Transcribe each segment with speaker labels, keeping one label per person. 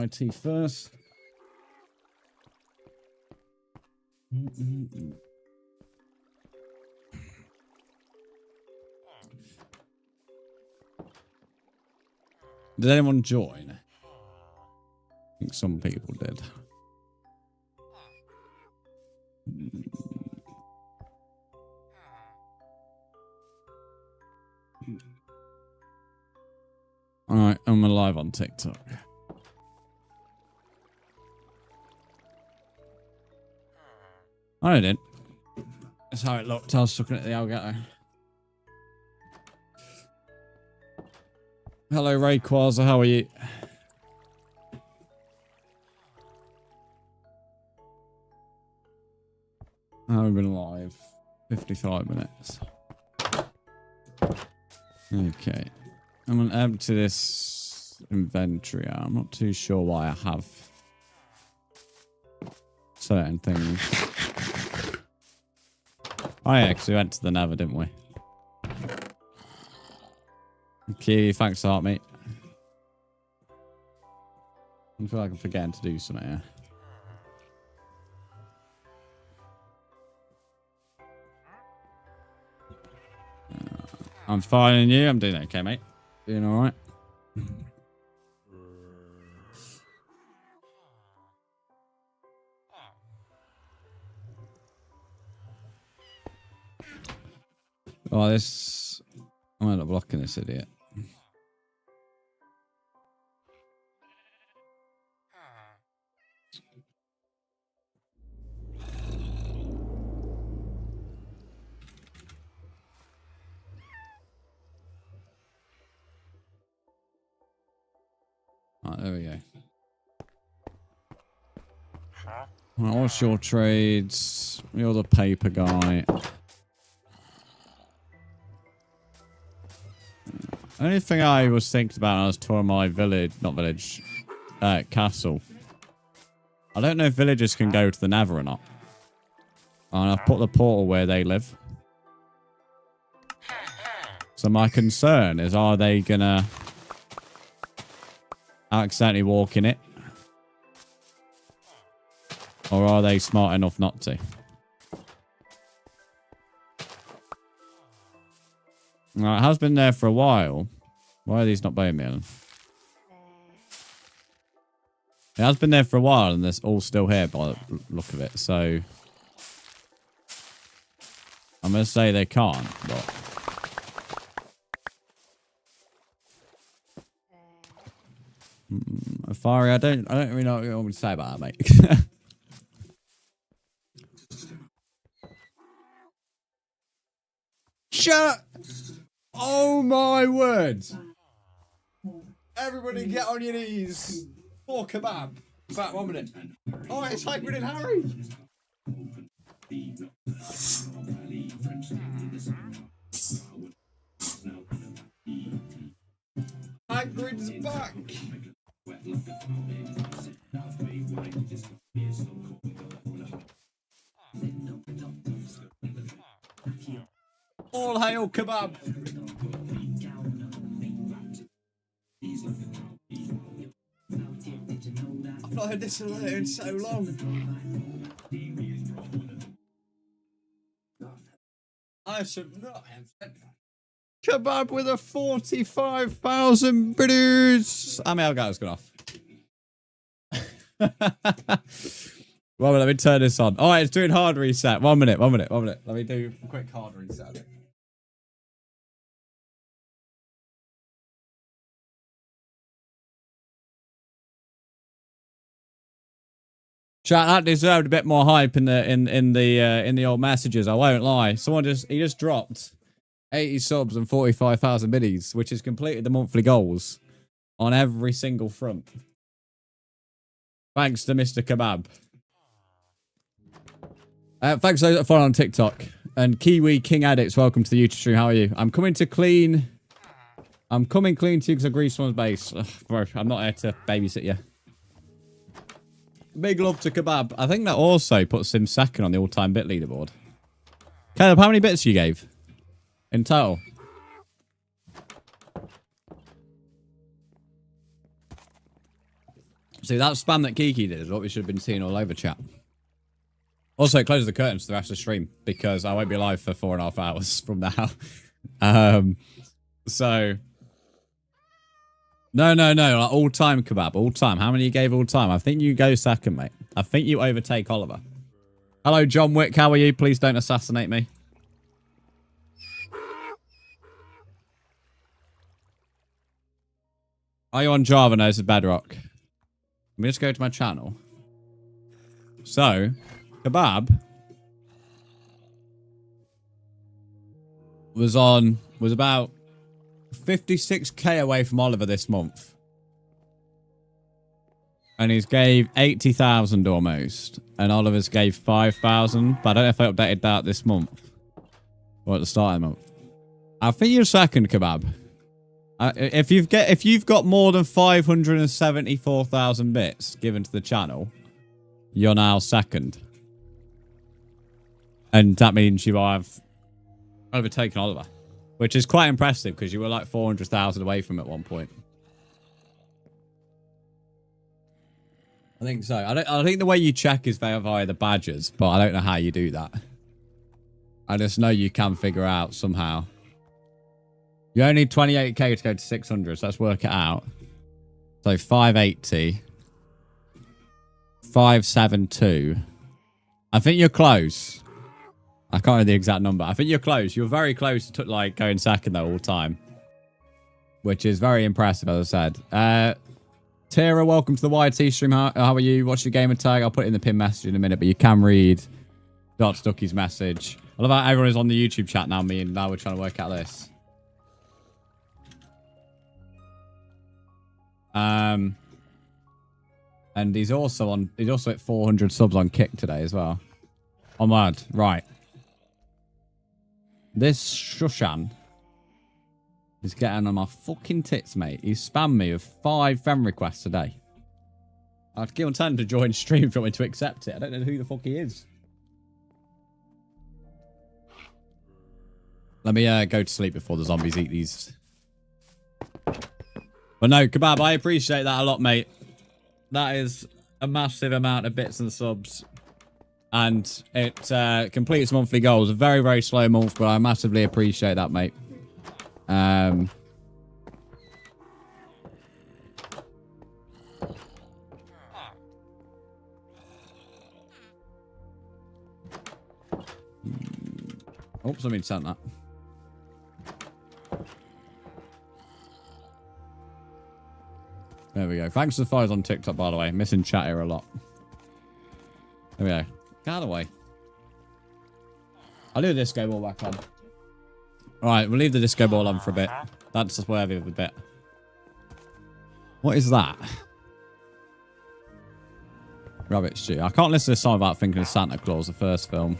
Speaker 1: IT first. Did anyone join? I think some people did. Alright, I'm live on TikTok. I didn't. That's how it looked. I was looking at the Elgato. Hello, Rayquaza. How are you? I've been live 55 minutes. Okay. I'm going to empty this inventory out. I'm not too sure why I have certain things. Oh yeah, because we went to the Nether, didn't we? Okay, thanks, heart, mate. I feel like I'm forgetting to do something here. I'm fine, and you? I'm doing okay, mate. Doing all right. Oh, this... I'm not blocking this idiot. Right, there we go. Right, what's your trades? You're the paper guy. Only thing I was thinking about when I was touring my village, not village, castle. I don't know if villagers can go to the Nether or not. And I've put the portal where they live. So my concern is, are they gonna accidentally walk in it? Or are they smart enough not to? Right, it has been there for a while. Why are these not bone meal? It has been there for a while and it's all still here by the look of it. So I'm going to say they can't, but Fiery, I don't really know what you want me to say about that, mate. Shut! Oh my word! Everybody get on your knees for kebab. In fact, 1 minute. Oh, it's Hybrid and Harry! Hagrid's back! All hail kebab! I've not heard this in so long. I should not have kebab with a 45,000 British. I mean, I'll go. It's gone off. Well, let me turn this on. All right, it's doing hard reset. 1 minute. Let me do a quick hard reset. Chat, that deserved a bit more hype in the old messages. I won't lie. He just dropped 80 subs and 45,000 biddies, which has completed the monthly goals on every single front. Thanks to Mr. Kebab. Thanks to those that follow on TikTok. And Kiwi King Addicts, welcome to the YouTube stream. How are you? I'm coming clean to you because I greased someone's base. Ugh, bro, I'm not here to babysit you. Big love to Kebab. I think that also puts him second on the all-time bit leaderboard. Caleb, how many bits you gave in total? See, that spam that Kiki did is what we should have been seeing all over chat. Also, it closes the curtains to the rest of the stream because I won't be live for 4.5 hours from now. So... No. Like all time, Kebab. All time. How many you gave all time? I think you go second, mate. I think you overtake Oliver. Hello, John Wick. How are you? Please don't assassinate me. Are you on Java? No, this is Bedrock. Let me just go to my channel. So, Kebab was about 56k away from Oliver this month. And he's gave 80,000 almost. And Oliver's gave 5,000. But I don't know if I updated that this month. Or at the start of the month. I think you're second, Kebab. If you've got more than 574,000 bits given to the channel, you're now second. And that means you have overtaken Oliver. Which is quite impressive because you were like 400,000 away from at one point. I think so. I think the way you check is via the badges, but I don't know how you do that. I just know you can figure out somehow. You only need 28k to go to 600, so let's work it out. So 580. 572. I think you're close. I can't remember the exact number. I think you're close. You're very close to like going second though all time. Which is very impressive, as I said. Tara, welcome to the YT stream. How are you? What's your gamer tag? I'll put it in the pin message in a minute, but you can read Dr. Ducky's message. I love how everyone is on the YouTube chat now, me and now we're trying to work out this. And he's also at 400 subs on Kick today as well. Oh mad. Right. This Shushan is getting on my fucking tits, mate. He's spammed me with 5 friend requests today. I'd give him time to join stream if you want me to accept it. I don't know who the fuck he is. Let me go to sleep before the zombies eat these. But no, Kebab, I appreciate that a lot, mate. That is a massive amount of bits and subs. And it completes monthly goals. A very, very slow month, but I massively appreciate that, mate. Oh, somebody sent that. There we go. Thanks to the followers on TikTok, by the way. Missing chat here a lot. There we go. Get out of the way. I'll do the disco ball back on. Alright, we'll leave the disco ball on for a bit. That's just worthy of a bit. What is that? Rabbit stew. I can't listen to a song without thinking of Santa Claus, the first film.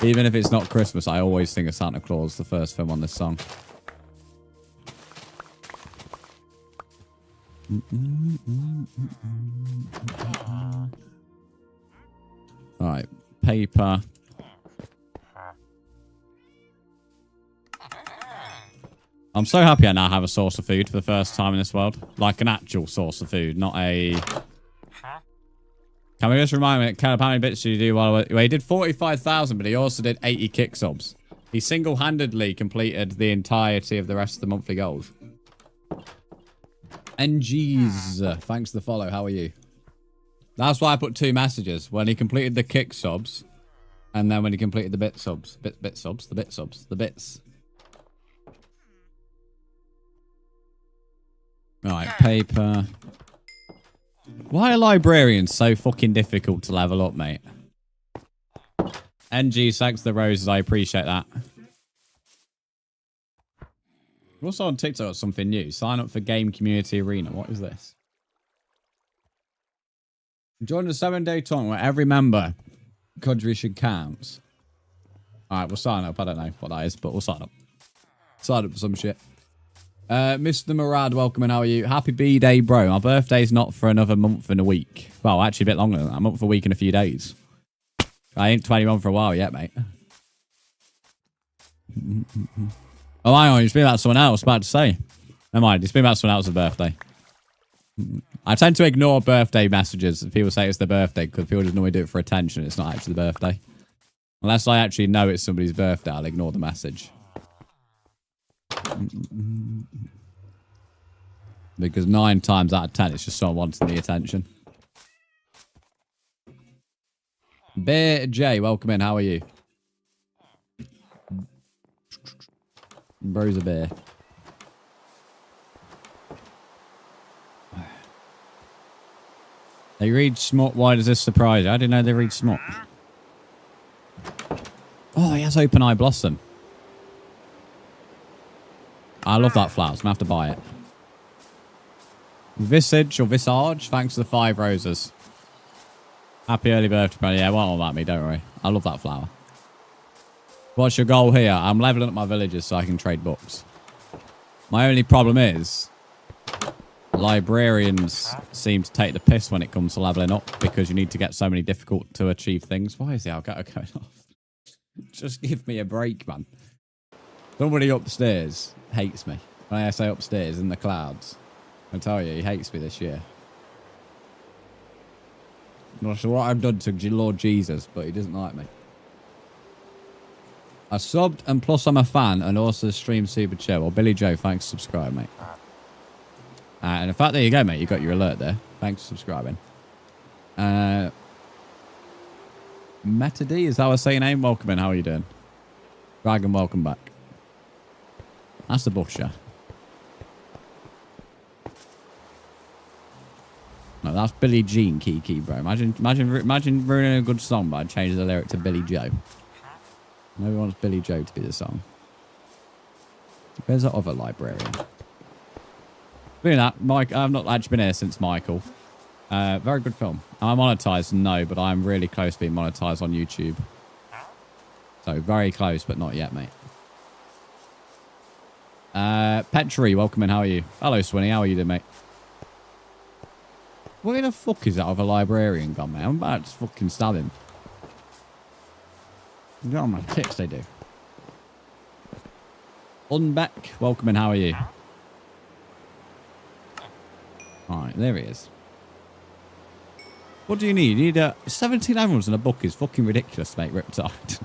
Speaker 1: Even if it's not Christmas, I always think of Santa Claus, the first film on this song. Alright, paper. I'm so happy I now have a source of food for the first time in this world. Like an actual source of food, not a... Can we just remind me, Caleb, how many bits did you do while... Well, he did 45,000, but he also did 80 kick subs. He single-handedly completed the entirety of the rest of the monthly goals. NGs, thanks for the follow. How are you? That's why I put 2 messages. When he completed the kick subs, and then when he completed the bit subs. The bits. Right, paper. Why are librarians so fucking difficult to level up, mate? NG, thanks for the roses. I appreciate that. Also on TikTok, something new. Sign up for Game Community Arena. What is this? Join the 7-day tournament where every member contribution counts. Alright, we'll sign up. I don't know what that is, but we'll sign up. Sign up for some shit. Mr. Murad, welcome and how are you? Happy B-Day, bro. My birthday's not for another month and a week. Well, actually a bit longer than that. A month, a week and a few days. I ain't 21 for a while yet, mate. Oh, hang on. You're speaking about someone else. About to say. Never mind. You're speaking about someone else's birthday. I tend to ignore birthday messages. People say it's their birthday because people just normally do it for attention. It's not actually the birthday. Unless I actually know it's somebody's birthday, I'll ignore the message. Because 9 times out of 10, it's just someone wanting the attention. Bear J, welcome in. How are you? Bro's a bear. They read smut. Why does this surprise you? I didn't know they read smut. Oh, he has open eye blossom. I love that flower. So I'm going to have to buy it. Visage or Visage. Thanks for the 5 roses. Happy early birthday, bro. Yeah, it won't all about me. Don't worry. I love that flower. What's your goal here? I'm leveling up my villages so I can trade books. My only problem is librarians seem to take the piss when it comes to leveling up because you need to get so many difficult to achieve things. Why is the Elgato going off? Just give me a break, man. Somebody upstairs hates me. When I say upstairs in the clouds, I tell you, he hates me this year. I'm not sure what I've done to Lord Jesus, but he doesn't like me. I subbed, and plus I'm a fan, and also stream super chill. Well, Billy Joe, thanks for subscribing, mate. And in fact, there you go, mate. You got your alert there. Thanks for subscribing. Meta D, is that what I say your name? Welcome in. How are you doing? Dragon, welcome back. That's the busher. No, that's Billie Jean, Kiki, bro. Imagine ruining a good song by changing the lyric to Billy Joe. Nobody wants Billy Joe to be the song. Where's that other librarian? Doing that, Mike. I've not actually been here since Michael. Very good film. Am I monetized? No, but I'm really close to being monetized on YouTube. So very close, but not yet, mate. Petri, welcome in. How are you? Hello, Swinny. How are you doing, mate? Where the fuck is that other librarian gone, mate? I'm about to fucking stab him. You got on my tits, they do. Unbeck, welcome in. How are you? Alright, there he is. What do you need? You need 17 animals in a book is fucking ridiculous, mate, Riptide.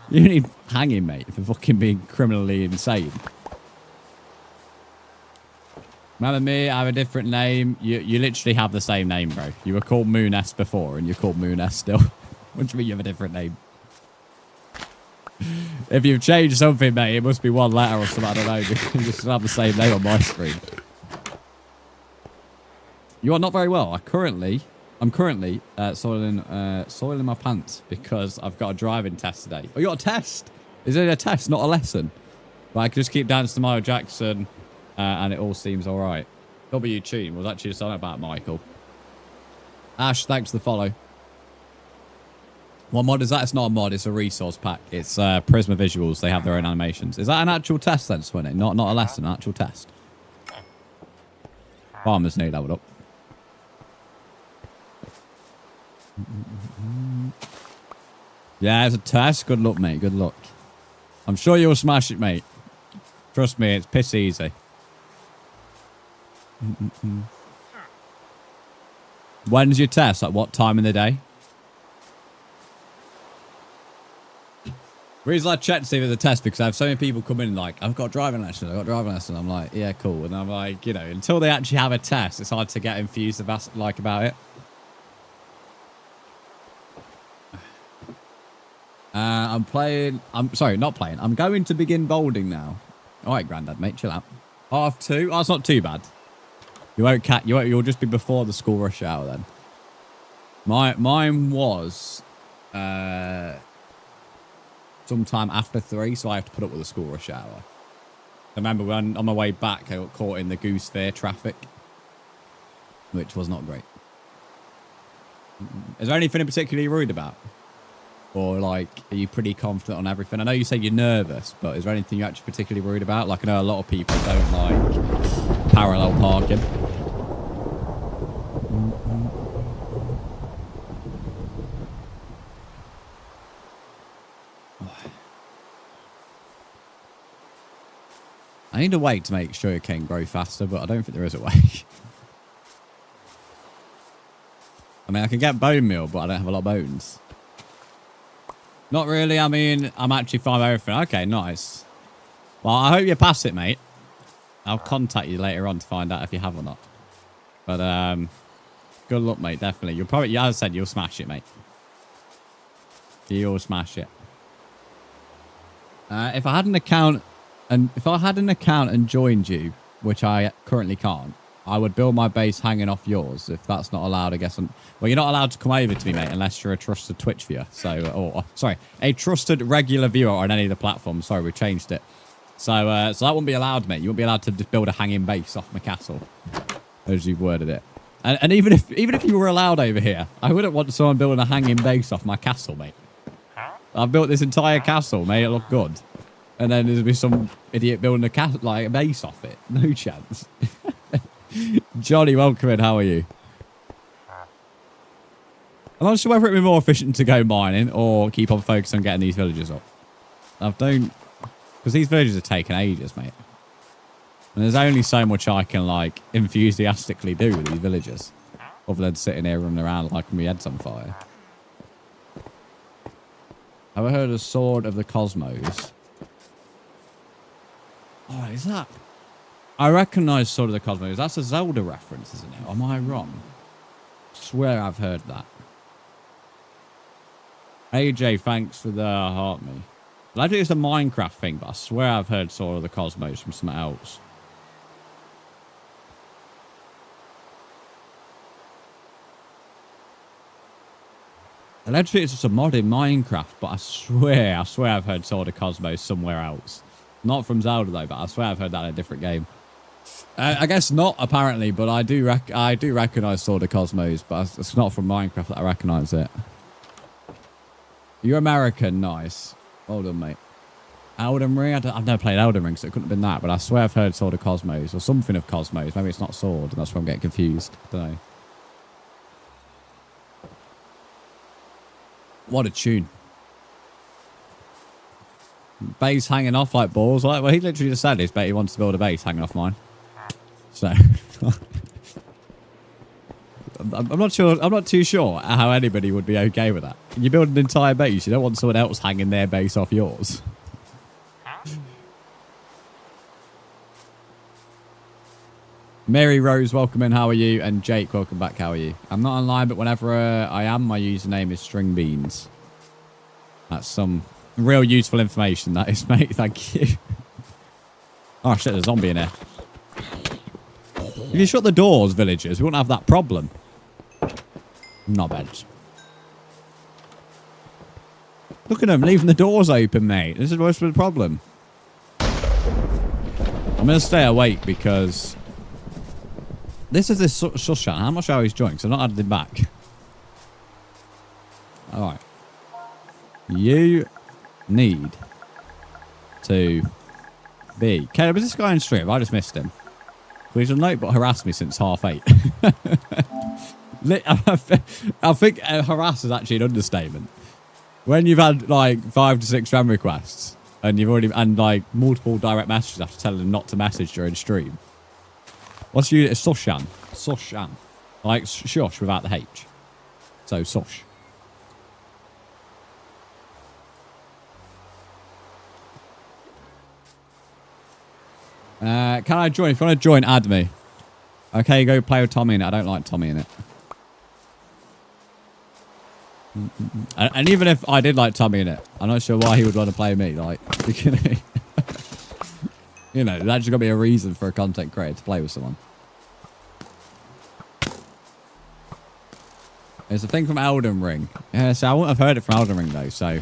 Speaker 1: You need hanging, mate, for fucking being criminally insane. Remember me, I have a different name. You literally have the same name, bro. You were called Mooness before, and you're called Mooness still. What do you mean you have a different name? If you've changed something, mate, it must be one letter or something. I don't know. You just have the same name on my screen. You are not very well. I'm currently soiling my pants because I've got a driving test today. Oh, you got a test? Is it a test, not a lesson? But I can just keep dancing to Michael Jackson, and it all seems all right. W Tune was actually something about Michael. Ash, thanks for the follow. What mod is that? It's not a mod. It's a resource pack. It's Prisma Visuals. They have their own animations. Is that an actual test then, Swinny? Not a lesson, an actual test. Farmers need leveled up. Yeah, it's a test. Good luck, mate. Good luck. I'm sure you'll smash it, mate. Trust me, it's piss easy. When's your test? At what time in the day? The reason I checked to see if it's a test because I have so many people come in like, I've got driving lesson, I've got driving lesson. I'm like, yeah, cool. And I'm like, you know, until they actually have a test, it's hard to get infused about it. I'm going to begin bowling now. All right, Grandad, mate, chill out. 2:30. Oh, it's not too bad. You'll just be before the school rush hour then. Mine was sometime after 3, so I have to put up with the school rush hour. I remember when on my way back, I got caught in the Goose Fair traffic, which was not great. Is there anything in particular you're worried about? Or, like, are you pretty confident on everything? I know you say you're nervous, but is there anything you're actually particularly worried about? Like, I know a lot of people don't like parallel parking. I need a way to make sugarcane grow faster, but I don't think there is a way. I mean, I can get bone meal, but I don't have a lot of bones. Not really. I mean, I'm actually fine with everything. Okay, nice. Well, I hope you pass it, mate. I'll contact you later on to find out if you have or not. But, good luck, mate. Definitely. You'll probably, as I said, you'll smash it, mate. You'll smash it. If I had an account and joined you, which I currently can't, I would build my base hanging off yours. If that's not allowed, I guess. Well, you're not allowed to come over to me, mate, unless you're a trusted Twitch viewer. So, sorry, a trusted regular viewer on any of the platforms. Sorry, we changed it. So that wouldn't be allowed, mate. You wouldn't be allowed to just build a hanging base off my castle, as you've worded it. And even if you were allowed over here, I wouldn't want someone building a hanging base off my castle, mate. I've built this entire castle, made it look good, and then there'd be some idiot building a base off it. No chance. Johnny, welcome in. How are you? I'm not sure whether it'd be more efficient to go mining or keep on focusing on getting these villages up. Because these villages are taking ages, mate. And there's only so much I can, like, enthusiastically do with these villages. Other than sitting here running around like my head's on fire. Have I heard of Sword of the Cosmos? Oh, is that? I recognise Sword of the Cosmos. That's a Zelda reference, isn't it? Am I wrong? I swear I've heard that. AJ, thanks for the heart me. I think it's a Minecraft thing, but I swear I've heard Sword of the Cosmos from something else. Allegedly it's just a mod in Minecraft, but I swear I've heard Sword of Cosmos somewhere else. Not from Zelda though, but I swear I've heard that in a different game. I guess not apparently, but I do recognise Sword of Cosmos, but it's not from Minecraft that I recognise it. You're American, nice. Well done, mate. Elden Ring? I've never played Elden Ring, so it couldn't have been that, but I swear I've heard Sword of Cosmos, or something of Cosmos. Maybe it's not Sword, and that's why I'm getting confused. I don't know. What a tune. Base hanging off like balls. Well, he literally just said this, but he wants to build a base hanging off mine. So... I'm not sure. I'm not too sure how anybody would be okay with that. You build an entire base. You don't want someone else hanging their base off yours. Mary Rose, welcome in. How are you? And Jake, welcome back. How are you? I'm not online, but whenever I am, my username is String Beans. That's some real useful information, that is, mate. Thank you. Oh shit, there's a zombie in here. If you shut the doors, villagers, we wouldn't have that problem. Not bad. Look at them leaving the doors open, mate. This is most of the problem. I'm going to stay awake because this is this Sushan. How much are he's joined? Because I've not added him back. Alright. You need to be... Caleb, is this guy in stream? I just missed him. He's a note, but harassed me since 8:30. I think harass is actually an understatement. When you've had like 5 to 6 friend requests and you've already like multiple direct messages after telling them not to message during stream. What's your unit? Sushan. Sushan. Like shush without the H. So sush. Can I join? If you want to join, add me. Okay, go play with Tommy in it. I don't like Tommy in it. And even if I did like Tommy in it, I'm not sure why he would want to play me. Like, you know, there's actually got to be a reason for a content creator to play with someone. It's a thing from Elden Ring. Yeah, so I wouldn't have heard it from Elden Ring though. So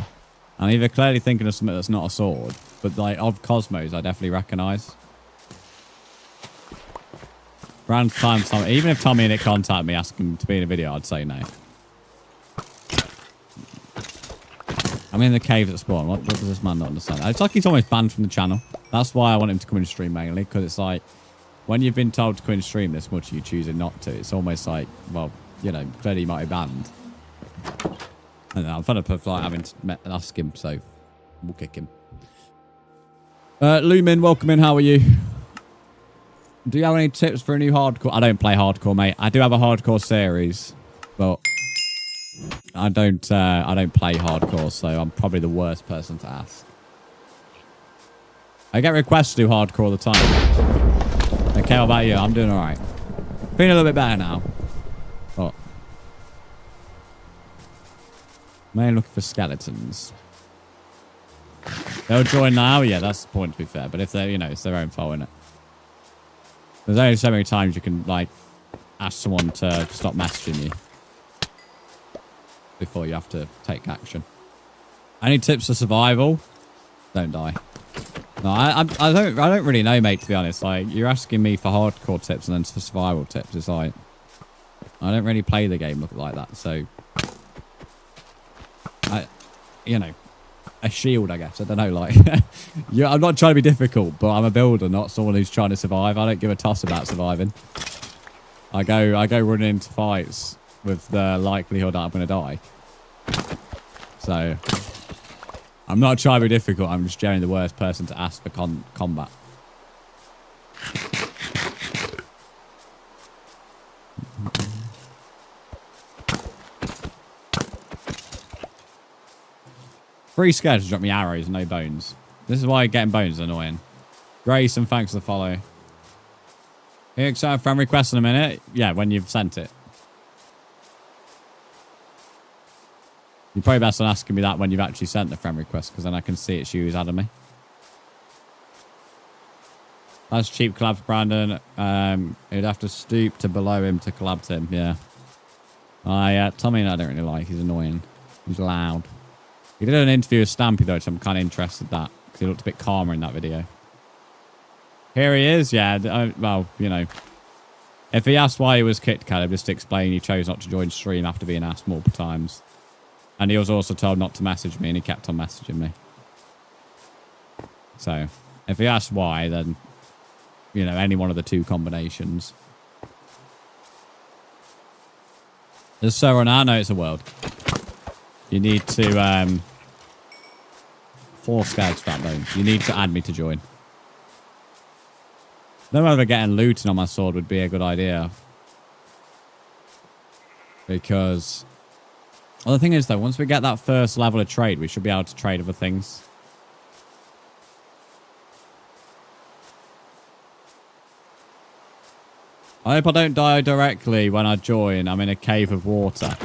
Speaker 1: I'm either clearly thinking of something that's not a sword, but like of Cosmos, I definitely recognise. Grand time, Tommy. Even if Tommy in it contacted me asking to be in a video, I'd say no. I'm in the cave at spawn. What does this man not understand? It's like he's almost banned from the channel. That's why I want him to come in stream mainly, because it's like when you've been told to come in stream this much, you choosing not to. It's almost like, well, you know, clearly he might be banned. And I'm fed up of like having to ask him, so we'll kick him. Lumin, welcome in. How are you? Do you have any tips for a new hardcore? I don't play hardcore, mate. I do have a hardcore series. But I don't play hardcore, so I'm probably the worst person to ask. I get requests to do hardcore all the time. Okay, how about you? I'm doing alright. Feeling a little bit better now. But mainly looking for skeletons. They'll join now? Yeah, that's the point, to be fair. But if they're, you know, it's their own fault, innit? There's only so many times you can, like, ask someone to stop messaging you before you have to take action. Any tips for survival? Don't die. No, I don't really know, mate, to be honest. Like, you're asking me for hardcore tips and then for survival tips. It's like, I don't really play the game like that, so you know, a shield, I guess. I don't know, like, yeah, I'm not trying to be difficult, but I'm a builder, not someone who's trying to survive. I don't give a toss about surviving. I go running into fights with the likelihood that I'm going to die. So, I'm not trying to be difficult. I'm just generally the worst person to ask for combat. Free scared to drop me arrows, no bones. This is why getting bones is annoying. Grace, and thanks for the follow. You accept friend request in a minute? Yeah, when you've sent it. You're probably best on asking me that when you've actually sent the friend request, because then I can see it's you who's added me. That's cheap collab for Brandon. You'd have to stoop to below him to collab to him, yeah. Tommy I don't really like. He's annoying. He's loud. He did an interview with Stampy, though, so I'm kind of interested in that, because he looked a bit calmer in that video. Here he is, yeah. Well, you know. If he asked why he was kicked, Caleb, just explain he chose not to join stream after being asked multiple times. And he was also told not to message me, and he kept on messaging me. So, if he asked why, then, you know, any one of the two combinations. There's so on our, no, it's a world. You need to, 4 scouts fat bones. You need to add me to join. No whether getting looting on my sword would be a good idea. Because, well, the thing is, though, once we get that first level of trade, we should be able to trade other things. I hope I don't die directly when I join. I'm in a cave of water.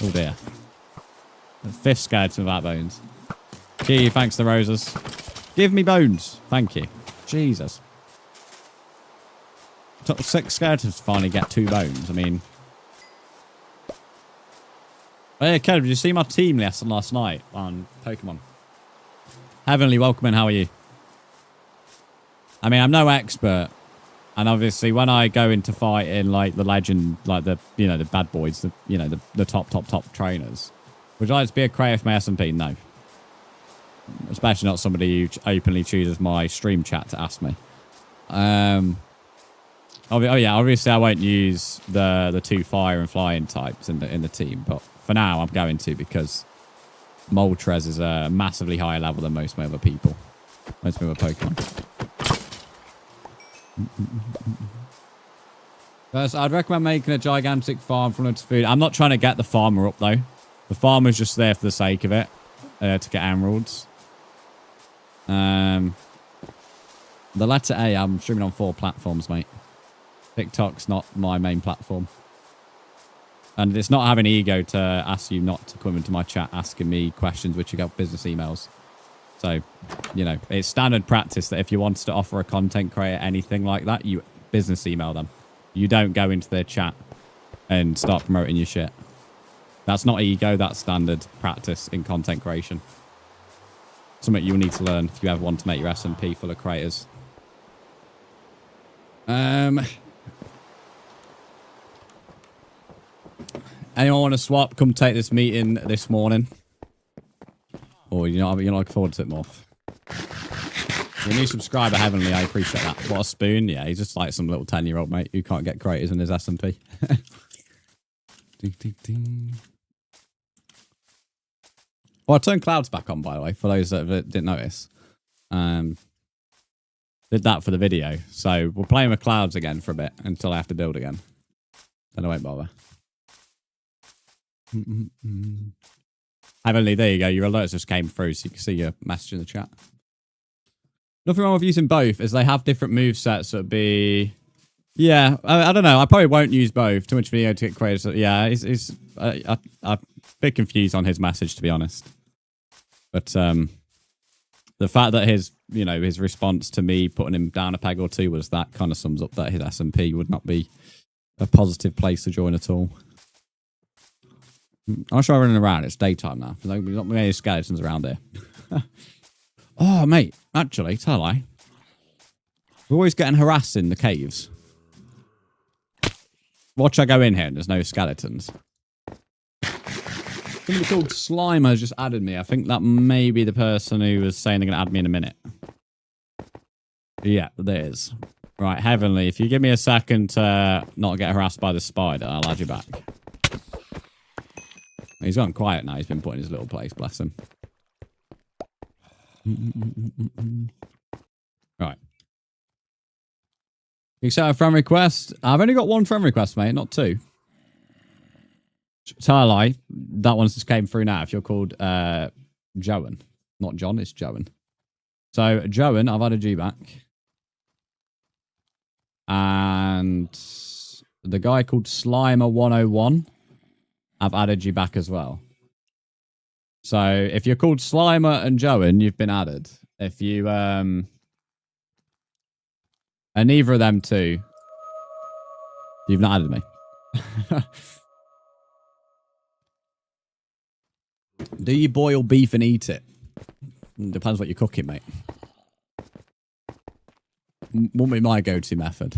Speaker 1: Oh, dear. The 5th skeleton without bones. Gee, thanks the roses. Give me bones. Thank you. Jesus. Took 6 skeletons to finally get 2 bones. I mean... Oh, yeah, Caleb, did you see my team lesson last night on Pokemon? Heavenly, welcome in. How are you? I mean, I'm no expert. And obviously, when I go into fight in, like, the legend, like, the, you know, the bad boys, the, you know, the top trainers. Would you like to be a creator for my SMP? No. Especially not somebody who openly chooses my stream chat to ask me. Oh yeah, obviously I won't use the 2 fire and flying types in the team, but for now I'm going to, because Moltres is a massively higher level than most of my other people. Most of my other Pokemon. First, I'd recommend making a gigantic farm from its food. I'm not trying to get the farmer up though. The farmer's just there for the sake of it, to get emeralds. The letter A, I'm streaming on 4 platforms, mate. TikTok's not my main platform. And it's not having ego to ask you not to come into my chat asking me questions which you got business emails. So, you know, it's standard practice that if you wanted to offer a content creator anything like that, you business email them. You don't go into their chat and start promoting your shit. That's not ego, that's standard practice in content creation. Something you'll need to learn if you ever want to make your SMP full of creators. Anyone want to swap? Come take this meeting this morning. Or you're not looking forward to it more. Your new subscriber, Heavenly, I appreciate that. What a spoon. Yeah, he's just like some little 10-year-old mate who can't get creators in his SMP. Ding, ding, ding. Oh, I turned clouds back on, by the way, for those that didn't notice. Did that for the video. So we're playing with clouds again for a bit until I have to build again. Then I won't bother. Heavenly, there you go. Your alerts just came through, so you can see your message in the chat. Nothing wrong with using both, as they have different move sets. So it'd be, yeah. I don't know. I probably won't use both. Too much video to get created. So yeah, I'm a bit confused on his message, to be honest. But the fact that his response to me putting him down a peg or two was that kind of sums up that his SMP would not be a positive place to join at all. I'm not sure running around. It's daytime now. There's not many skeletons around here. Oh, mate. Actually, tell I. We're always getting harassed in the caves. Watch I go in here and there's no skeletons. Somebody called Slimer has just added me. I think that may be the person who was saying they're going to add me in a minute. Yeah, there is. Right, Heavenly, if you give me a second to not get harassed by the spider, I'll add you back. He's gone quiet now. He's been put in his little place. Bless him. Right. You set a friend request. I've only got one friend request, mate, not two. Tell a lie. That one just came through now. If you're called Joan. Not John, it's Joan. So, Joan, I've added you back. And the guy called Slimer101, I've added you back as well. So if you're called Slimer and Joan, you've been added. If you and neither of them two, you've not added me. Do you boil beef and eat it? Depends what you're cooking, mate. Won't be my go-to method.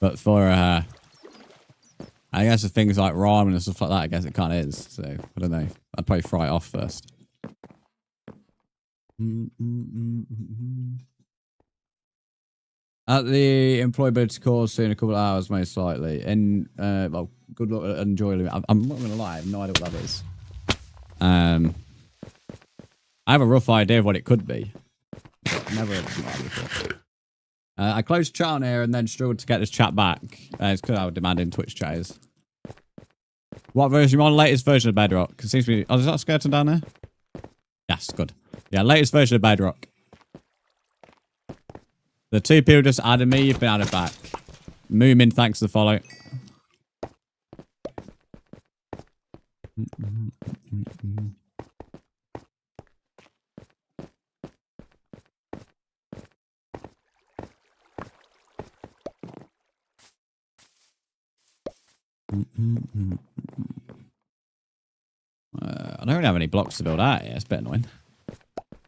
Speaker 1: But for I guess for things like ramen and stuff like that, I guess it kind of is. So, I don't know. I'd probably fry it off first. At the employability course in a couple of hours, most likely. And, well, good luck and enjoy it. I'm not going to lie. I have no idea what that is. I have a rough idea of what it could be. Never heard of it before. I closed chat on here and then struggled to get this chat back. It's because I was demanding Twitch chat is. What version? You on latest version of Bedrock? It seems to be. Oh, is that a skeleton down there? Yes, good. Yeah, latest version of Bedrock. The two people just added me. You've been added back. Moomin, thanks for the follow. I don't really have any blocks to build out here. It's a bit annoying.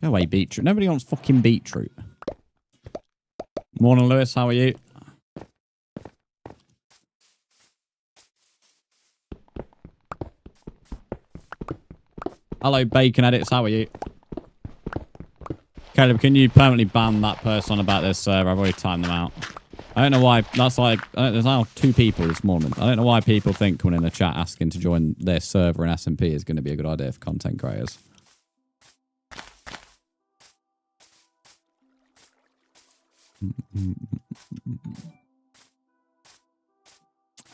Speaker 1: Go away, beetroot. Nobody wants fucking beetroot. Morning, Lewis. How are you? Hello, Bacon Edits. How are you? Caleb, can you permanently ban that person about this server? I've already timed them out. I don't know why. That's like, there's now 2 people this morning. I don't know why people think when in the chat asking to join their server in SMP is going to be a good idea for content creators.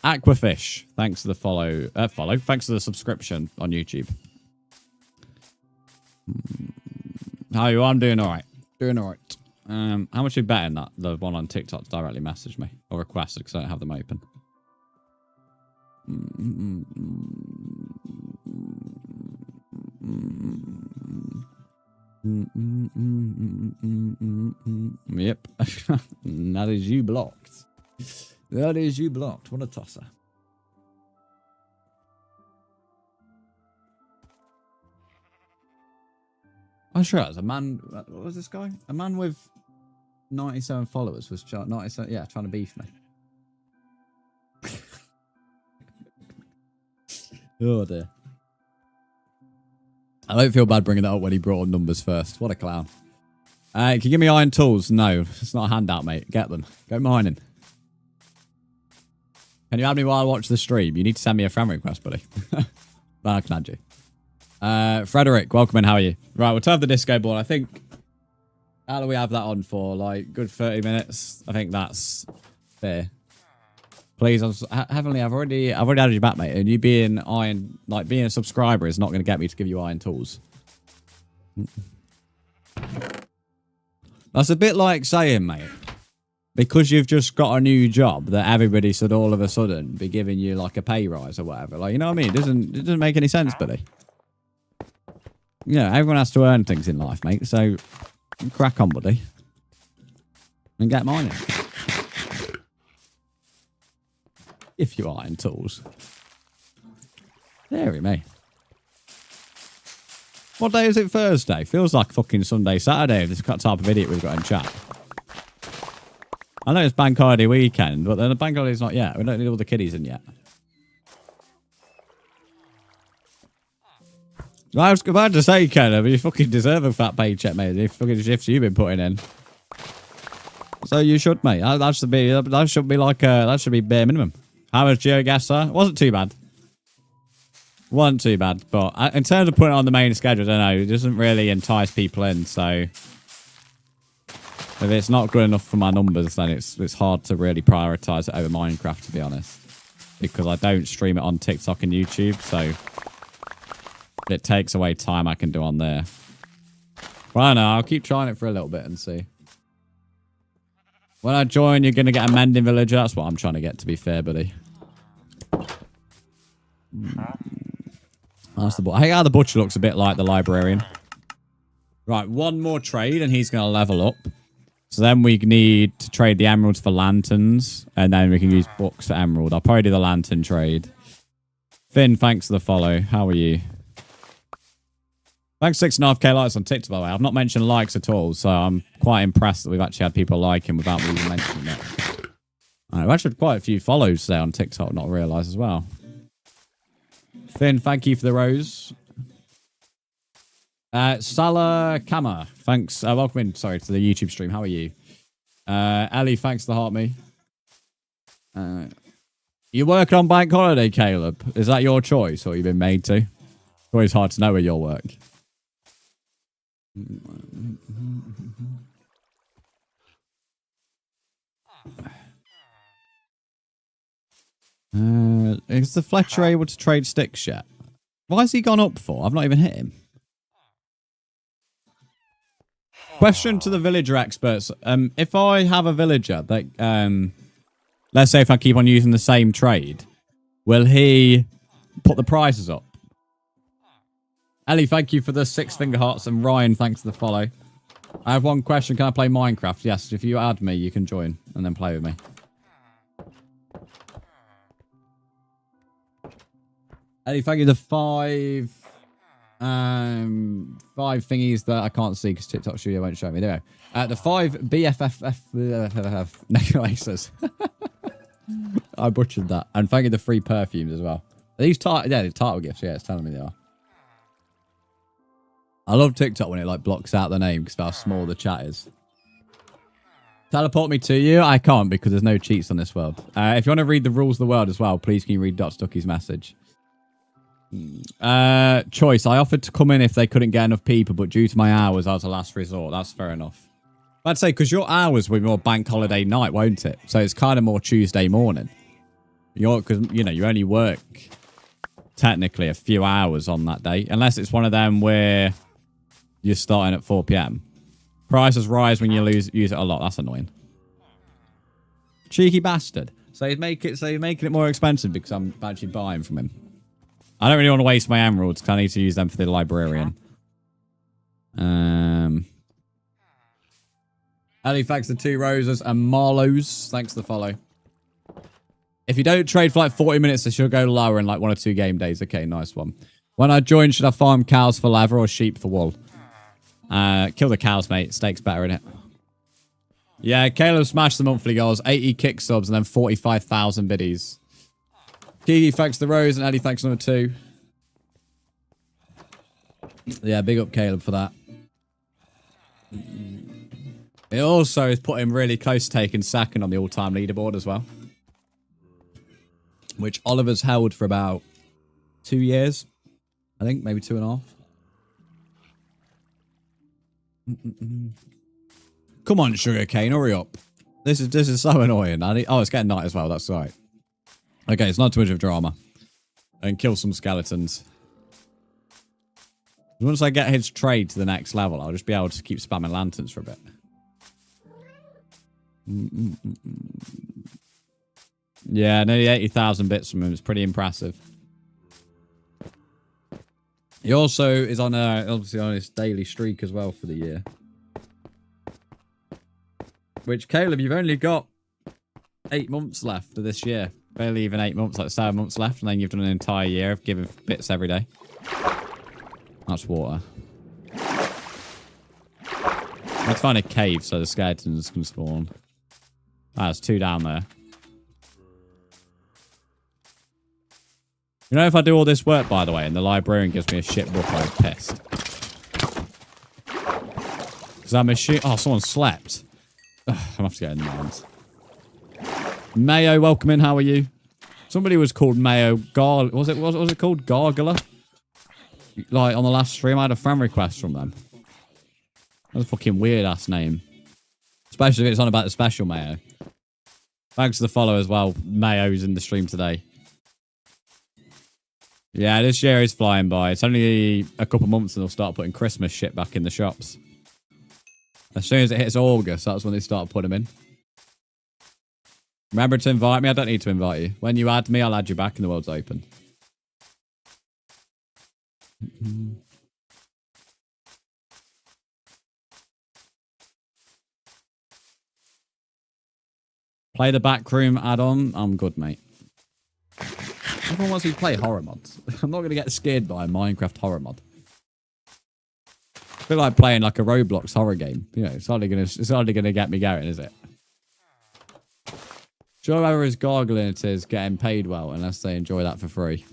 Speaker 1: Aquafish, thanks for the follow. Thanks for the subscription on YouTube. How are you? I'm doing all right. Doing all right. How much are you betting that the one on TikTok directly messaged me or requested because I don't have them open? Yep. That is you blocked. That is you blocked. What a tosser. I'm sure it was a man. What was this guy? A man with 97 followers was 97. Yeah, trying to beef me. Oh dear. I don't feel bad bringing that up when he brought on numbers first. What a clown. Can you give me iron tools? No, it's not a handout, mate. Get them. Go mining. Can you add me while I watch the stream? You need to send me a friend request, buddy. Then I can add you. Frederick, welcome in. How are you? Right, we'll turn off the disco ball. I think, how do we have that on for? Like, good 30 minutes? I think that's fair. Please, Heavenly, I've already added you back, mate. And you being iron, like being a subscriber is not going to get me to give you iron tools. That's a bit like saying, mate, because you've just got a new job, that everybody should all of a sudden be giving you like a pay rise or whatever. Like, you know what I mean? It doesn't make any sense, buddy. You know, everyone has to earn things in life, mate. So crack on, buddy, and get mining. If you iron tools. There we me. What day is it? Thursday? Feels like fucking Sunday, Saturday. This type of idiot we've got in chat. I know it's bank holiday weekend, but the bank holiday's not yet. We don't need all the kiddies in yet. I was about to say, Caleb, you fucking deserve a fat paycheck, mate. The fucking shifts you've been putting in. So you should, mate. That should be that should be bare minimum. How was GeoGuessr? It wasn't too bad. Wasn't too bad, but in terms of putting it on the main schedule, I don't know. It doesn't really entice people in, so if it's not good enough for my numbers, then it's hard to really prioritize it over Minecraft, to be honest, because I don't stream it on TikTok and YouTube, so it takes away time I can do on there. Well, I don't know. I'll keep trying it for a little bit and see. When I join, you're going to get a mending villager. That's what I'm trying to get, to be fair, buddy. That's the I think how the butcher looks a bit like the librarian. Right, one more trade and he's going to level up. So then we need to trade the emeralds for lanterns, and then we can use books for emerald. I'll probably do the lantern trade. Finn, thanks for the follow. How are you? Thanks 6.5k likes on TikTok, by the way. I've not mentioned likes at all, so I'm quite impressed that we've actually had people like him without me even mentioning it. I've actually had quite a few follows today on TikTok, not realised as well. Finn, thank you for the rose. Salah Kama, thanks. Welcome in, sorry, to the YouTube stream. How are you? Ellie, thanks for the heart me. You working on bank holiday, Caleb? Is that your choice, or you've been made to? It's always hard to know where you'll work. Is the Fletcher able to trade sticks yet? Why has he gone up for? I've not even hit him. Question to the villager experts. If I have a villager that, let's say if I keep on using the same trade, will he put the prices up? Ellie, thank you for the 6 finger hearts, and Ryan, thanks for the follow. I have one question. Can I play Minecraft? Yes, if you add me, you can join and then play with me. Ellie, thank you for the 5 thingies that I can't see because TikTok Studio won't show me. There we go. The 5 BFF necklaces. I butchered that. And thank you for the free perfumes as well. Are these they're tartar gifts? Yeah, it's telling me they are. I love TikTok when it like blocks out the name because of how small the chat is. Teleport me to you? I can't because there's no cheats on this world. If you want to read the rules of the world as well, please can you read Dr. Stucky's message? Choice. I offered to come in if they couldn't get enough people, but due to my hours, I was a last resort. That's fair enough. I'd say because your hours will be more bank holiday night, won't it? So it's kind of more Tuesday morning. Because you know you only work technically a few hours on that day, unless it's one of them where you're starting at 4 PM. Prices rise when you use it a lot. That's annoying. Cheeky bastard. So he's making it more expensive because I'm actually buying from him. I don't really want to waste my emeralds because I need to use them for the librarian. Ellie, thanks to 2 roses and Marlowe's. Thanks for the follow. If you don't trade for like 40 minutes, it should go lower in like 1 or 2 game days. Okay, nice one. When I join, should I farm cows for leather or sheep for wool? Kill the cows, mate. Steak's better, innit? Yeah, Caleb smashed the monthly goals. 80 kick subs and then 45,000 biddies. Kiki, thanks to the rose, and Eddie, thanks number 2. Yeah, big up Caleb for that. It also has put him really close to taking second on the all-time leaderboard as well. Which Oliver's held for about 2 years. I think, maybe 2.5. Come on, Sugarcane, hurry up. This is so annoying. Oh, it's getting night as well, that's right. Okay, it's not too much of drama. And kill some skeletons. Once I get his trade to the next level, I'll just be able to keep spamming lanterns for a bit. Yeah, nearly 80,000 bits from him. It's pretty impressive. He also is on obviously on his daily streak as well for the year. Which, Caleb, you've only got 8 months left of this year. Barely even 8 months, like 7 months left, and then you've done an entire year of giving bits every day. That's water. Let's find a cave so the skeletons can spawn. Ah, there's 2 down there. You know, if I do all this work, by the way, and the librarian gives me a shit book, I'm pissed. Because I'm a shit... Oh, someone slept. Ugh, I'm going to have to get in the mines. Mayo, welcome in. How are you? Somebody was called Mayo. Was it called Gargler? Like, on the last stream, I had a friend request from them. That's a fucking weird-ass name. Especially if it's on about the special Mayo. Thanks for the follow as well. Mayo's in the stream today. Yeah, this year is flying by. It's only a couple months and they'll start putting Christmas shit back in the shops. As soon as it hits August, that's when they start putting them in. Remember to invite me? I don't need to invite you. When you add me, I'll add you back and the world's open. Play the backroom add-on. I'm good, mate. Everyone wants me to play horror mods. I'm not going to get scared by a Minecraft horror mod. I feel like playing like a Roblox horror game. You know, it's hardly going to get me going, is it? Sure, whoever is gargling it is getting paid well, unless they enjoy that for free.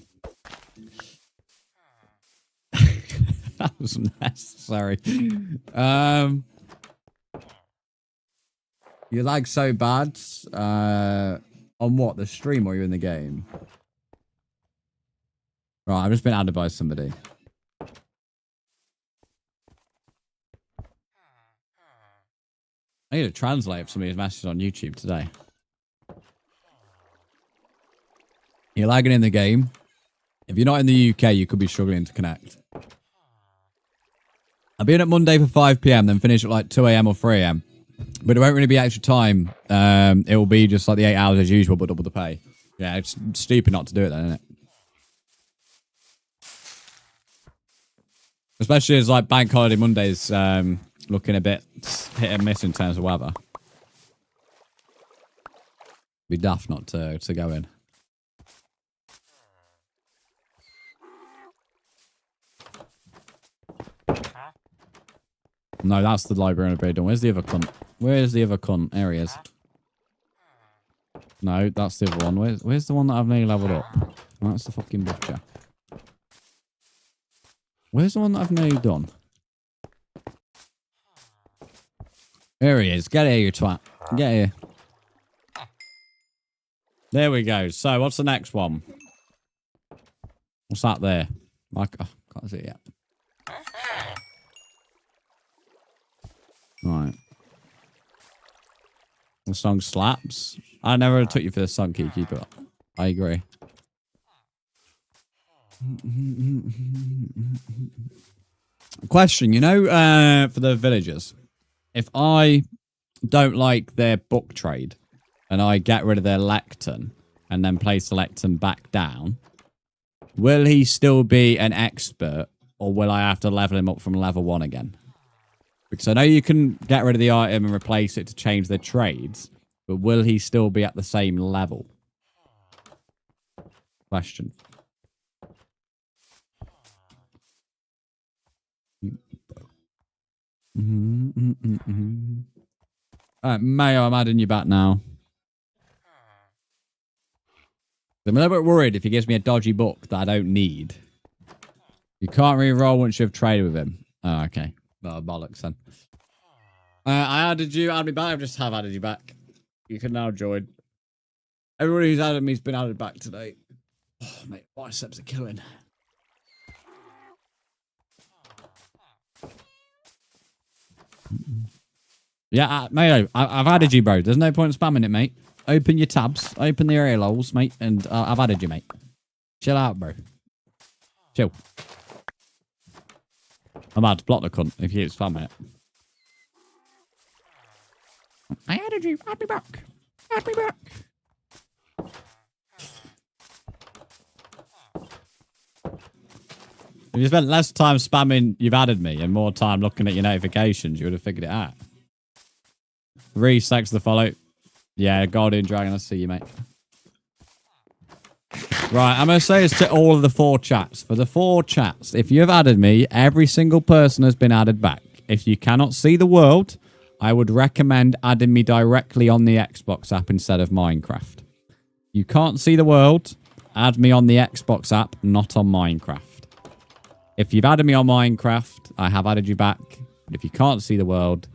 Speaker 1: That was necessary. You lag so bad. On what? The stream or you in the game? Right, I've just been added by somebody. I need to translate some of these messages on YouTube today. You're lagging in the game. If you're not in the UK, you could be struggling to connect. I'll be in at Monday for 5 PM, then finish at like 2 AM or 3 AM. But it won't really be extra time. It will be just like the 8 hours as usual, but double the pay. Yeah, it's stupid not to do it then, isn't it? Especially as like bank holiday Mondays looking a bit hit and miss in terms of weather. Be daft not to go in. No, that's the librarian of Bedrock. Where's the other cunt? Where's the other cunt? There he is. No, that's the other one. Where's the one that I've nearly leveled up? That's the fucking butcher. Where's the one that I've nearly done? There he is. Get here, you twat. Get here. There we go. So, what's the next one? What's that there? I can't see it yet. Right. The song slaps. I never took you for this song, Kiki, but I agree. Question, you know, for the villagers, if I don't like their book trade and I get rid of their lectern and then place the lectern back down, will he still be an expert or will I have to level him up from level 1 again? Because I know you can get rid of the item and replace it to change their trades, but will he still be at the same level? Question. Alright, Mayo, I'm adding you back now. I'm a little bit worried if he gives me a dodgy book that I don't need. You can't re-roll once you've traded with him. Oh, okay. Oh, bollocks then. I added you, add me back. I just have added you back. You can now join. Everybody who's added me's been added back today. Oh, mate, biceps are killing. Yeah, Mayo, I've added you, bro. There's no point in spamming it, mate. Open your tabs. Open the aerial holes, mate. And I've added you, mate. Chill out, bro. Chill. I'm about to block the cunt if he keeps spamming it. I added you. Add me back. Add me back. If you spent less time spamming you've added me and more time looking at your notifications, you would have figured it out. Reese, thanks for the follow. Yeah, Guardian Dragon, I see you, mate. Right, I'm going to say this to all of the 4 chats. For the 4 chats, if you have added me, every single person has been added back. If you cannot see the world, I would recommend adding me directly on the Xbox app instead of Minecraft. You can't see the world, add me on the Xbox app, not on Minecraft. If you've added me on Minecraft, I have added you back. But if you can't see the world,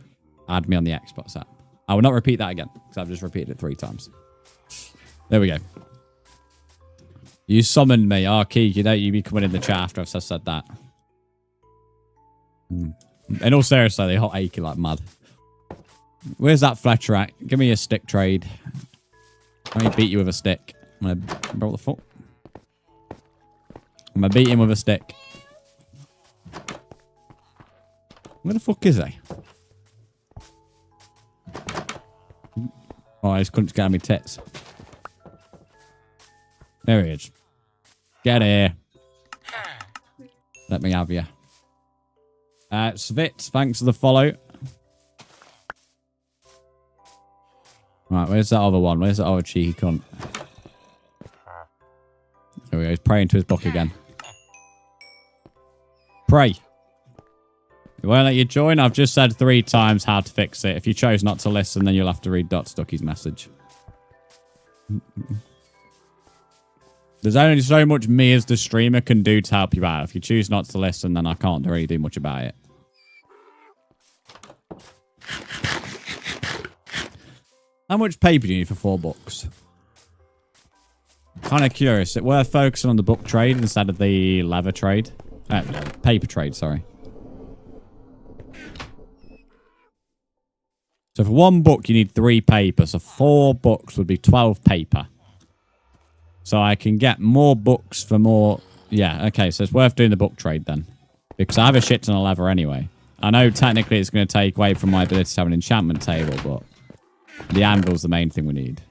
Speaker 1: add me on the Xbox app. I will not repeat that again, because I've just repeated it 3 times. There we go. You summoned me. Oh, Keek, you know you be coming in the chat after I've said that. In all seriousness, they hot achy like mad. Where's that Fletcher at? Give me a stick trade. Let me beat you with a stick. I'm going to roll the foot. I'm going to beat him with a stick. Where the fuck is he? Oh, I just couldn't get me tits. There he is. Get here. Let me have you. Svitz, thanks for the follow. Right, where's that other one? Where's that other cheeky cunt? There we go. He's praying to his book again. Pray. It won't let you join. I've just said 3 times how to fix it. If you chose not to listen, then you'll have to read Stucky's message. There's only so much me as the streamer can do to help you out. If you choose not to listen, then I can't really do much about it. How much paper do you need for 4 books? Kind of curious. Is it worth focusing on the book trade instead of the leather trade? Paper trade, sorry. So for 1 book, you need 3 paper. So 4 books would be 12 paper. So I can get more books for more... Yeah, okay. So it's worth doing the book trade then. Because I have a shit ton of leather anyway. I know technically it's going to take away from my ability to have an enchantment table, but the anvil's the main thing we need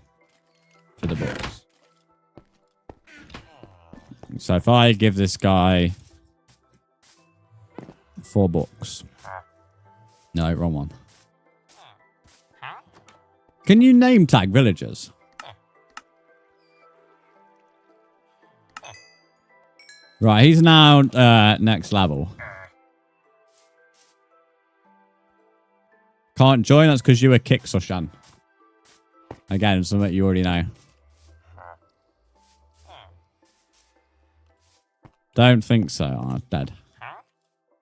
Speaker 1: for the books. So if I give this guy 4 books. No, wrong one. Can you name tag villagers? Right, he's now next level. Can't join us because you were kicked, Sushan. Again, something you already know. Don't think so. Oh, dead.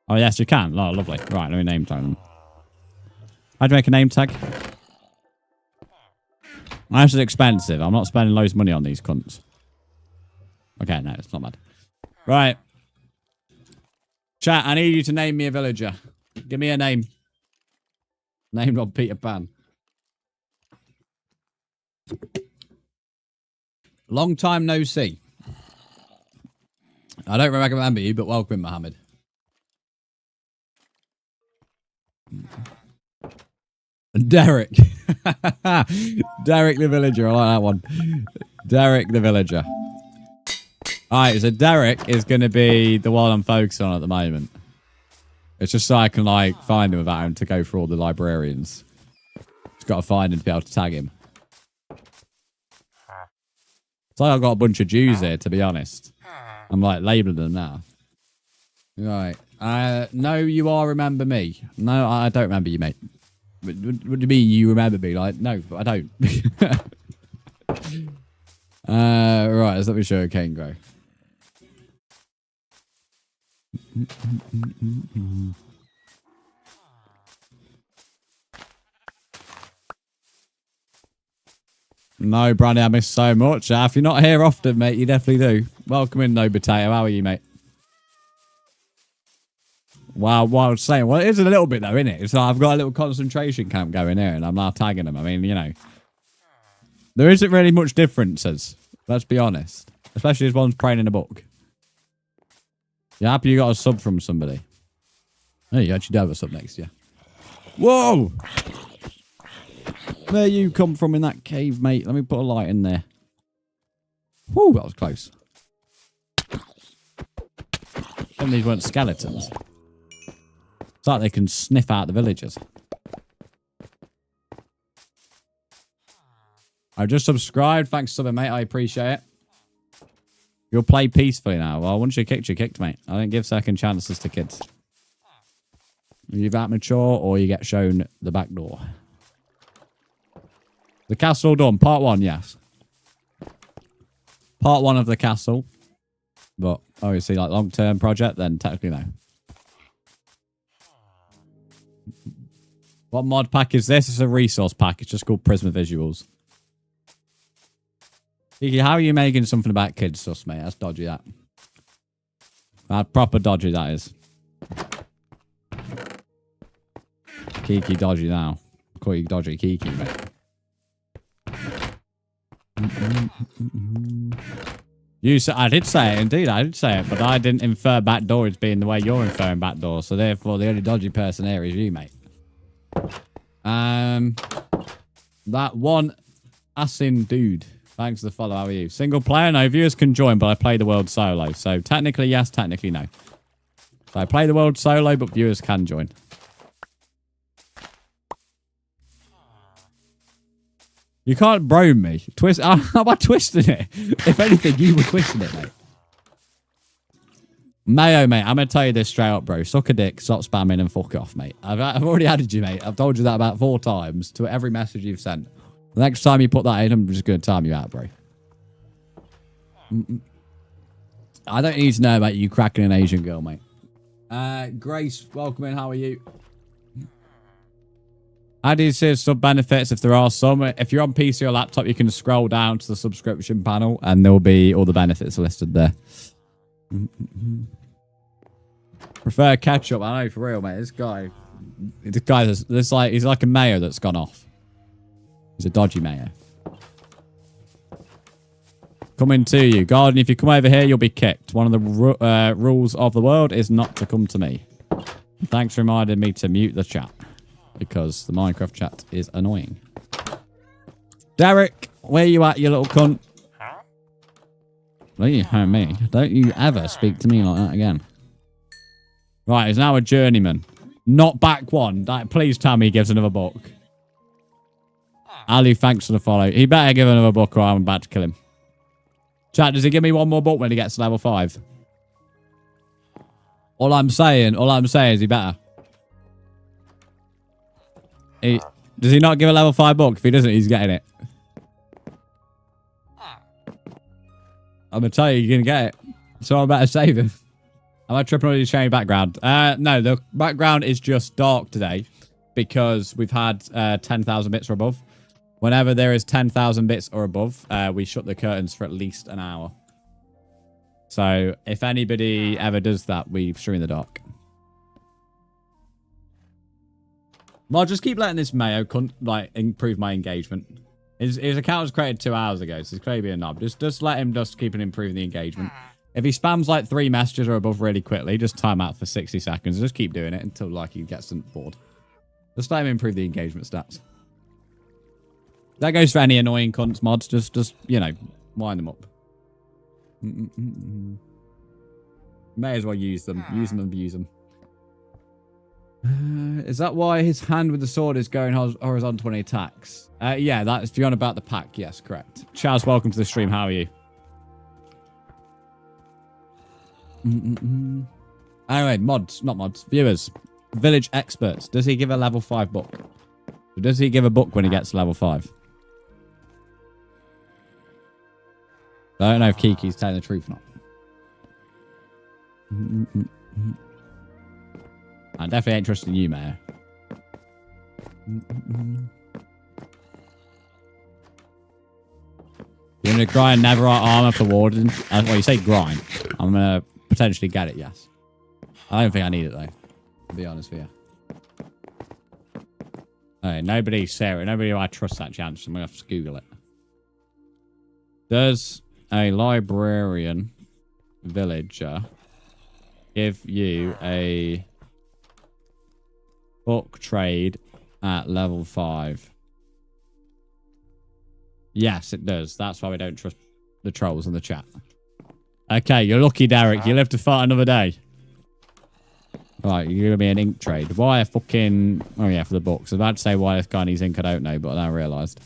Speaker 1: Oh, yes, you can. Oh, lovely. Right, let me name tag them. How'd you make a name tag? This is expensive. I'm not spending loads of money on these cunts. Okay, no, it's not bad. Right. Chat, I need you to name me a villager. Give me a name. Named on Peter Pan. Long time no see. I don't remember you, but welcome, Mohammed. Derek. Derek the villager. I like that one. Derek the villager. Alright, so Derek is going to be the one I'm focusing on at the moment. It's just so I can, like, find him without having to go through all the librarians. Just got to find him to be able to tag him. It's like I've got a bunch of Jews here, to be honest. I'm, like, labelling them now. Right. No, you all remember me. No, I don't remember you, mate. What do you mean you remember me? Like, no, I don't. Right, let's let me show Kane go. No, Brandy, I miss so much. If you're not here often, mate, you definitely do. Welcome in, No Potato. How are you, mate? Wow, what I was saying, well, it is a little bit, though, isn't it? It's like I've got a little concentration camp going here, and I'm now tagging them. I mean, you know. There isn't really much differences. Let's be honest. Especially as one's praying in a book. You're happy you got a sub from somebody. Oh, you actually do have a sub next to you. Whoa! Where you come from in that cave, mate? Let me put a light in there. Whew, that was close. Some of these weren't skeletons. It's like they can sniff out the villagers. I just subscribed. Thanks for subbing, mate. I appreciate it. You'll play peacefully now. Well, once you're kicked, mate. I don't give second chances to kids. You're that mature or you get shown the back door. The castle done. Part 1, yes. Part 1 of the castle. But obviously, like long-term project, then technically no. What mod pack is this? It's a resource pack. It's just called Prisma Visuals. How are you making something about kids, sus, mate? That's dodgy, that. Proper dodgy, that is. Kiki dodgy now. Call you dodgy Kiki, mate. I did say it, indeed, I did say it, but I didn't infer backdoor as being the way you're inferring backdoor, so therefore the only dodgy person here is you, mate. That one assing dude. Thanks for the follow. How are you? Single player? No, viewers can join, but I play the world solo. So technically yes, technically no. So I play the world solo, but viewers can join. You can't bro me. Twist. How am I twisting it? If anything, you were twisting it, mate. Mayo, mate. I'm going to tell you this straight up, bro. Suck a dick, stop spamming, and fuck off, mate. I've already added you, mate. I've told you that about 4 times to every message you've sent. The next time you put that in, I'm just going to time you out, bro. I don't need to know about you cracking an Asian girl, mate. Grace, welcome in. How are you? How do you see sub benefits if there are some? If you're on PC or laptop, you can scroll down to the subscription panel and there'll be all the benefits listed there. Prefer ketchup. I know, for real, mate. This guy he's like a mayo that's gone off. He's a dodgy mayo. Coming to you. Garden, if you come over here, you'll be kicked. One of the rules of the world is not to come to me. Thanks for reminding me to mute the chat. Because the Minecraft chat is annoying. Derek, where you at, you little cunt? Don't you hurt me. Don't you ever speak to me like that again. Right, he's now a journeyman. Not back one. Please tell me he gives another book. Ali, thanks for the follow. He better give another book or I'm about to kill him. Chat, does he give me one more book when he gets to level 5? All I'm saying is he better. Does he not give a level 5 book? If he doesn't, he's getting it. I'm going to tell you, you're going to get it. So I better save him. Am I tripping on his shiny background? No, the background is just dark today. Because we've had 10,000 bits or above. Whenever there is 10,000 bits or above, we shut the curtains for at least an hour. So if anybody ever does that, we stream in the dark. Well, just keep letting this mayo improve my engagement. His account was created 2 hours ago, so he's clearly being a knob. Just let him just keep improving the engagement. If he spams like 3 messages or above really quickly, just time out for 60 seconds. Just keep doing it until like he gets bored. Just let him improve the engagement stats. That goes for any annoying cunts mods. Just you know, wind them up. May as well use them. Use them and abuse them. Is that why his hand with the sword is going horizontal when he attacks? Yeah, that's if you're on about the pack. Yes, correct. Chaz, welcome to the stream. How are you? Anyway, not mods. Viewers. Village experts. Does he give a level 5 book? Or does he give a book when he gets to level 5? I don't know if Kiki's telling the truth or not. I definitely ain't trusting you, Mayor. You're going to grind netherite armor for Warden? Well, you say grind. I'm going to potentially get it, yes. I don't think I need it, though. To be honest with you. Hey, nobody, Sarah, nobody I trust that chance. I'm going to have to Google it. Does a librarian villager give you a book trade at level 5? Yes, it does. That's why we don't trust the trolls in the chat. Okay, you're lucky, Derek. You live to fight another day. Right, you're going to be an ink trade. Why a fucking... Oh, yeah, for the books. I was about to say why this guy needs ink, I don't know, but I realised.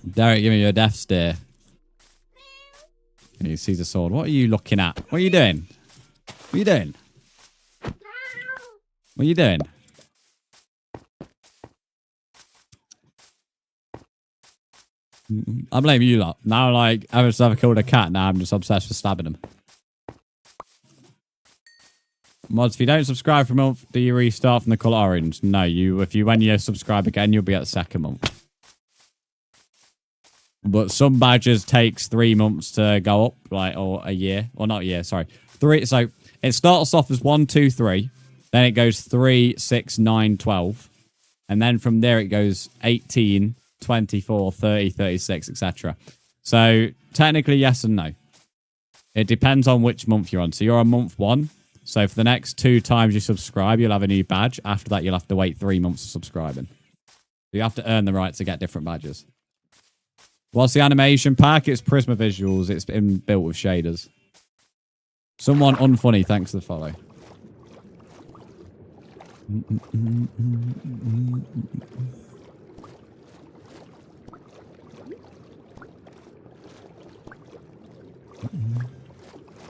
Speaker 1: Derek, give me your death stare. And he sees a sword. What are you looking at? What are you doing? What are you doing? What are you doing? I blame you lot. Now, like, I was never killed a cat. Now I'm just obsessed with stabbing them. Mods, if you don't subscribe for a month, do you restart from the colour orange? No, when you subscribe again, you'll be at the second month. But some badges takes 3 months to go up, like, or a year. Or not a year, sorry. 3, so it starts off as 1, 2, 3. Then it goes 3, 6, 9, 12. And then from there it goes 18, 24, 30, 36, etc. So technically yes and no. It depends on which month you're on. So you're on month 1. So for the next 2 times you subscribe, you'll have a new badge. After that, you'll have to wait 3 months of subscribing. You have to earn the right to get different badges. What's the animation pack? It's Prisma Visuals. It's been built with shaders. Someone unfunny, thanks for the follow.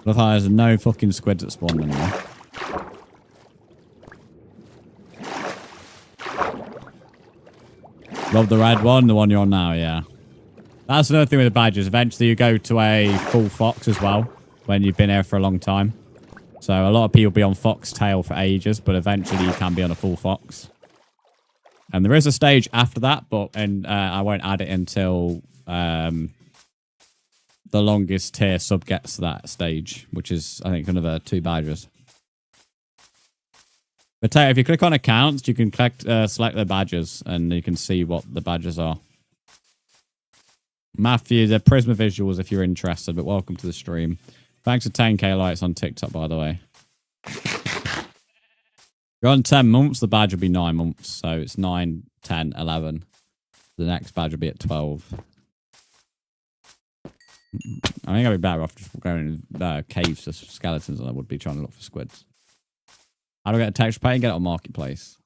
Speaker 1: Love how there's no fucking squids that spawn anymore. Love the red one, the one you're on now, yeah. That's another thing with the badges. Eventually you go to a full fox as well when you've been here for a long time. So a lot of people be on foxtail for ages, but eventually you can be on a full fox. And there is a stage after that, but I won't add it until the longest tier sub gets to that stage, which is, I think, another 2 badges. But if you click on accounts, you can select the badges, and you can see what the badges are. Matthew, the Prisma Visuals, if you're interested, but welcome to the stream. Thanks for 10k likes on TikTok, by the way. If you're on 10 months, the badge will be 9 months. So it's 9, 10, 11. The next badge will be at 12. I think I'd be better off just going in caves for skeletons than I would be trying to look for squids. How do I get a texture pack? Get it on Marketplace.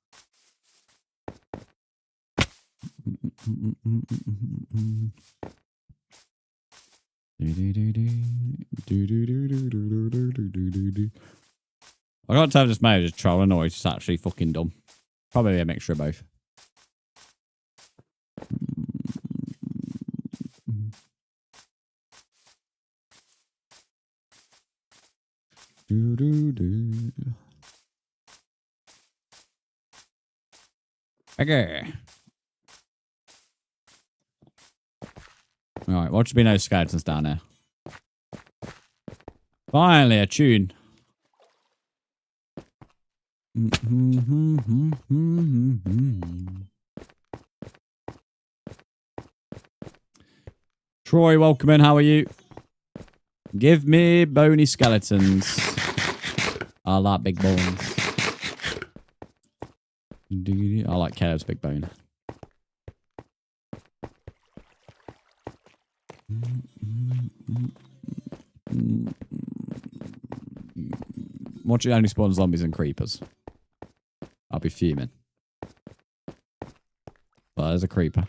Speaker 1: I can't tell if this may just trolling or it's just actually fucking dumb. Probably a mixture of both. Okay. Alright, what should be no skeletons down there? Finally, a tune. Troy, welcome in. How are you? Give me bony skeletons. I like big bones. I like Caleb's big bone. Watch it only spawn zombies and creepers. I'll be fuming. But there's a creeper.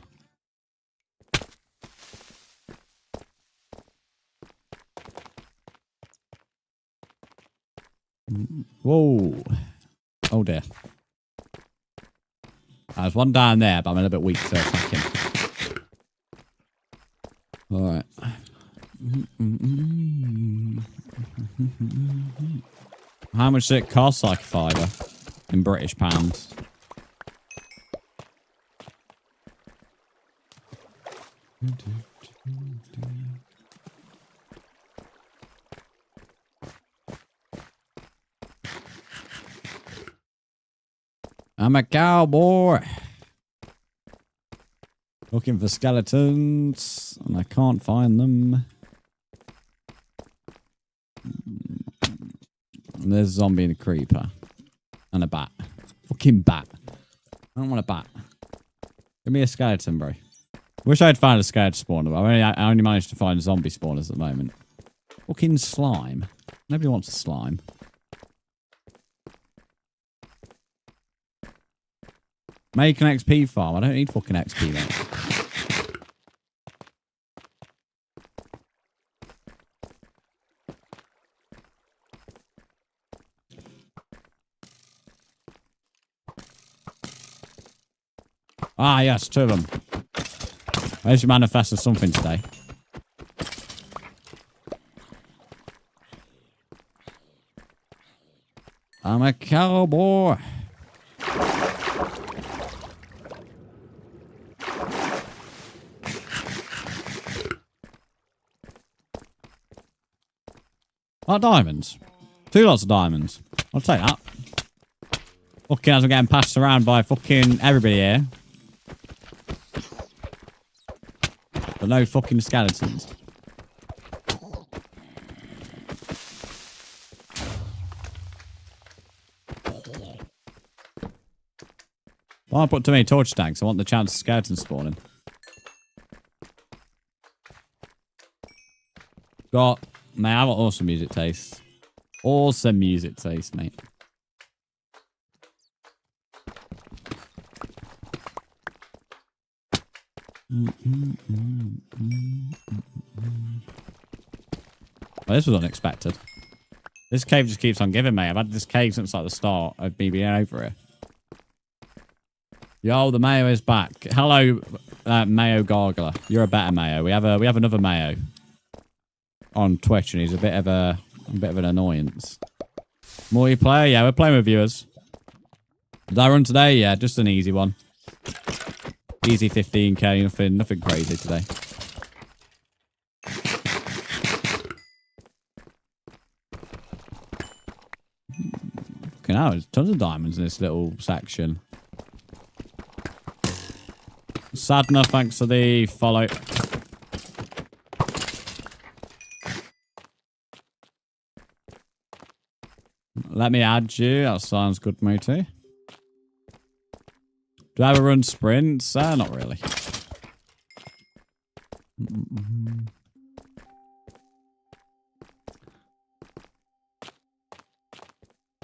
Speaker 1: Whoa. Oh dear. There's one down there, but I'm a little bit weak to attack him. Alright. How much does it cost, like a fiver? In British pounds. I'm a cowboy. Looking for skeletons, and I can't find them. And there's a zombie and a creeper. And a bat. Fucking bat. I don't want a bat. Give me a skeleton, bro. Wish I had found a skeleton spawner, but I only managed to find zombie spawners at the moment. Fucking slime. Nobody wants a slime. Make an XP farm. I don't need fucking XP, mate. Ah, yes, 2 of them. I should manifest as something today. I'm a cowboy. Diamonds. 2 lots of diamonds. I'll take that. Fucking as I'm getting passed around by fucking everybody here. But no fucking skeletons. Well, I put too many torch tanks. I want the chance of skeletons spawning. Mate, I have awesome music taste. Awesome music taste, mate. Well, this was unexpected. This cave just keeps on giving me. I've had this cave since like the start of me being over here. Yo, the Mayo is back. Hello, Mayo Gargler. You're a better Mayo. We have another Mayo on Twitch, and he's a bit of an annoyance. Multiplayer, yeah, we're playing with viewers. Did I run today? Yeah, just an easy one. Easy 15k, nothing crazy today. Fucking hell, there's tons of diamonds in this little section. Sadna, thanks for the follow. Let me add you. That sounds good, matey. Do I ever run sprints? Not really.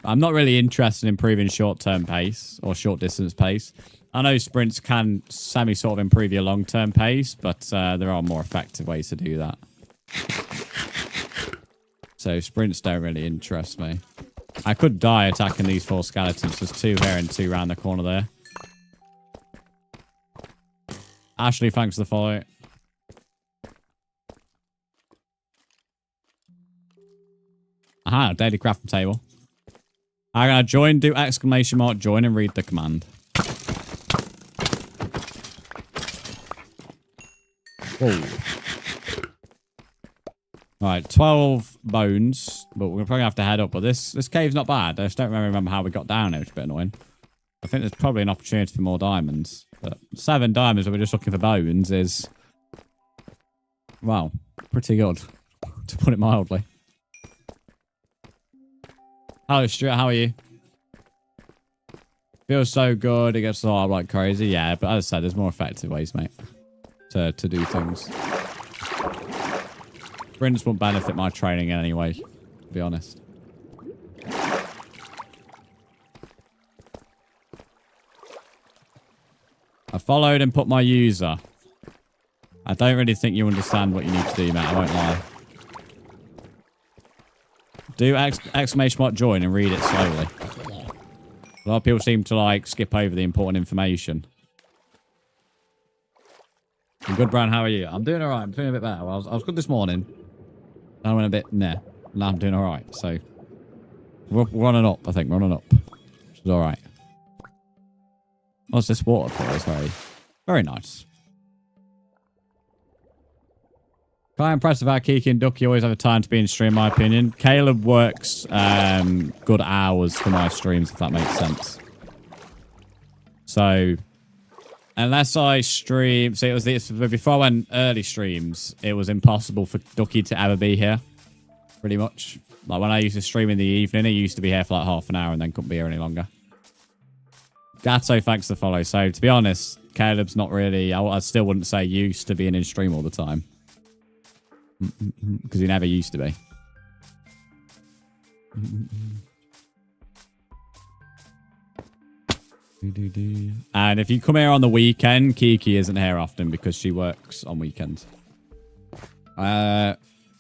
Speaker 1: I'm not really interested in improving short-term pace or short-distance pace. I know sprints can sort of improve your long-term pace, but there are more effective ways to do that. So sprints don't really interest me. I could die attacking these 4 skeletons. There's 2 here and 2 around the corner there. Ashley, thanks for the follow. Aha, daily crafting table. I'm gonna join, do exclamation mark, join, and read the command. Whoa. Alright, 12 bones, but we're probably gonna have to head up. But this cave's not bad. I just don't remember how we got down here, which is a bit annoying. I think there's probably an opportunity for more diamonds. But 7 diamonds when we're just looking for bones is... wow, pretty good, to put it mildly. Hello, Stuart, how are you? Feels so good, it gets a lot like crazy. Yeah, but as I said, there's more effective ways, mate, to do things. Brzndz won't benefit my training in any way, to be honest. I followed and put my user. I don't really think you understand what you need to do, mate. I won't lie. Do exclamation mark join and read it slowly. A lot of people seem to like skip over the important information. I'm good, Brian. How are you? I'm doing alright. I'm feeling a bit better. I was good this morning. I went a bit nah. Now I'm doing alright. So we're running up, I think. We're running up. Which is alright. What's this waterfall? It's very, very nice. Quite impressive how Kiki and Ducky always have a time to be in stream, in my opinion. Caleb works good hours for my streams, if that makes sense. So, Unless I stream, so it was this before I went early streams, it was impossible for Ducky to ever be here. Pretty much. Like when I used to stream in the evening, he used to be here for like half an hour and then couldn't be here any longer. Gatto, thanks for the follow. So to be honest, Caleb's not really, I still wouldn't say used to being in stream all the time. Because he never used to be. And if you come here on the weekend, Kiki isn't here often because she works on weekends.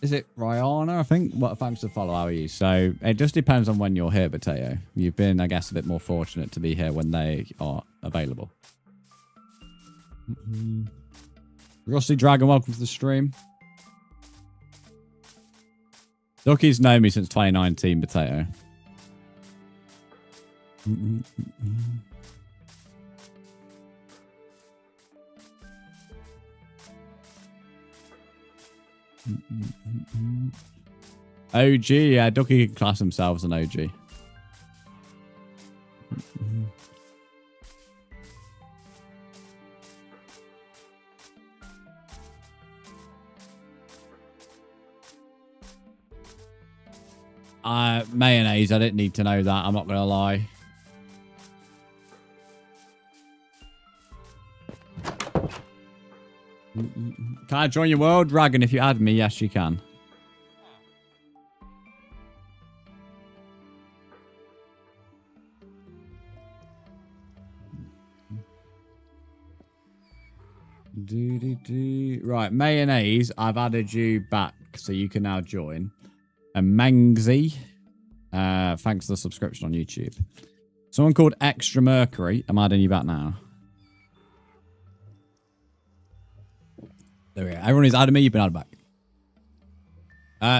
Speaker 1: Is it Rihanna, I think? What, thanks for the follow. How are you? So it just depends on when you're here, Potato. You've been, I guess, a bit more fortunate to be here when they are available. Rusty Dragon, welcome to the stream. Ducky's known me since 2019, Potato. OG, yeah, Ducky can class themselves an OG. Mayonnaise, I didn't need to know that, I'm not gonna lie. Can I join your world, Dragon? If you add me, yes, you can. Right, mayonnaise. I've added you back, so you can now join. And Mangsy, thanks for the subscription on YouTube. Someone called Extra Mercury. I'm adding you back now. There we go. Everyone who's added me, you've been added back.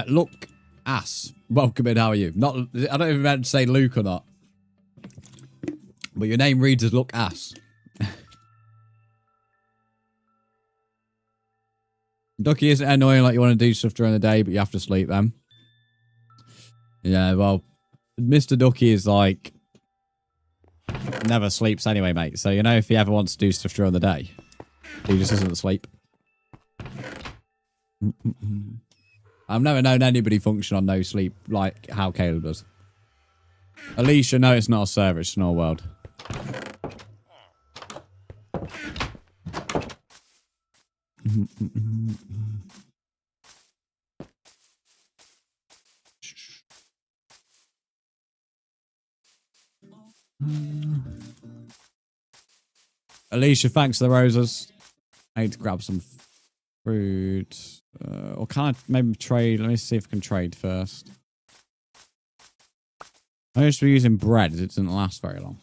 Speaker 1: Look, ass. Welcome in. How are you? Not. I don't even meant to say Luke or not. But your name reads as Look, ass. Ducky isn't annoying like you want to do stuff during the day, but you have to sleep then. Yeah, well, Mr. Ducky is like never sleeps anyway, mate. So, you know, if he ever wants to do stuff during the day, he just doesn't sleep. I've never known anybody function on no sleep like how Caleb does. Alicia, no, it's not a server, it's not a world. Alicia, thanks for the roses. I need to grab some fruit. Or can I maybe trade? Let me see if I can trade first. I used to be using bread. It didn't last very long.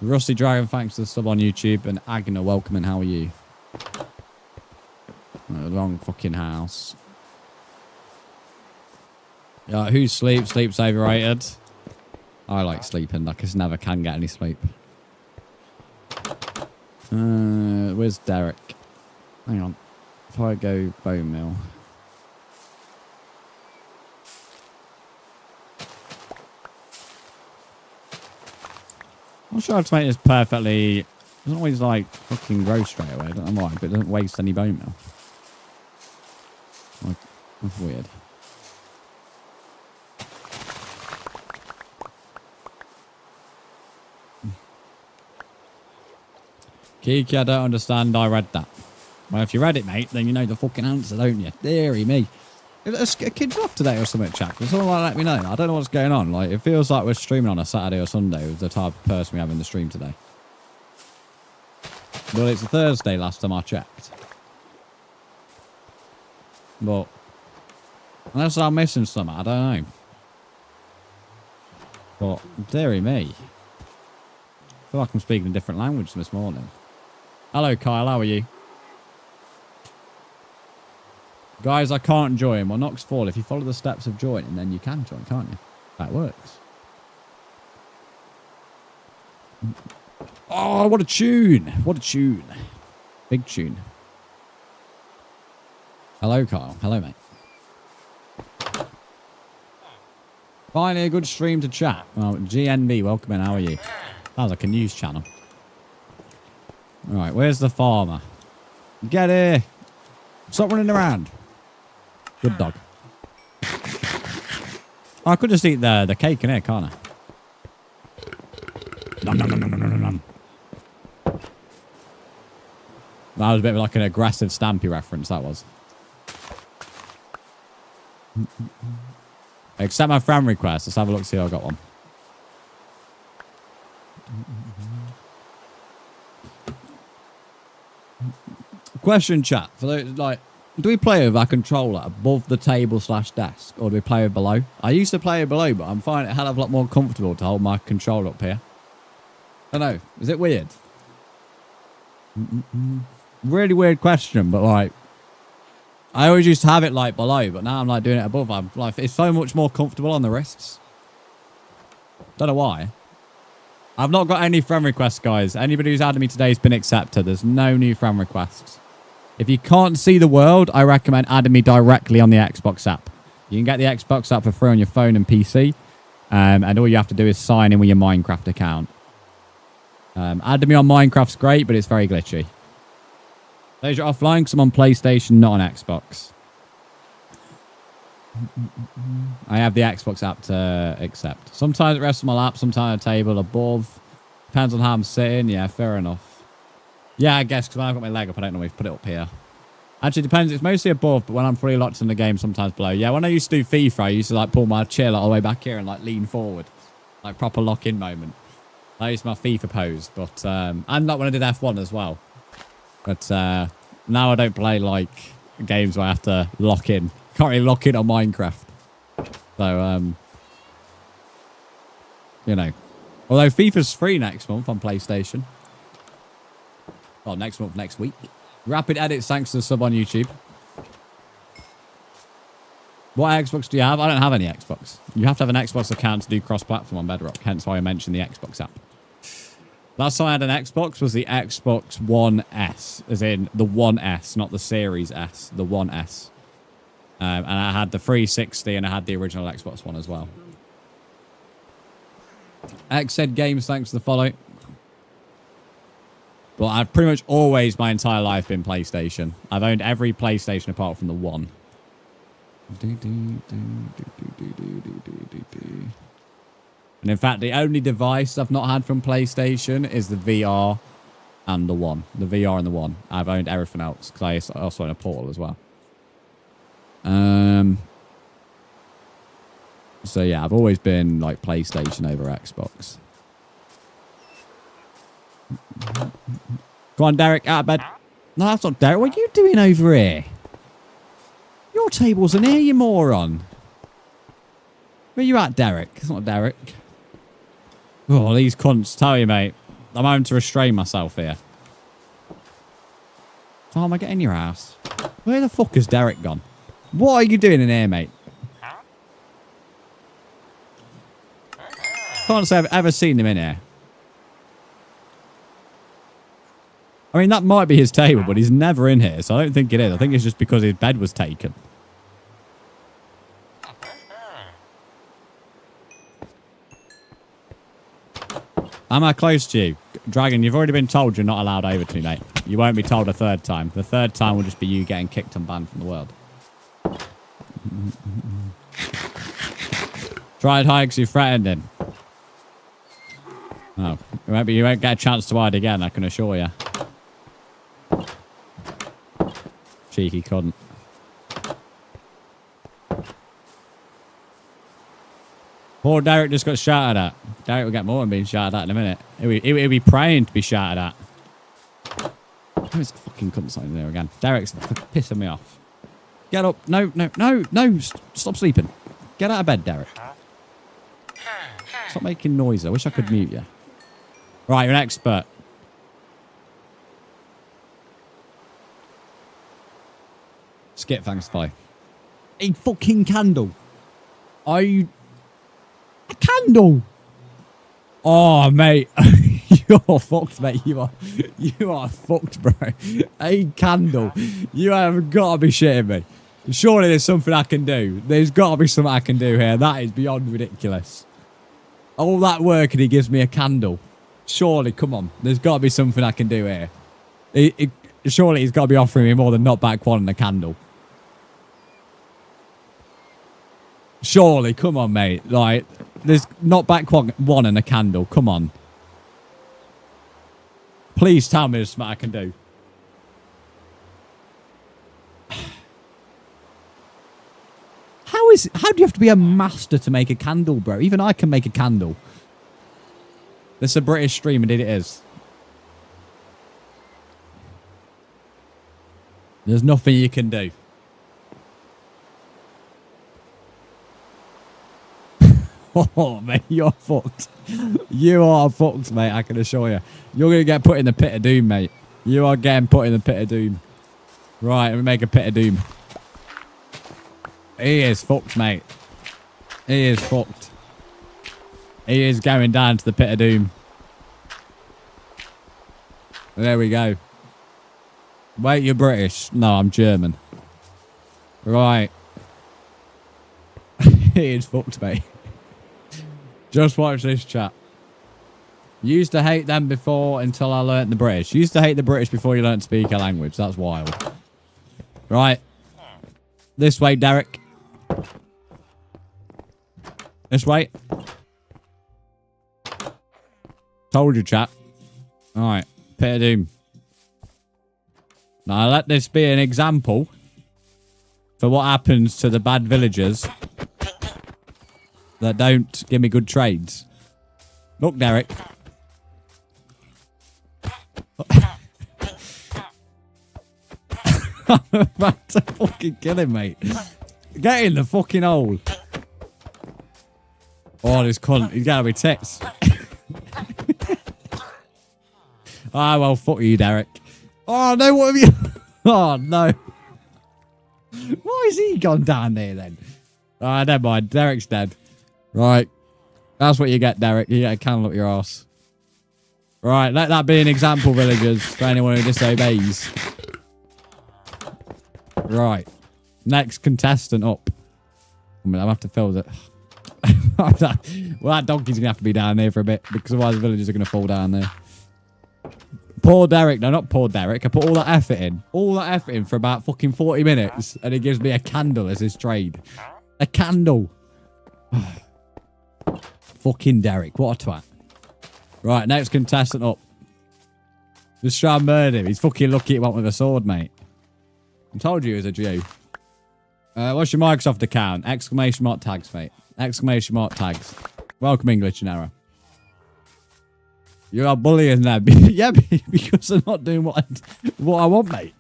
Speaker 1: Rusty Dragon, thanks for the sub on YouTube. And Agna, welcome and how are you? Long fucking house. Yeah, who sleeps? Sleep's overrated. I like sleeping. I just never can get any sleep. Where's Derek? Hang on. If I go bone meal. I'm sure how to make this perfectly. It doesn't always like fucking grow straight away. I don't know why, but it doesn't waste any bone meal. Like, that's weird. Kiki, I don't understand. I read that. Well, if you read it, mate, then you know the fucking answer, don't you? Deary me. A kid's off today or something, chat. Can someone let me know? I don't know what's going on. Like, it feels like we're streaming on a Saturday or Sunday with the type of person we have in the stream today. Well, it's a Thursday last time I checked. But unless I'm missing something, I don't know. But dearie me. I feel like I'm speaking a different language this morning. Hello, Kyle. How are you? Guys, I can't join. Well, Knox Fall, if you follow the steps of joining, then you can join, can't you? That works. Oh, what a tune. What a tune. Big tune. Hello, Kyle. Hello, mate. Finally, a good stream to chat. Well, GNB, welcome in. How are you? Sounds like a news channel. All right, where's the farmer? Get here. Stop running around. Good dog. Oh, I could just eat the cake in here, can't I? Nom, nom, nom, nom, nom, nom, nom. That was a bit of like an aggressive Stampy reference, that was. Accept my friend request. Let's have a look, see if I got one. Question chat. For those, like, do we play with our controller above the table / desk, or do we play with below? I used to play with below, but I'm finding it a hell of a lot more comfortable to hold my controller up here. I don't know. Is it weird? Really weird question, but like, I always used to have it like below, but now I'm like doing it above. I'm like, it's so much more comfortable on the wrists. Don't know why. I've not got any friend requests, guys. Anybody who's added me today has been accepted. There's no new friend requests. If you can't see the world, I recommend adding me directly on the Xbox app. You can get the Xbox app for free on your phone and PC. And all you have to do is sign in with your Minecraft account. Adding me on Minecraft's great, but it's very glitchy. Those are offline because I'm on PlayStation, not on Xbox. I have the Xbox app to accept. Sometimes it rests on my lap, sometimes on a table above. Depends on how I'm sitting. Yeah, fair enough. Yeah, I guess because when I've got my leg up, I don't always put it up here. Actually, it depends. It's mostly above, but when I'm fully locked in the game, sometimes below. Yeah, when I used to do FIFA, I used to like pull my chair all the way back here and like lean forward. Like proper lock-in moment. That used my FIFA pose, but and not when I did F1 as well. But now I don't play like games where I have to lock in. Can't really lock in on Minecraft. So you know. Although FIFA's free next month on PlayStation. Oh, next month, next week. Rapid edits thanks to the sub on YouTube. What Xbox do you have? I don't have any Xbox. You have to have an Xbox account to do cross-platform on Bedrock. Hence why I mentioned the Xbox app. Last time I had an Xbox was the Xbox One S, as in the One S, not the Series S, the One S. And I had the 360 and I had the original Xbox One as well. X said games, thanks for the follow. Well, I've pretty much always my entire life been PlayStation. I've owned every PlayStation apart from the One. And in fact, the only device I've not had from PlayStation is the VR and the One. The VR and the One. I've owned everything else because I also own a Portal as well. So yeah, I've always been like PlayStation over Xbox. Go on, Derek, out of bed. No, that's not Derek. What are you doing over here? Your table's in here, you moron. Where you at, Derek? It's not Derek. Oh, these cunts. Tell you, mate. I'm having to restrain myself here. How am I getting your ass? Where the fuck has Derek gone? What are you doing in here, mate? Can't say I've ever seen him in here. I mean, that might be his table, but he's never in here, so I don't think it is. I think it's just because his bed was taken. Am I close to you? Dragon, you've already been told you're not allowed over to me, mate. You won't be told a third time. The third time will just be you getting kicked and banned from the world. Try it high because you threatened him. Oh, you won't get a chance to hide again, I can assure you. Cheeky cunt. Poor Derek just got shouted at. Derek will get more than being shouted at in a minute. He'll be praying to be shouted at. Where's the fucking cunt sign in there again? Derek's pissing me off. Get up. No. Stop sleeping. Get out of bed, Derek. Stop making noise. I wish I could mute you. Right, you're an expert. Skip, thanks, bye. A fucking candle. Are you... A candle? Oh, mate. You're fucked, mate. You are fucked, bro. A candle. You have got to be shitting me. Surely there's something I can do. There's got to be something I can do here. That is beyond ridiculous. All that work and he gives me a candle. Surely, come on. There's got to be something I can do here. Surely he's got to be offering me more than not back one and a candle. Surely, come on, mate. Like, there's not back one and a candle. Come on. Please tell me there's something I can do. How do you have to be a master to make a candle, bro? Even I can make a candle. This is a British stream, indeed it is. There's nothing you can do. Oh, mate, you're fucked. You are fucked, mate, I can assure you. You're going to get put in the pit of doom, mate. You are getting put in the pit of doom. Right, let me make a pit of doom. He is fucked, mate. He is fucked. He is going down to the pit of doom. There we go. Wait, you're British? No, I'm German. Right. He is fucked, mate. Just watch this chat. Used to hate them before until I learnt the British. Used to hate the British before you learnt to speak a language. That's wild. Right. This way, Derek. This way. Told you, chat. Alright. Pit of doom. Now, let this be an example for what happens to the bad villagers that don't give me good trades. Look, Derek. I'm about to fucking kill him, mate. Get in the fucking hole. Oh, this cunt. He's gotta be tits. Ah, well, fuck you, Derek. Oh, no, what have you... Oh, no. Why has he gone down there, then? Ah, never mind. Derek's dead. Right. That's what you get, Derek. You get a candle up your arse. Right, let that be an example, villagers, for anyone who disobeys. Right. Next contestant up. I mean, I'll have to fill it. Well, that donkey's going to have to be down there for a bit, because otherwise the villagers are going to fall down there. Poor Derek. No, not poor Derek. I put all that effort in. All that effort in for about fucking 40 minutes, and he gives me a candle as his trade. A candle. Fucking Derek. What a twat. Right, next contestant up. Just try and murder him. He's fucking lucky it went with a sword, mate. I told you he was a Jew. What's your Microsoft account? Exclamation mark tags, mate. Exclamation mark tags. Welcome, English and error. You are bullying them. Yeah, because they're not doing what I want, mate.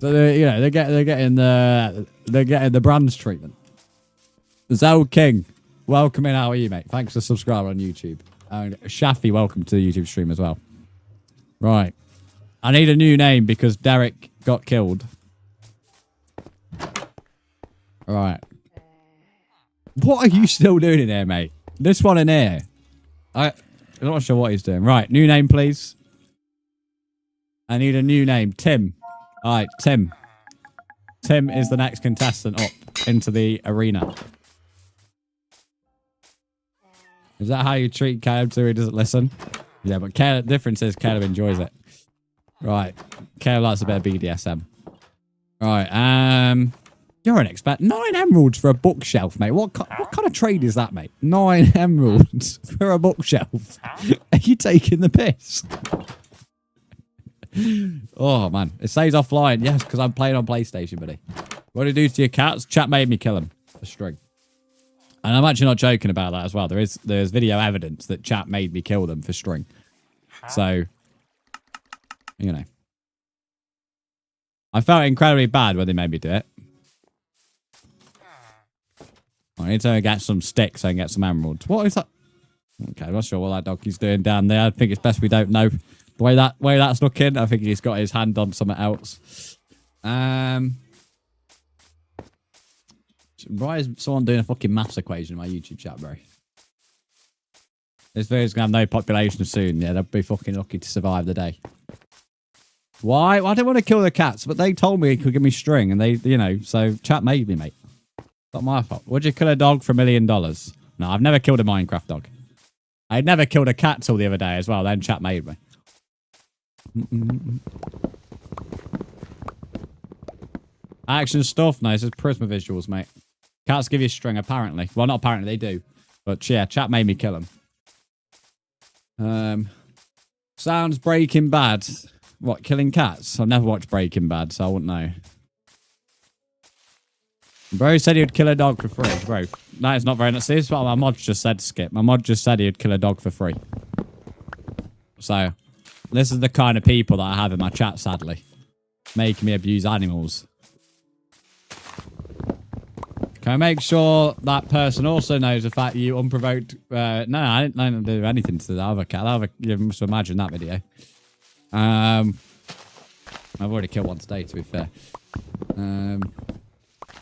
Speaker 1: So they're getting the Brzndz treatment. Zell King, welcome in. How are you, mate? Thanks for subscribing on YouTube. And Shafi, welcome to the YouTube stream as well. Right, I need a new name because Derek got killed. Right. What are you still doing in here, mate? This one in here. I'm not sure what he's doing. Right, new name, please. I need a new name. Tim. All right, Tim. Tim is the next contestant up into the arena. Is that how you treat Caleb so he doesn't listen? Yeah, but Caleb, the difference is Caleb enjoys it. Right. Caleb likes a bit of BDSM. Right, you're an expert. 9 emeralds for a bookshelf, mate. What kind of trade is that, mate? 9 emeralds for a bookshelf. Are you taking the piss? Oh, man. It says offline. Yes, because I'm playing on PlayStation, buddy. What did it do to your cats? Chat made me kill him. A string. And I'm actually not joking about that as well. There's video evidence that chat made me kill them for string. So, you know. I felt incredibly bad when they made me do it. I need to get some sticks so I can get some emeralds. What is that? Okay, I'm not sure what that donkey's doing down there. I think it's best we don't know the way that's looking. I think he's got his hand on something else. Why is someone doing a fucking maths equation in my YouTube chat, bro? This video's gonna have no population soon. Yeah, they'll be fucking lucky to survive the day. Why? Well, I didn't want to kill the cats, but they told me it could give me string, and they, you know, so chat made me, mate. Not my fault. Would you kill a dog for $1 million? No, I've never killed a Minecraft dog. I'd never killed a cat till the other day as well. Then chat made me. Action stuff. No, this is Prisma visuals, mate. Cats give you string, apparently. Well, not apparently, they do. But yeah, chat made me kill them. Sounds Breaking Bad. What, killing cats? I've never watched Breaking Bad, so I wouldn't know. Bro said he would kill a dog for free. Bro, that is not very nice. This is what my mod just said, Skip. My mod just said he would kill a dog for free. So, this is the kind of people that I have in my chat, sadly. Making me abuse animals. Can I make sure that person also knows the fact you unprovoked... no, I didn't do anything to the other cat. You must imagine that video. I've already killed one today, to be fair.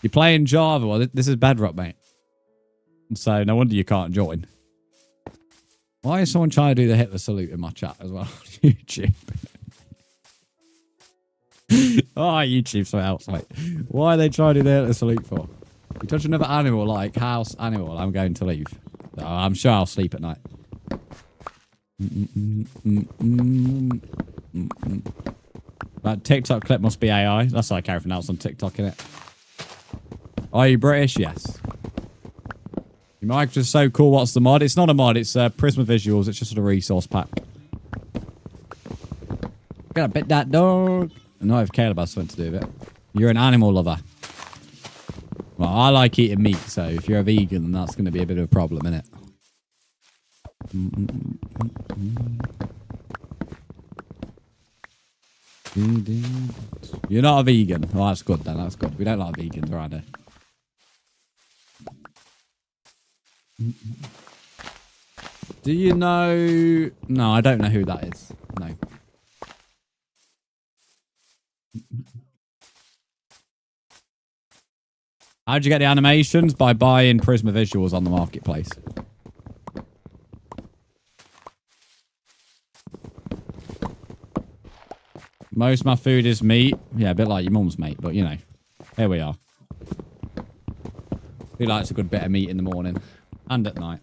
Speaker 1: You're playing Java. Well, this is Bedrock, mate. So, no wonder you can't join. Why is someone trying to do the Hitler salute in my chat as well on YouTube? Oh, YouTube, something else, mate. Why are they trying to do the Hitler salute for? You touch another animal, like house animal, I'm going to leave. Oh, I'm sure I'll sleep at night. That TikTok clip must be AI. That's like everything else on TikTok, innit? Are you British? Yes. Your Minecraft is so cool. What's the mod? It's not a mod. It's Prisma Visuals. It's just a resource pack. Gotta bit that dog. I know if Caleb has something to do with it. You're an animal lover. Well, I like eating meat, so if you're a vegan, then that's going to be a bit of a problem, innit? You're not a vegan. Oh, that's good then. That's good. We don't like vegans around here. Do you know... No, I don't know who that is. No. How'd you get the animations? By buying Prisma Visuals on the marketplace. Most of my food is meat. Yeah, a bit like your mum's, mate, but you know. Here we are. Who likes a good bit of meat in the morning? And at night.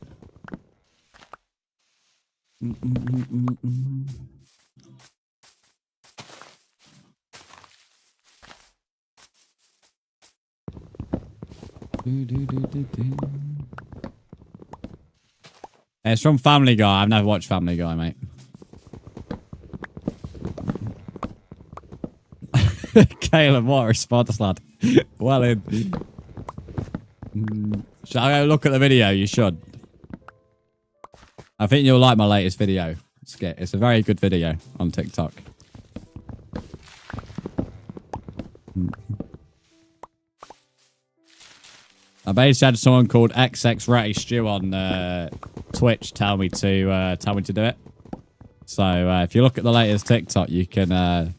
Speaker 1: It's from Family Guy. I've never watched Family Guy, mate. Caleb, what a response, lad. Well in. Should I go look at the video? You should. I think you'll like my latest video. It's a very good video on TikTok. I basically had someone called XX Ratty Stew on Twitch tell me to do it. So if you look at the latest TikTok, you can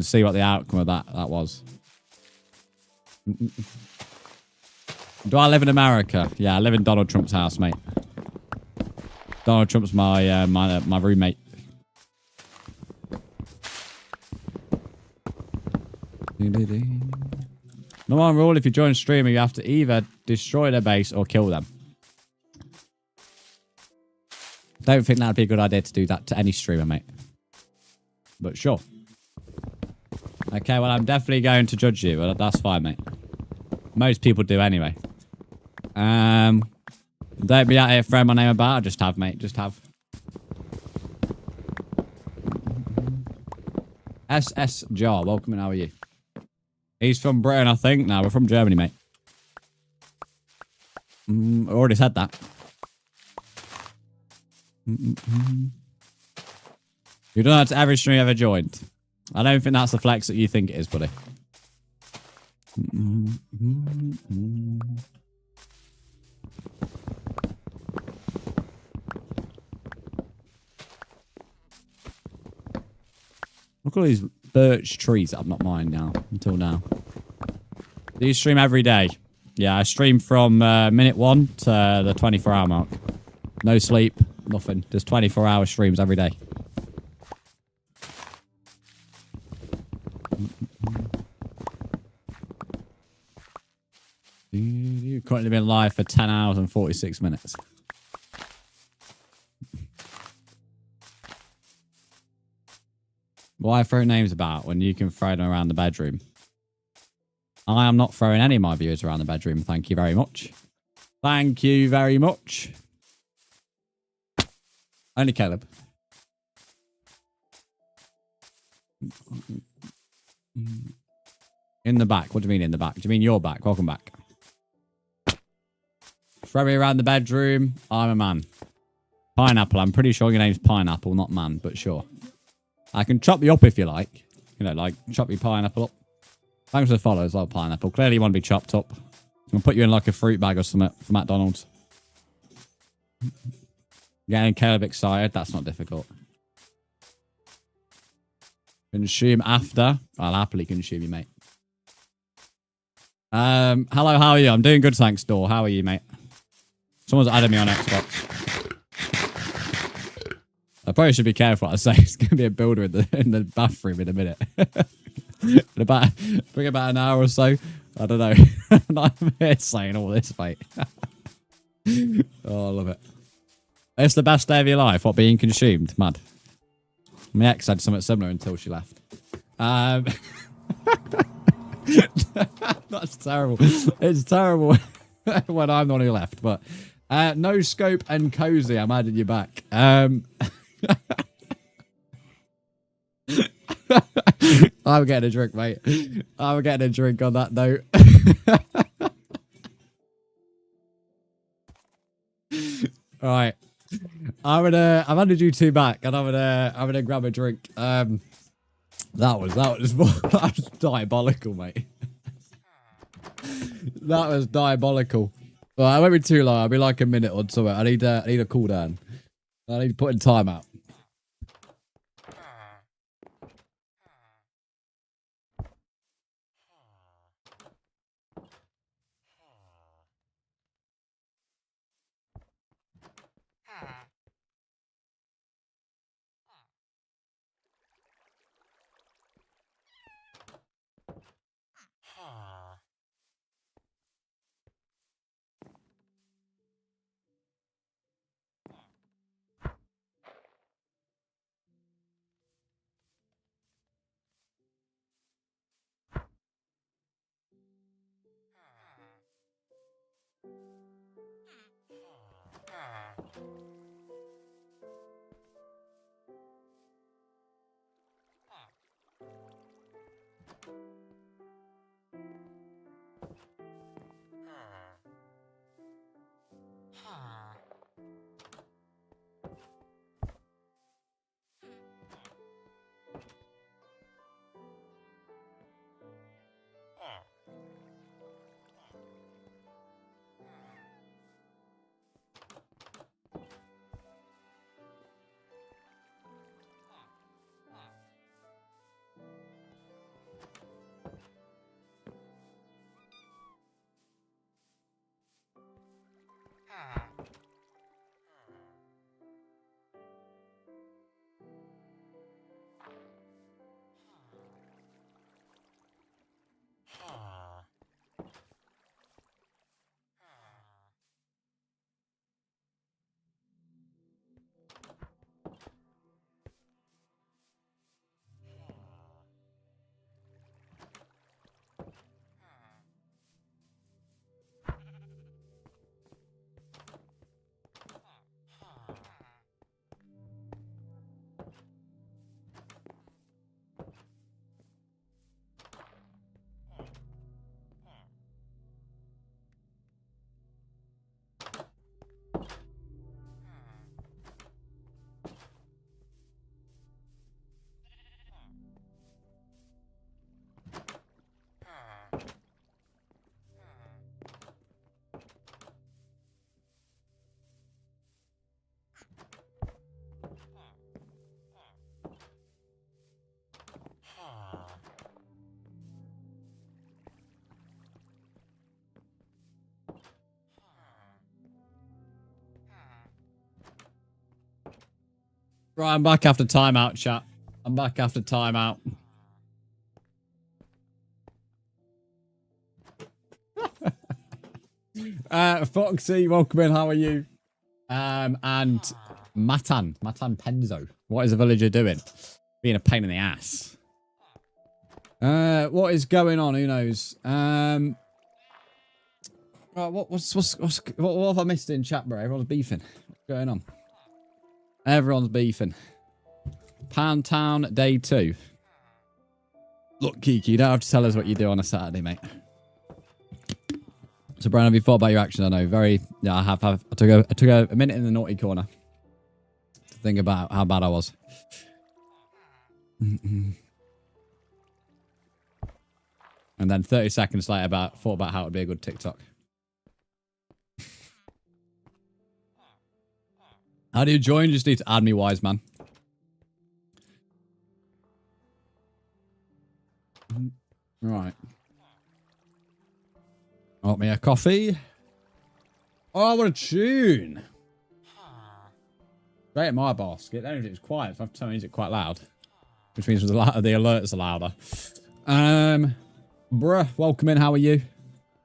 Speaker 1: see what the outcome of that was. Do I live in America? Yeah, I live in Donald Trump's house, mate. Donald Trump's my my roommate. No one rule, if you join a streamer, you have to either destroy their base or kill them. Don't think that'd be a good idea to do that to any streamer, mate. But sure. Okay, well, I'm definitely going to judge you. Well, that's fine, mate. Most people do anyway. Don't be out here throwing my name about. Just have, mate. Just have. SS Jar, welcome in. How are you? He's from Britain, I think. No, we're from Germany, mate. I already said that. You don't know that's every stream ever joined. I don't think that's the flex that you think it is, buddy. Look at all these birch trees that I've not mined now, until now. Do you stream every day? Yeah, I stream from minute 1 to the 24-hour mark. No sleep, nothing. Just 24-hour streams every day. You've currently been live for 10 hours and 46 minutes. Why throw names about when you can throw them around the bedroom? I am not throwing any of my viewers around the bedroom. Thank you very much. Thank you very much. Only Caleb. In the back. What do you mean in the back? Do you mean your back? Welcome back. Throw me around the bedroom. I'm a man. Pineapple. I'm pretty sure your name's Pineapple, not man, but sure. I can chop you up if you like. You know, like chop your pineapple up. Thanks for the follow as well, Pineapple. Clearly you want to be chopped up. I'm going to put you in like a fruit bag or something for McDonald's. Getting Caleb excited. That's not difficult. Consume after. I'll happily consume you, mate. Hello, how are you? I'm doing good, thanks, Door. How are you, mate? Someone's added me on Xbox. I probably should be careful what I say. It's going to be a builder in the bathroom in a minute. In about an hour or so. I don't know. I'm here saying all this, mate. Oh, I love it. It's the best day of your life. What, being consumed? Mad. My ex had something similar until she left. That's terrible. It's terrible when I'm the one who left. But no scope and cozy. I'm adding you back. I'm getting a drink, mate. I'm getting a drink on that note. All right. I've added you two back, and I'm gonna grab a drink. That was diabolical, mate. That was diabolical. Well, I won't be too long. I'll be like a minute or so. I need a cool down. I need to put in time out. Right, I'm back after timeout, chat. I'm back after timeout. Foxy, welcome in. How are you? And Matan Penzo. What is a villager doing? Being a pain in the ass. What is going on? Who knows? Right, what have I missed in chat, bro? Everyone's beefing. What's going on? Everyone's beefing. Pound Town Day 2. Look, Kiki, you don't have to tell us what you do on a Saturday, mate. So, Brian, have you thought about your action? I know, very... Yeah, I have. I took a minute in the naughty corner to think about how bad I was. And then 30 seconds later, thought about how it would be a good TikTok. How do you join? You just need to add me, wise man. Right. Want me a coffee? Oh, what a tune. Straight at my basket. That means it's quiet. So I have to turn the music quite loud. Which means the alerts are louder. Bruh, welcome in. How are you?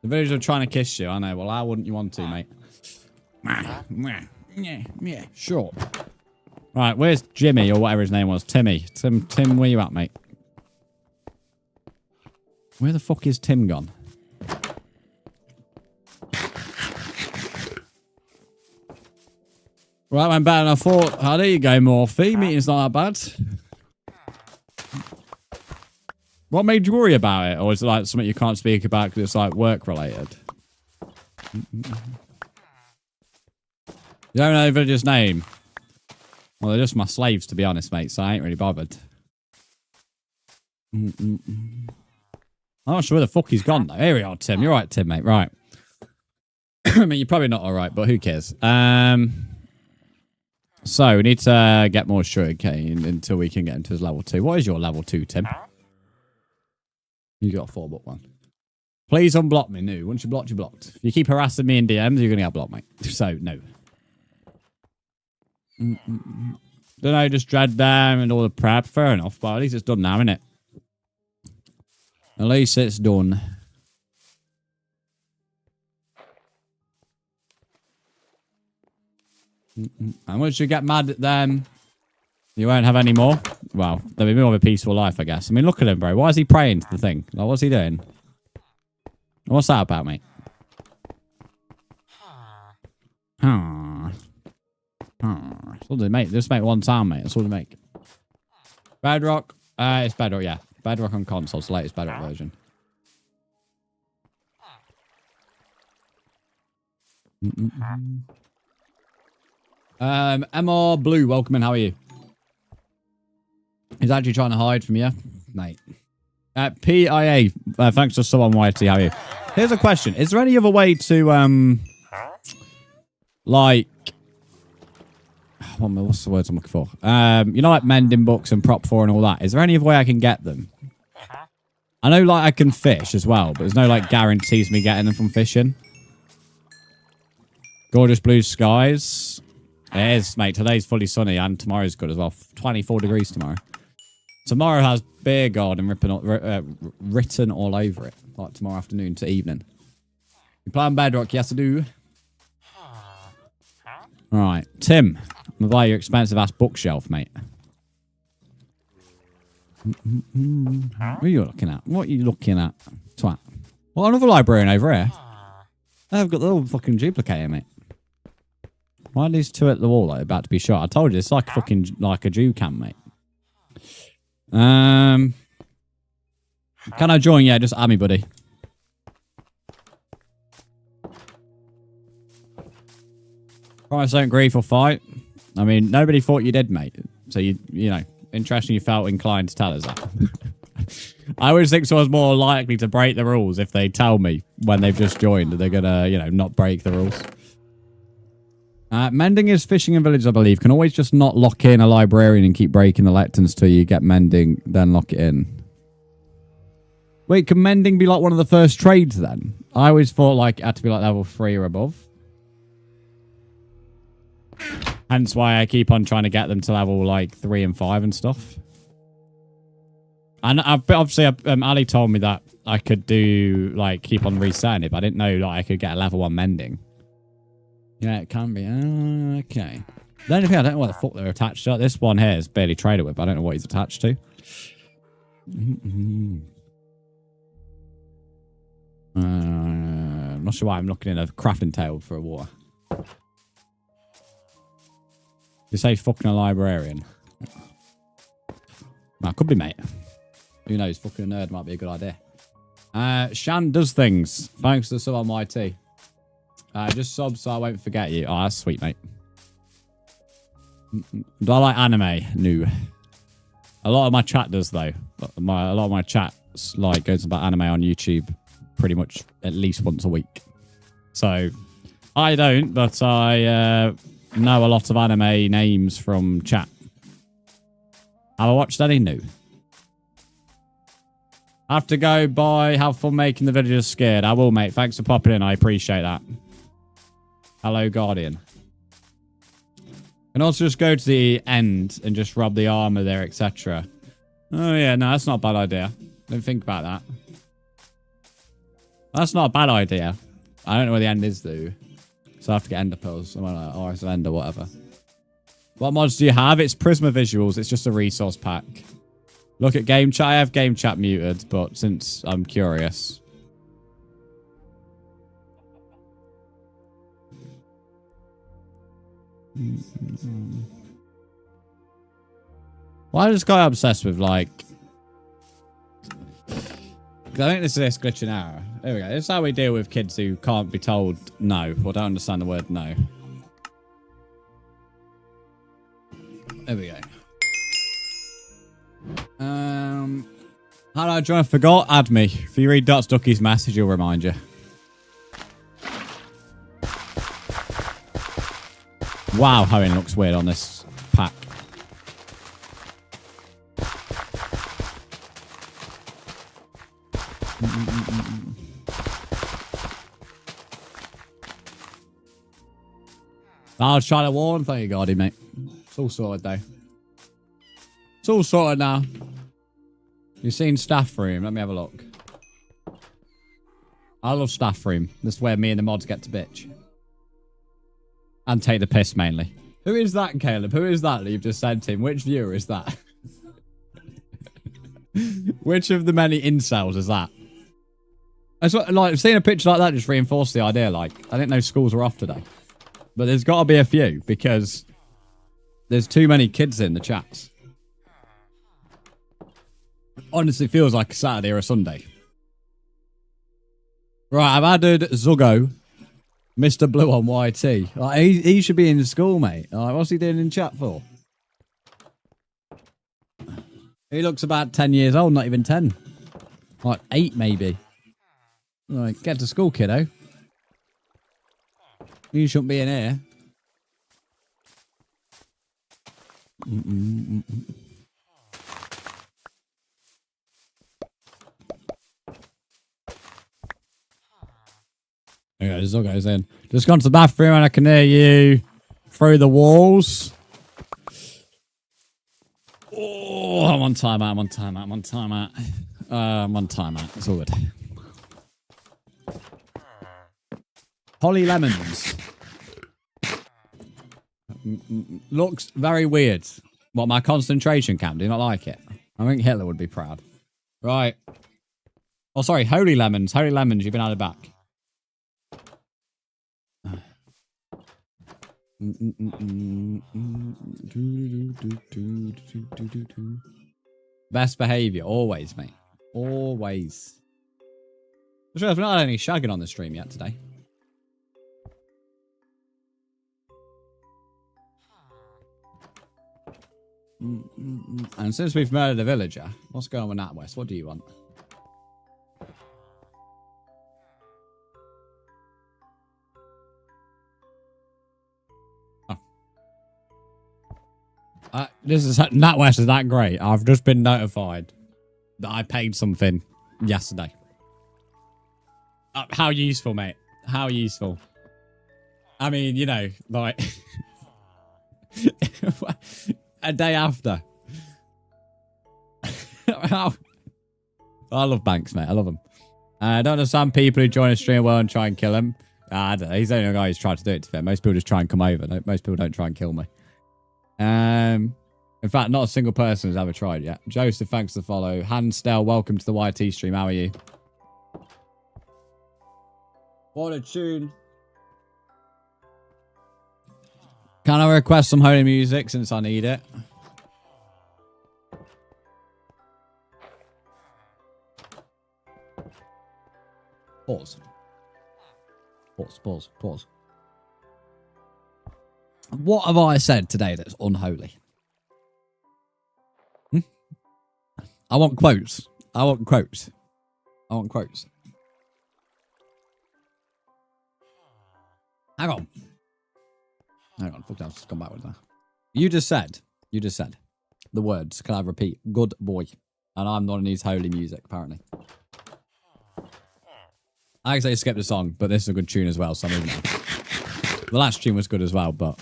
Speaker 1: The villagers are trying to kiss you. I know. Well, how wouldn't you want to, mate? Yeah, sure. Right, where's Jimmy or whatever his name was? Timmy. Tim, where you at, mate? Where the fuck is Tim gone? Well, that went better than I thought. Oh, there you go, Morphe. Meeting's not that bad. What made you worry about it? Or is it like something you can't speak about because it's like work related? You don't know the villager's name? Well, they're just my slaves, to be honest, mate, so I ain't really bothered. I'm not sure where the fuck he's gone, though. Here we are, Tim. You're right, Tim, mate. Right. I mean, you're probably not all right, but who cares? So, we need to get more sugarcane until we can get into his level 2. What is your level 2, Tim? You got a 4-book one. Please unblock me, no. Once you're blocked, you're blocked. If you keep harassing me in DMs, you're going to get blocked, mate. So, no. Don't know, just dread them and all the prep. Fair enough, but at least it's done now, innit? At least it's done. And once you get mad at them, you won't have any more. Well, there'll be more of a peaceful life, I guess. I mean, look at him, bro. Why is he praying to the thing? Like, what's he doing? What's that about, mate? That's all they make. Just make one sound, mate. That's all they make. Bedrock. It's Bedrock, yeah. Bedrock on console. It's the latest Bedrock version. MR Blue, welcome in. How are you? He's actually trying to hide from you, mate. PIA, thanks to someone YT. How are you? Here's a question: is there any other way to like, what's the words I'm looking for? You know, like mending books and prop 4 and all that. Is there any other way I can get them? I know, like, I can fish as well, but there's no like guarantees me getting them from fishing. Gorgeous blue skies. It is, mate. Today's fully sunny and tomorrow's good as well. 24 degrees tomorrow. Tomorrow has beer garden written all over it. Like tomorrow afternoon to evening. You playing Bedrock? Yes, I do. Alright. Tim, I'm going to buy your expensive ass bookshelf, mate. What are you looking at? What are you looking at? Twat. Well, another librarian over here. I've got the little fucking duplicator, mate. Why are these two at the wall, like, about to be shot? I told you, it's like fucking, like a Jew camp, mate. Can I join? Yeah, just add me, buddy. Promise don't grief or fight. I mean, nobody thought you did, mate. So, you know, interesting you felt inclined to tell us that. I always think someone's more likely to break the rules if they tell me when they've just joined that they're going to, you know, not break the rules. Mending is fishing in village, I believe. Can always just not lock in a librarian and keep breaking the lecterns till you get mending, then lock it in. Wait, can mending be like one of the first trades then? I always thought like it had to be like level 3 or above. Hence why I keep on trying to get them to level like 3 and 5 and stuff. And obviously, Ali told me that I could do, like, keep on resetting it, but I didn't know, like, I could get a level 1 mending. Yeah, it can be. Okay. The only thing, I don't know what the fuck they're attached to. This one here is barely traded with, but I don't know what he's attached to. I'm not sure why I'm looking in a crafting table for a water. You say fucking a librarian. That could be, mate. Who knows? Fucking a nerd might be a good idea. Shan does things. Thanks to sub on YT. Just sub so I won't forget you. Oh, that's sweet, mate. Do I like anime? No. A lot of my chat does, though. A lot of my chat like goes about anime on YouTube pretty much at least once a week. So I don't, but I know a lot of anime names from chat. Have I watched any? No. I have to go. Bye. Have fun making the villagers scared. I will, mate. Thanks for popping in. I appreciate that. Hello, Guardian. And also just go to the end and just rub the armor there, etc. Oh, yeah. No, that's not a bad idea. Don't think about that. That's not a bad idea. I don't know where the end is, though. So I have to get ender pearls. Or it's an ender, whatever. What mods do you have? It's Prisma Visuals. It's just a resource pack. Look at game chat. I have game chat muted, but since I'm curious. Why is this guy obsessed with, like... I think this is this glitch and error. There we go. This is how we deal with kids who can't be told no, or don't understand the word no. There we go. How do I join? I forgot. Add me. If you read Dot's Ducky's message, he'll remind you. Wow, Hoenn looks weird on this pack. I'll try to warn. Thank you, Guardian, mate. It's all sorted, though. It's all sorted now. You've seen staff room. Let me have a look. I love staff room. This is where me and the mods get to bitch. And take the piss, mainly. Who is that, Caleb? Who is that you've just sent him? Which viewer is that? Which of the many incels is that? Like, seeing a picture like that just reinforced the idea. Like, I didn't know schools were off today. But there's got to be a few, because there's too many kids in the chats. Honestly feels like a Saturday or a Sunday. Right, I've added Zuggo, Mr. Blue on YT. Like, he should be in school, mate. Like, what's he doing in chat for? He looks about 10 years old, not even 10. Like 8, maybe. Right, get to school, kiddo. You shouldn't be in here. Okay, this all goes in. Just gone to the bathroom and I can hear you through the walls. Oh, I'm on timeout. I'm on timeout. I'm on timeout. I'm on timeout. It's all good. Holly lemons. Looks very weird. What, my concentration camp? Do you not like it? I think Hitler would be proud. Right. Oh, sorry. Holy lemons. Holy lemons. You've been added back. Best behavior. Always, mate. Always. I'm sure I've not had any shagging on the stream yet today. And since we've murdered a villager, what's going on with NatWest? What do you want? Oh. This is NatWest is that great. I've just been notified that I paid something yesterday. How useful, mate? How useful? I mean, you know, like a day after. I love Banks, mate. I love him. I don't understand people who join a stream well and try and kill him. I don't know. He's the only guy who's tried to do it, to fair. Most people just try and come over. Most people don't try and kill me. In fact, not a single person has ever tried yet. Joseph, thanks for the follow. Hansdale, welcome to the YT stream. How are you? What a tune. Can I request some holy music since I need it? Pause. Pause. What have I said today that's unholy? I want quotes. Hang on. Fuck that. I've just gone backwards now. You just said the words. Can I repeat? Good boy. And I'm not in his holy music, apparently. I actually skipped the song, but this is a good tune as well, so I'm moving on. The last tune was good as well, but...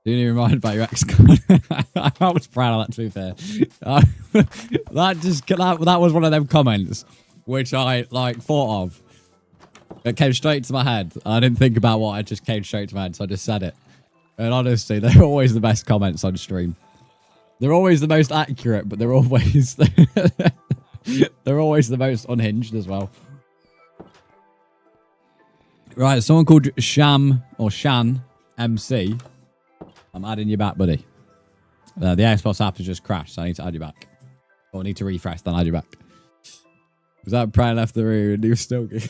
Speaker 1: Do you remind about your ex? I was proud of that, to be fair. That was one of them comments which I thought of. It came straight to my head. I didn't think about what. It just came straight to my head, so I just said it. And honestly, they're always the best comments on stream. They're always the most accurate, but they're always they're always the most unhinged as well. Right, someone called Sham or Shan MC. I'm adding you back, buddy. The Xbox app has just crashed, so I need to add you back. Or I need to refresh, then add you back. Was that Brian left the room and he was still good?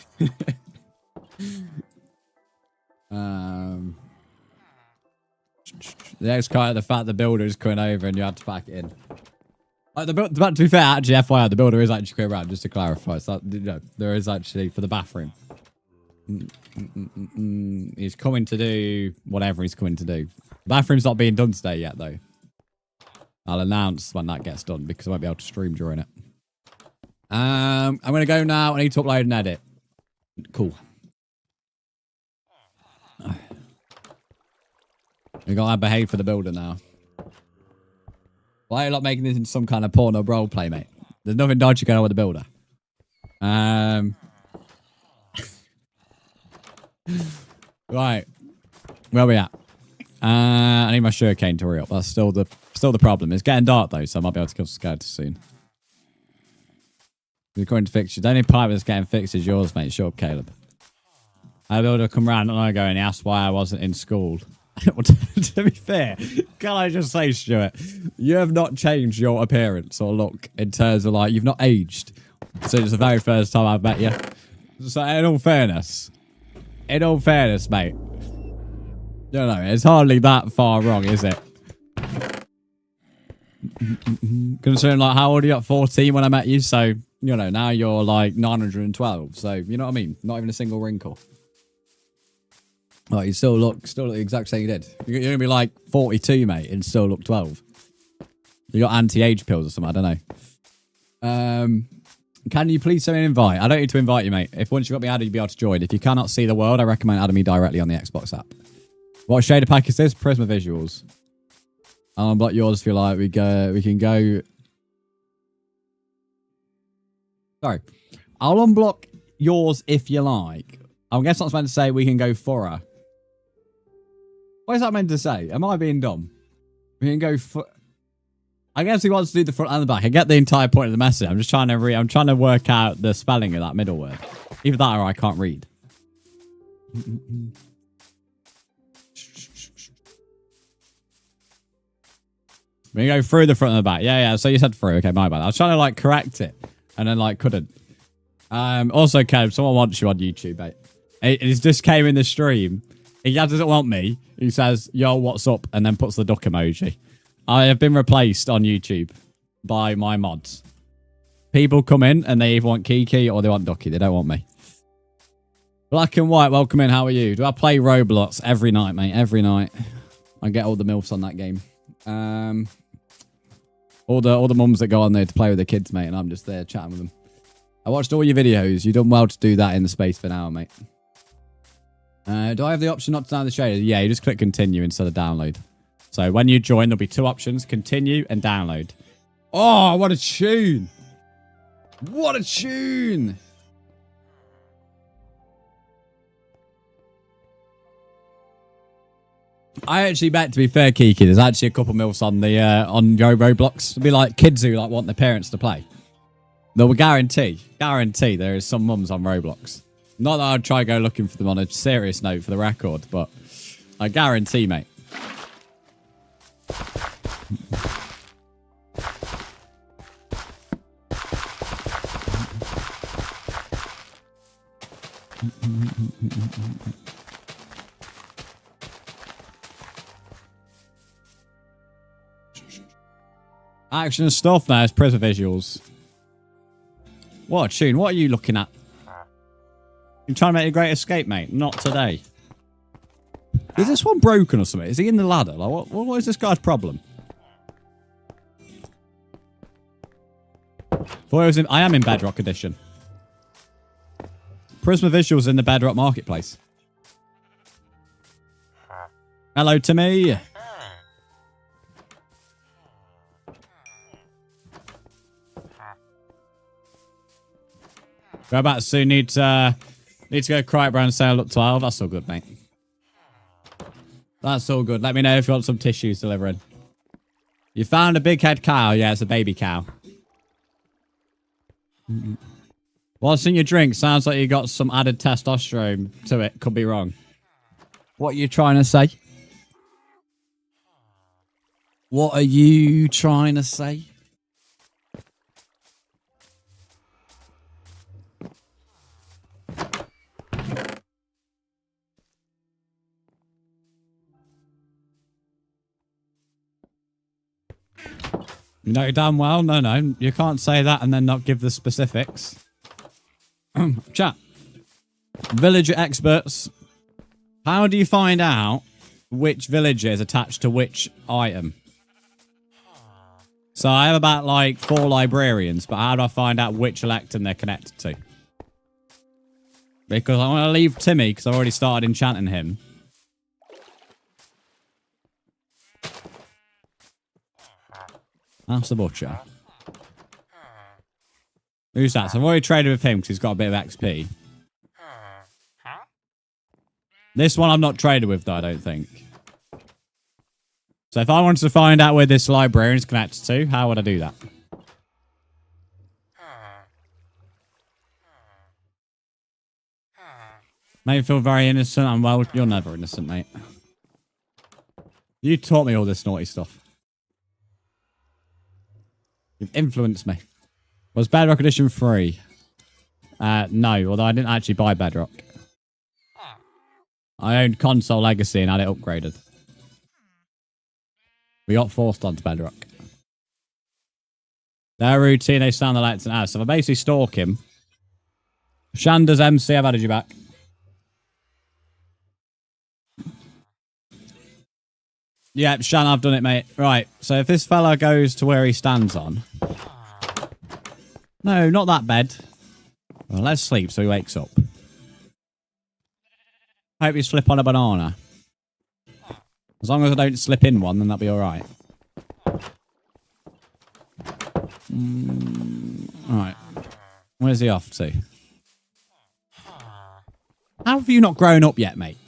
Speaker 1: The X kind of the fact the builder is coming over and you had to pack it in. To be fair, actually, FYI, the builder is actually coming around, just to clarify. So, there is actually for the bathroom. He's coming to do whatever he's coming to do. The bathroom's not being done today yet, though. I'll announce when that gets done because I won't be able to stream during it. I'm going to go now. I need to upload and edit. Cool. We got to behave for the builder now. Why are you not making this into some kind of porno role play, mate? There's nothing dodgy going on with the builder. Right. Where are we at? I need my sugarcane to hurry up. That's still the problem. It's getting dark though, so I might be able to kill skeletons soon. According to fixtures, the only pipe that's getting fixed is yours, mate. Shut up, Caleb. I builder come round and I go and he asked why I wasn't in school. To be fair, can I just say, Stuart, you have not changed your appearance or look in terms of you've not aged since the very first time I've met you. So in all fairness, mate, it's hardly that far wrong, is it? Considering how old are you at 14 when I met you, so now you're 912, so you know what I mean? Not even a single wrinkle. You still look the exact same you did. You're gonna be 42, mate, and still look 12. You got anti-age pills or something, I don't know. Can you please send me an invite? I don't need to invite you, mate. If once you've got me added, you'll be able to join. If you cannot see the world, I recommend adding me directly on the Xbox app. What shader pack is this? Prisma Visuals. I'll unblock yours if you like. We can go. Sorry. I'll unblock yours if you like. I guess that's meant to say we can go for her. What is that meant to say? Am I being dumb? We can go for... I guess he wants to do the front and the back. I get the entire point of the message. I'm just trying to I'm trying to work out the spelling of that middle word. Either that or I can't read. We go through the front and the back. Yeah. So you said through. Okay, my bad. I was trying to correct it and then couldn't. Also, Caleb, someone wants you on YouTube, mate. It just came in the stream. He doesn't want me. He says, yo, what's up? And then puts the duck emoji. I have been replaced on YouTube by my mods. People come in and they either want Kiki or they want Ducky. They don't want me. Black and White, welcome in. How are you? Do I play Roblox every night, mate? Every night. I get all the MILFs on that game. All the mums that go on there to play with their kids, mate, and I'm just there chatting with them. I watched all your videos. You've done well to do that in the space for an hour, mate. Do I have the option not to download the shader? Yeah, you just click continue instead of download. So when you join, there'll be two options, continue and download. Oh, what a tune. What a tune. I actually bet, to be fair, Kiki, there's actually a couple milfs on the on Roblox. It'll be like kids who like want their parents to play. They'll guarantee there is some mums on Roblox. Not that I'd try to go looking for them on a serious note for the record, but I guarantee, mate. Action and stuff now is Prisma visuals. What a tune. What are you looking at? You trying to make a great escape, mate? Not today. Is this one broken or something? Is he in the ladder? Like, what is this guy's problem? I am in Bedrock Edition. Prisma visuals in the Bedrock Marketplace. Hello to me. Go back soon. Need to go cry brown sale up 12. That's all good, mate. That's all good. Let me know if you want some tissues delivering. You found a big head cow. Yeah, it's a baby cow. What's in your drink? Sounds like you got some added testosterone to it. Could be wrong. What are you trying to say? What are you trying to say? No, damn well. No. You can't say that and then not give the specifics. Chat. Villager experts. How do you find out which villager is attached to which item? So I have about like 4 librarians, but how do I find out which electron they're connected to? Because I want to leave Timmy because I've already started enchanting him. That's the butcher. Who's that? So I've already traded with him because he's got a bit of XP. This one I'm not traded with, though, I don't think. So if I wanted to find out where this librarian is connected to, how would I do that? Mate, you feel very innocent. And well, you're never innocent, mate. You taught me all this naughty stuff. You've influenced me. Was Bedrock Edition free? No, although I didn't actually buy Bedrock. I owned Console Legacy and had it upgraded. We got forced onto Bedrock. Their routine, they stand the lights and ass. So if I basically stalk him. Shanda's MC, I've added you back. Yep, Shan, I've done it, mate. Right, so if this fella goes to where he stands on... No, not that bed. Well, let's sleep so he wakes up. Hope you slip on a banana. As long as I don't slip in one, then that'll be alright. Alright. Where's he off to? How have you not grown up yet, mate?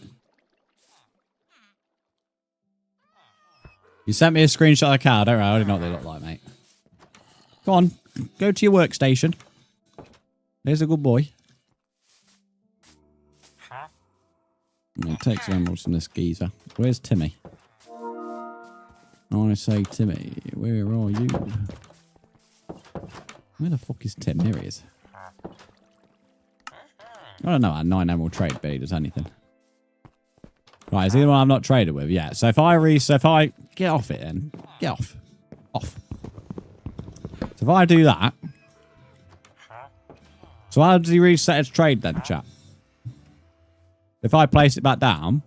Speaker 1: You sent me a screenshot of the car. Don't worry, I already know what they look like, mate. Go on. Go to your workstation. There's a good boy. Take some emeralds from this geezer. Where's Timmy? I want to say, Timmy, where are you? Where the fuck is Tim? Here he is. I don't know how 9 emerald trade B does anything. Right, is he the one I've not traded with? Yeah, so if I get off it then. Get off. Off. So if I do that. So how does he reset his trade then, chat? If I place it back down.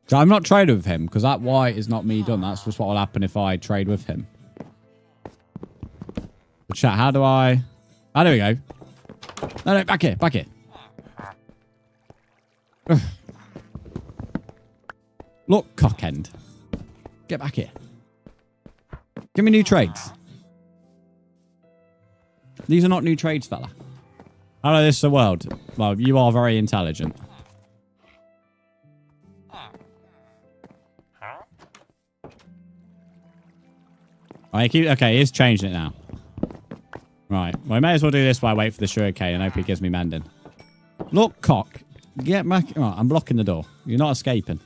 Speaker 1: So I'm not trading with him because that white is not me done. That's just what will happen if I trade with him. But chat, how do I... Oh, there we go. No, back here, back here. Look, cockend. Get back here. Give me new trades. These are not new trades, fella. Hello, this is the world. Well, you are very intelligent. Okay, he's changing it now. Right. Well, I may as well do this while I wait for the sugarcane and hope he gives me mending. Look, cock. Get back. Right, I'm blocking the door. You're not escaping.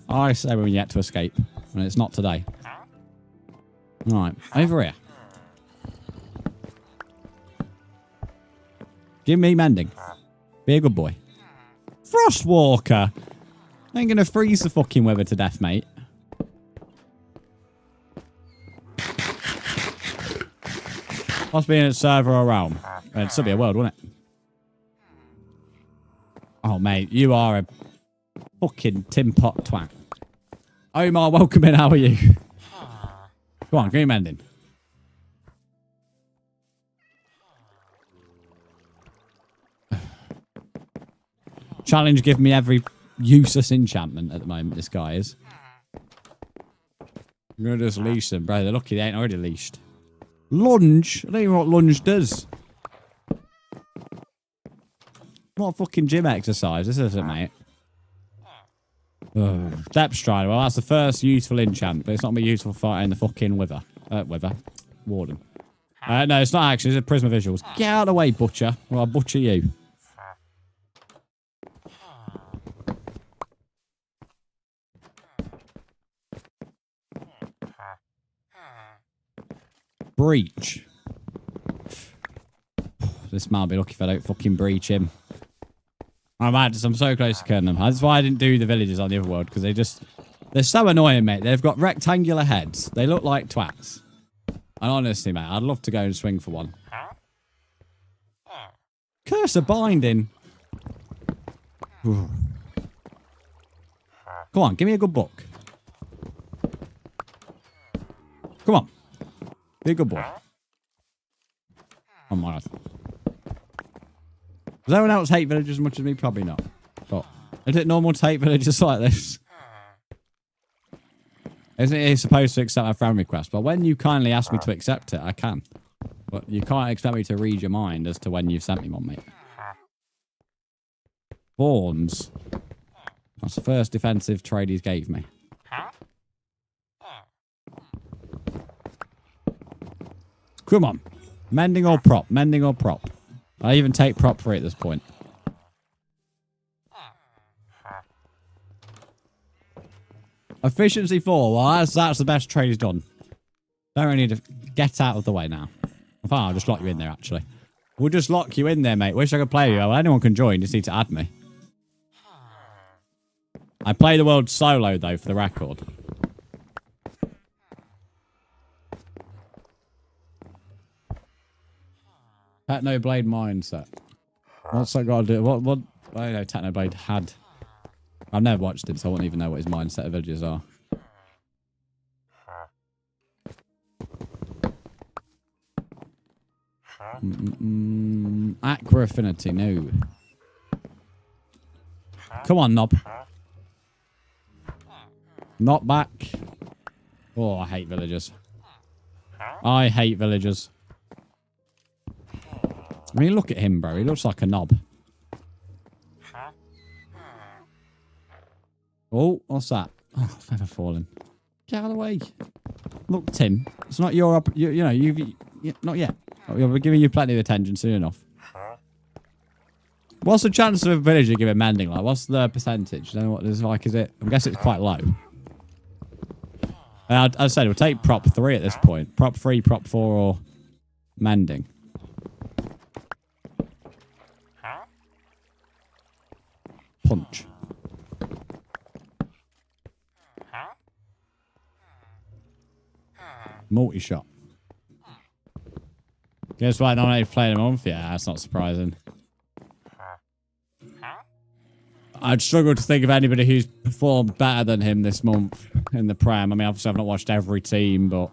Speaker 1: I say when you get to escape. And it's not today. Right. Over here. Give me mending. Be a good boy. Frostwalker. I ain't gonna freeze the fucking weather to death, mate. Must be in a server or realm. It'd still be a world, wouldn't it? Oh, mate, you are a fucking tin pot twat. Omar, welcome in. How are you? Come on, give me mending. Challenge, give me every useless enchantment at the moment, this guy is. I'm going to just leash them. Bro, they're lucky they ain't already leashed. Lunge? I don't even know what lunge does. What fucking gym exercise this isn't, mate. Oh, Depth Strider. Well, that's the first useful enchant, but it's not going to be useful fighting the fucking wither. Warden. No, it's not actually. It's a Prism of Visuals. Get out of the way, butcher. Or I'll butcher you. Breach. This man will be lucky if I don't fucking breach him. I'm so close to killing them. That's why I didn't do the villagers on the other world, because they're so annoying, mate. They've got rectangular heads. They look like twats. And honestly, mate, I'd love to go and swing for one. Cursor binding. Come on, give me a good book. Come on. Be a good boy. Oh my god. Does anyone else hate villagers as much as me? Probably not. But is it normal to hate villagers like this? Isn't it supposed to accept a friend request? But when you kindly ask me to accept it, I can. But you can't expect me to read your mind as to when you've sent me one, mate. Brzndz. That's the first defensive trade he's gave me. Come on. Mending or prop? Mending or prop? I even take prop 3 at this point. Efficiency 4. Well, that's the best trade he's done. Don't really need to get out of the way now. I'll just lock you in there, actually. We'll just lock you in there, mate. Wish I could play you. Well, anyone can join. You just need to add me. I play the world solo, though, for the record. Technoblade mindset. What's that got to do? What? I know Technoblade had. I've never watched him, so I won't even know what his mindset of villages are. Aqua affinity, no. Come on, knob. Not back. Oh, I hate villagers. I hate villagers. I mean, look at him, bro. He looks like a knob. Oh, what's that? Oh, feather falling. Get out of the way. Look, Tim. It's not your... You know, you've... Not yet. We're giving you plenty of attention soon enough. What's the chance of a villager giving mending? Like, what's the percentage? I don't know what it's like. Is it? I guess it's quite low. As I said, we'll take prop 3 at this point. Prop 3, prop 4, or mending. Punch. Multi-shot. Guess what? Not only playing a month. Yeah, that's not surprising. I'd struggle to think of anybody who's performed better than him this month in the Prem. I mean, obviously I've not watched every team, but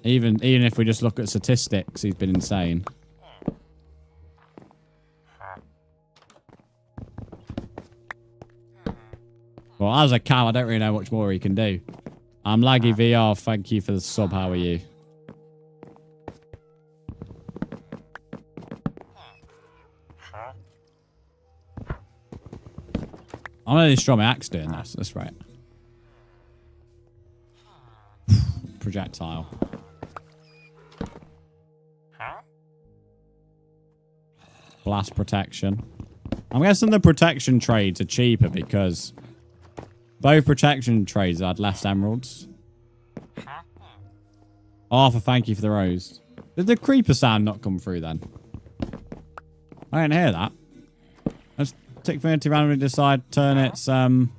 Speaker 1: even if we just look at statistics, he's been insane. Well, as a cow, I don't really know much more he can do. I'm Laggy VR. Thank you for the sub. How are you? I'm going to destroy my axe doing this. That's right. Projectile. Blast protection. I'm guessing the protection trades are cheaper because both protection trades had less emeralds. Arthur, thank you for the rose. Did the creeper sound not come through then? I didn't hear that. Let's take Infinity randomly decide turn its sound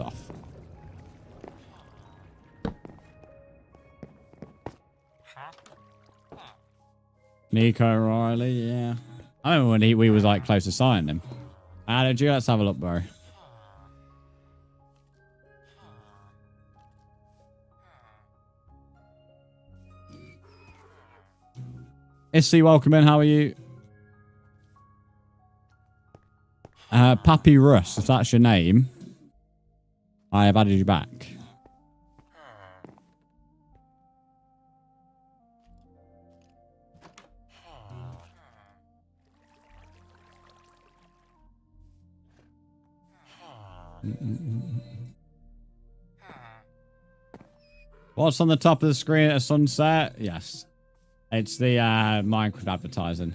Speaker 1: off. Nico Riley, yeah. I remember when we was like close to signing him. How did you? Let's have a look, bro. Issy, welcome in. How are you? Pappy Russ, if that's your name, I have added you back. What's on the top of the screen at sunset? Yes. It's the Minecraft advertising.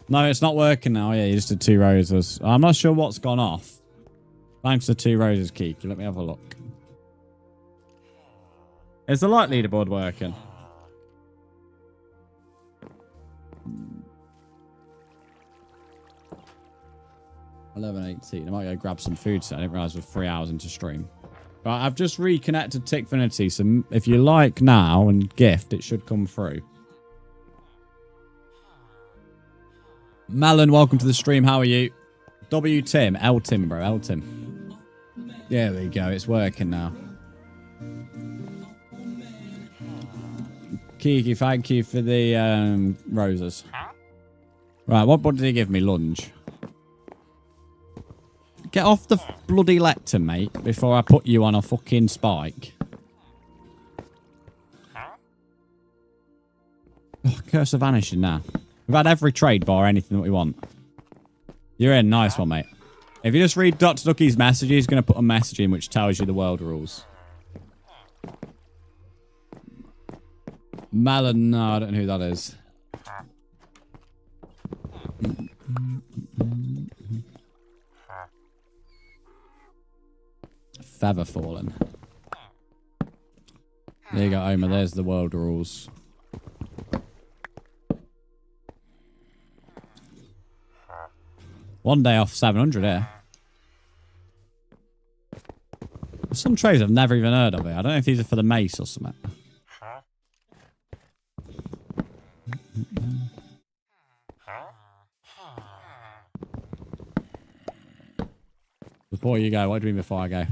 Speaker 1: No, it's not working now. Yeah, you just did 2 roses. I'm not sure what's gone off. Thanks to 2 roses, Kiki. Let me have a look. Is the light leaderboard working? $11.18. I might go grab some food, so I didn't realise we're 3 hours into stream. But I've just reconnected Tickfinity, so if you like now and gift, it should come through. Melon, welcome to the stream. How are you? W Tim, L Tim, bro, L Tim. There we go. It's working now. Kiki, thank you for the roses. Right, what did he give me? Lunge. Get off the bloody lectern, mate, before I put you on a fucking spike. Oh, curse of vanishing now. We've had every trade bar, anything that we want. You're in. Nice one, mate. If you just read Dr. Ducky's message, he's going to put a message in which tells you the world rules. Melon, no, I don't know who that is. Feather fallen. There you go, Omer. There's the world rules. One day off 700 here. Some trades I've never even heard of here. I don't know if these are for the mace or something. Before you go, what do you mean before I go?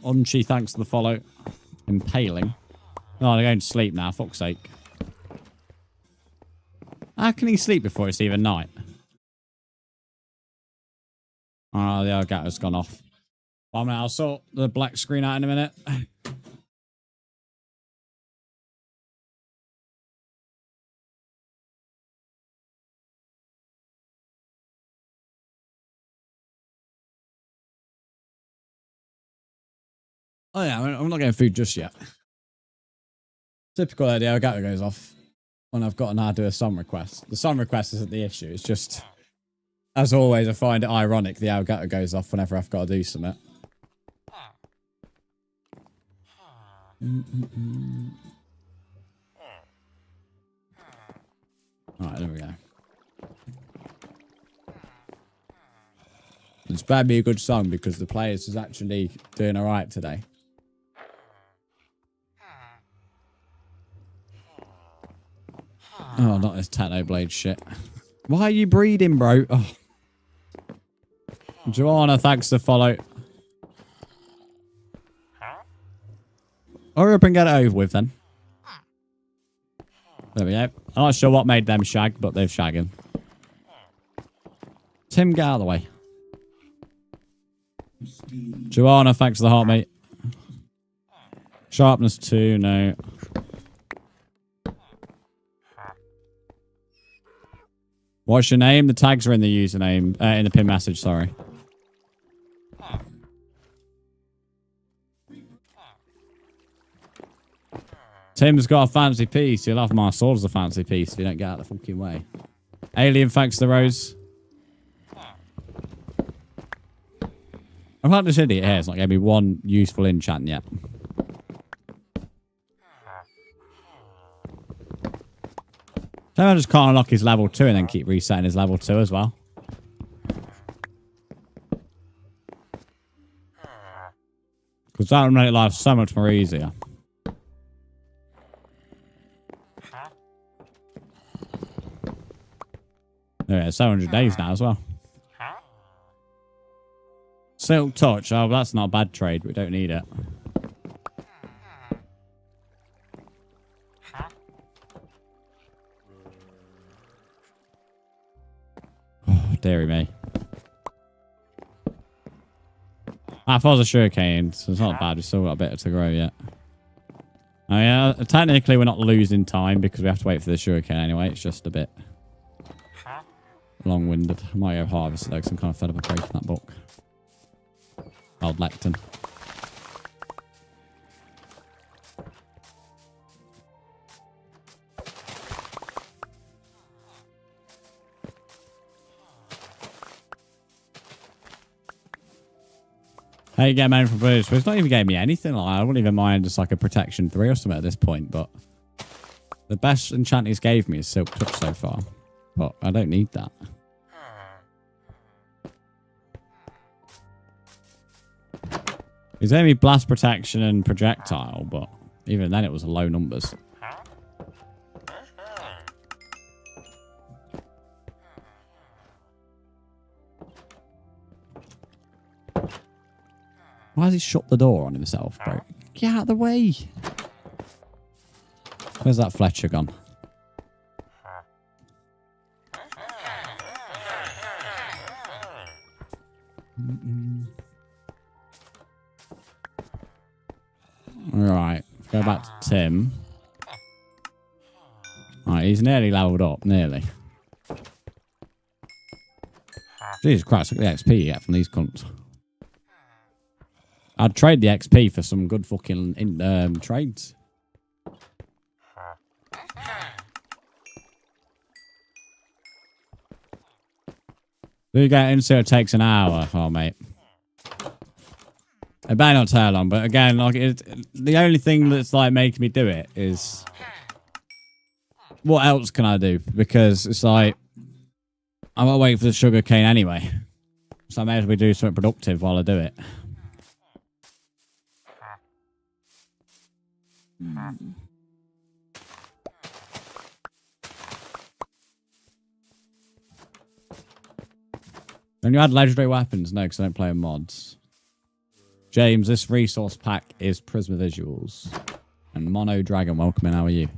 Speaker 1: Unchi, thanks for the follow. Impaling. Oh, they're going to sleep now, fuck's sake. How can he sleep before it's even night? Oh, the Elgato's gone off. Well, I'll sort the black screen out in a minute. Oh yeah, I'm not getting food just yet. Typical idea, Elgato goes off when I've got an how to do a song request. The song request isn't the issue. It's just, as always, I find it ironic the Elgato goes off whenever I've got to do something. Alright, there we go. It's better be a good song because the players is actually doing alright today. Oh, not this Technoblade shit. Why are you breeding, bro? Oh. Joanna, thanks for the follow. Hurry up and get it over with then. There we go. I'm not sure what made them shag, but they've shagging. Tim, get out of the way. Joanna, thanks for the heart, mate. Sharpness 2, no. What's your name? The tags are in the username, in the pin message, sorry. Tim's got a fancy piece. You'll have my sword as a fancy piece if you don't get out of the fucking way. Alien, thanks for the rose. I've had this idiot here. It's not giving me one useful enchant yet. So I just can't unlock his level 2 and then keep resetting his level 2 as well. Because that would make life so much more easier. Yeah, 700 days now as well. Silk touch. Oh, that's not a bad trade. We don't need it. Oh, dearie me. I thought it was a sugarcane, so it's not bad. We've still got a bit to grow yet. Oh yeah, technically we're not losing time because we have to wait for the sugarcane anyway. It's just a bit long-winded. I might go harvest it though because I'm kind of fed up of breaking that book. Old lectern. How you get man from British? Well, it's not even gave me anything. Like, I wouldn't even mind just like a protection 3 or something at this point, but the best enchant he's gave me is Silk Touch so far. But I don't need that. He's gave me blast protection and projectile, but even then it was low numbers. Why has he shut the door on himself, bro? Get out of the way. Where's that Fletcher gone? Alright, let's go back to Tim. Alright, he's nearly leveled up, nearly. Jesus Christ, look at the XP you get from these cunts. I'd trade the XP for some good fucking trades. Do you get into it takes an hour? Oh, mate. It better not take long, but again, like the only thing that's like making me do it is what else can I do? Because it's like I'm gonna wait for the sugar cane anyway, so I may as well do something productive while I do it. When you add legendary weapons, no, because I don't play with mods. James, this resource pack is Prisma Visuals. And Mono Dragon, welcome in, how are you?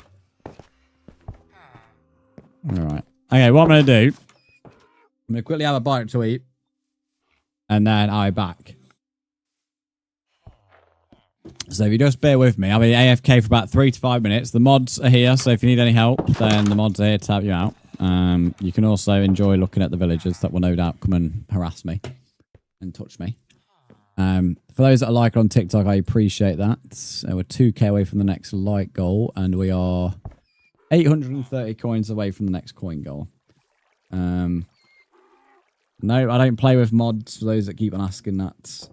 Speaker 1: Alright. Okay, what I'm going to do, I'm going to quickly have a bite to eat. And then I'll be back. So if you just bear with me, I'll be AFK for about 3 to 5 minutes. The mods are here, so if you need any help, then the mods are here to help you out. You can also enjoy looking at the villagers that will no doubt come and harass me and touch me. For those that are like on TikTok, I appreciate that. We're 2k away from the next like goal, and we are 830 coins away from the next coin goal. No, I don't play with mods, for those that keep on asking that.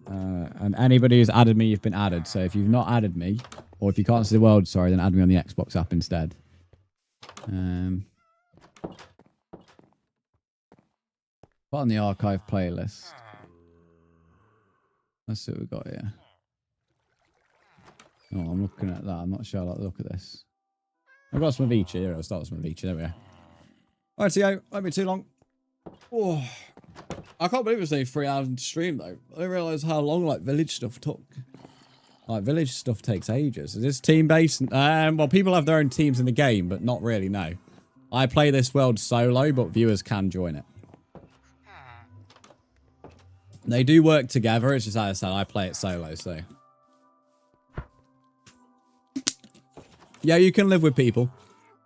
Speaker 1: And anybody who's added me, you've been added. So if you've not added me, or if you can't see the world, sorry, then add me on the Xbox app instead. Put on the archive playlist. Let's see what we've got here. Oh, I'm looking at that. I'm not sure I like the look at this. I've got some Avicii. Here, I'll start with some Avicii. There we go. Alright, so won't be too long. Oh. I can't believe it's only 3 hours into stream though. I didn't realise how long like village stuff took. Like village stuff takes ages. Is this team based? Well, people have their own teams in the game, but not really. No, I play this world solo, but viewers can join it. They do work together. It's just as I said, I play it solo. So yeah, you can live with people.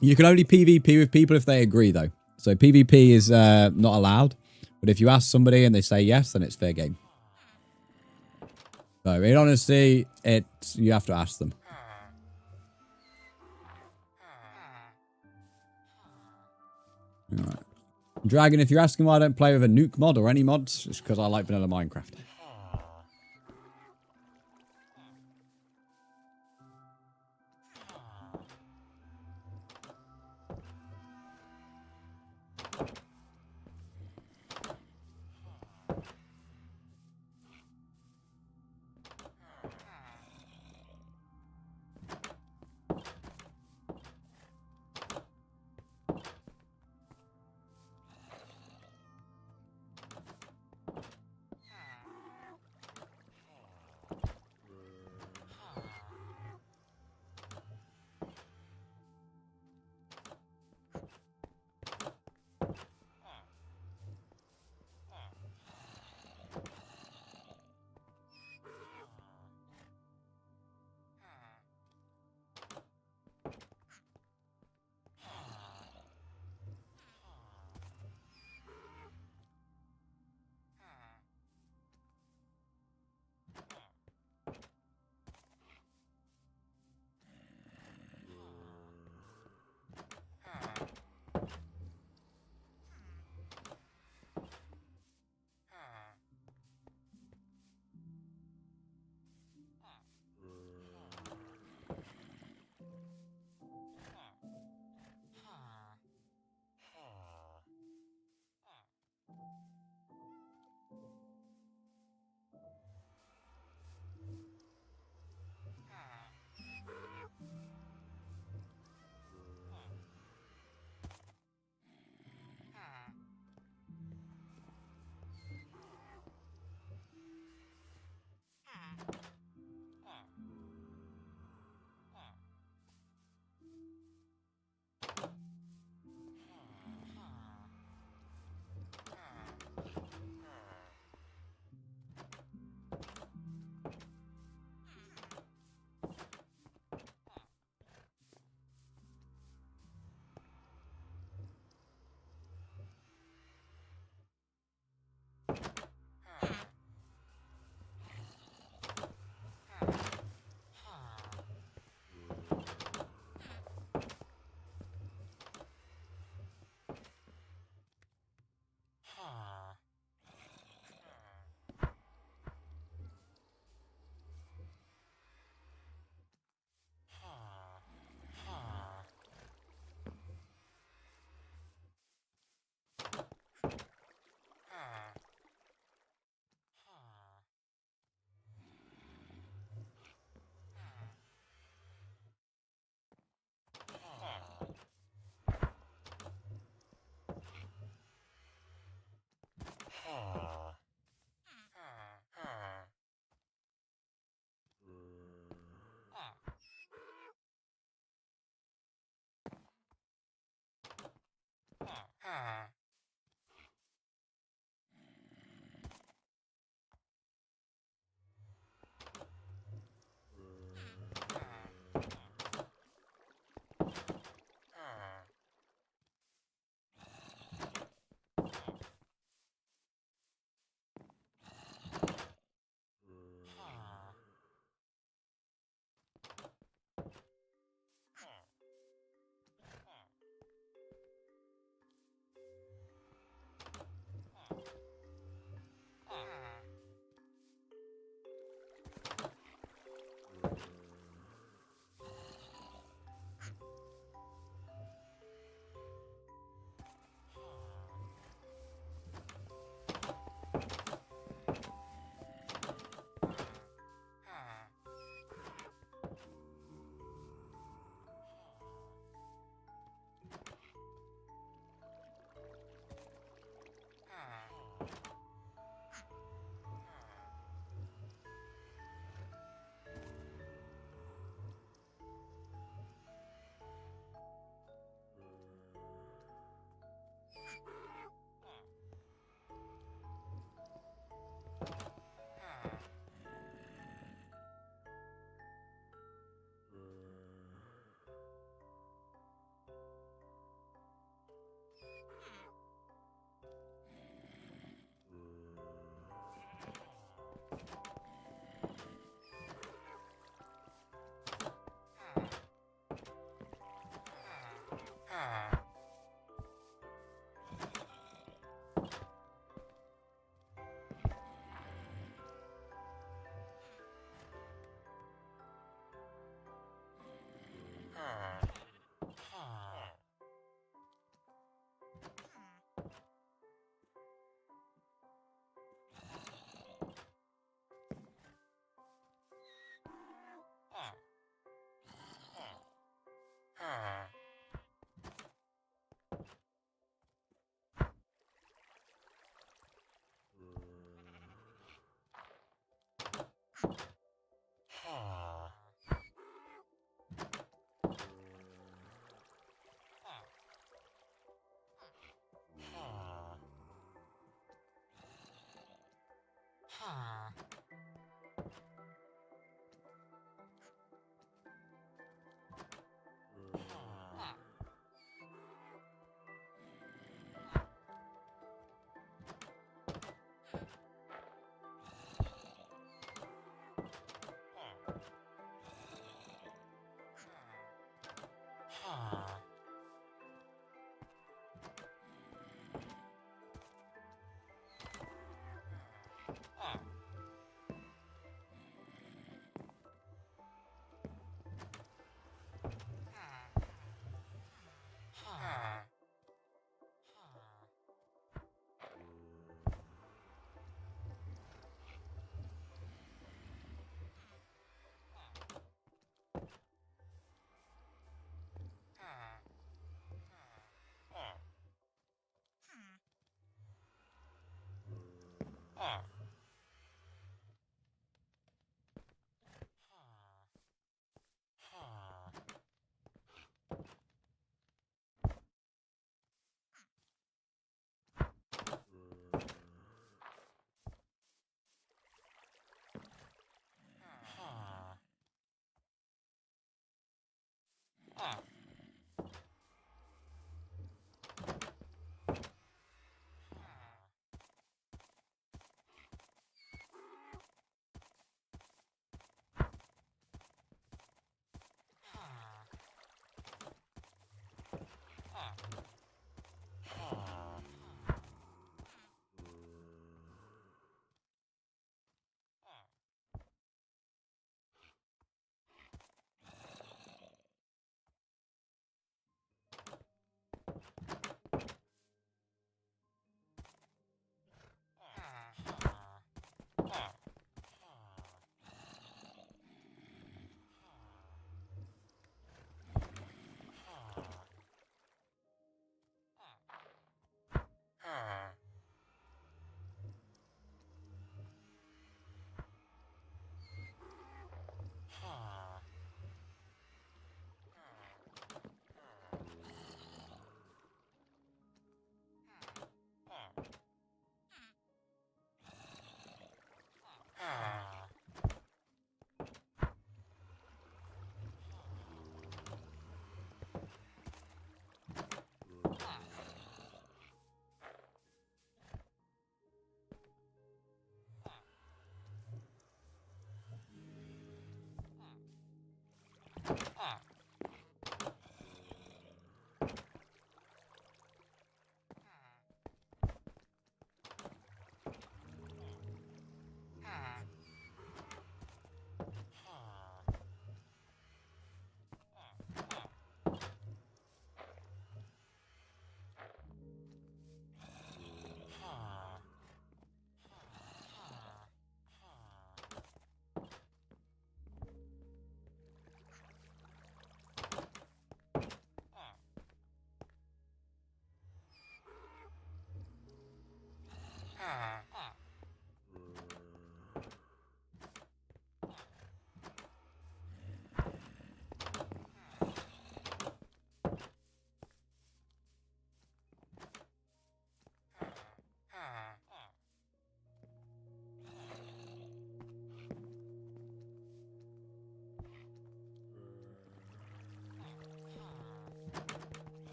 Speaker 1: You can only PvP with people if they agree, though. So PvP is not allowed. But if you ask somebody and they say yes, then it's fair game. So in honesty, you have to ask them. All right. Dragon, if you're asking why I don't play with a nuke mod or any mods, it's because I like vanilla Minecraft.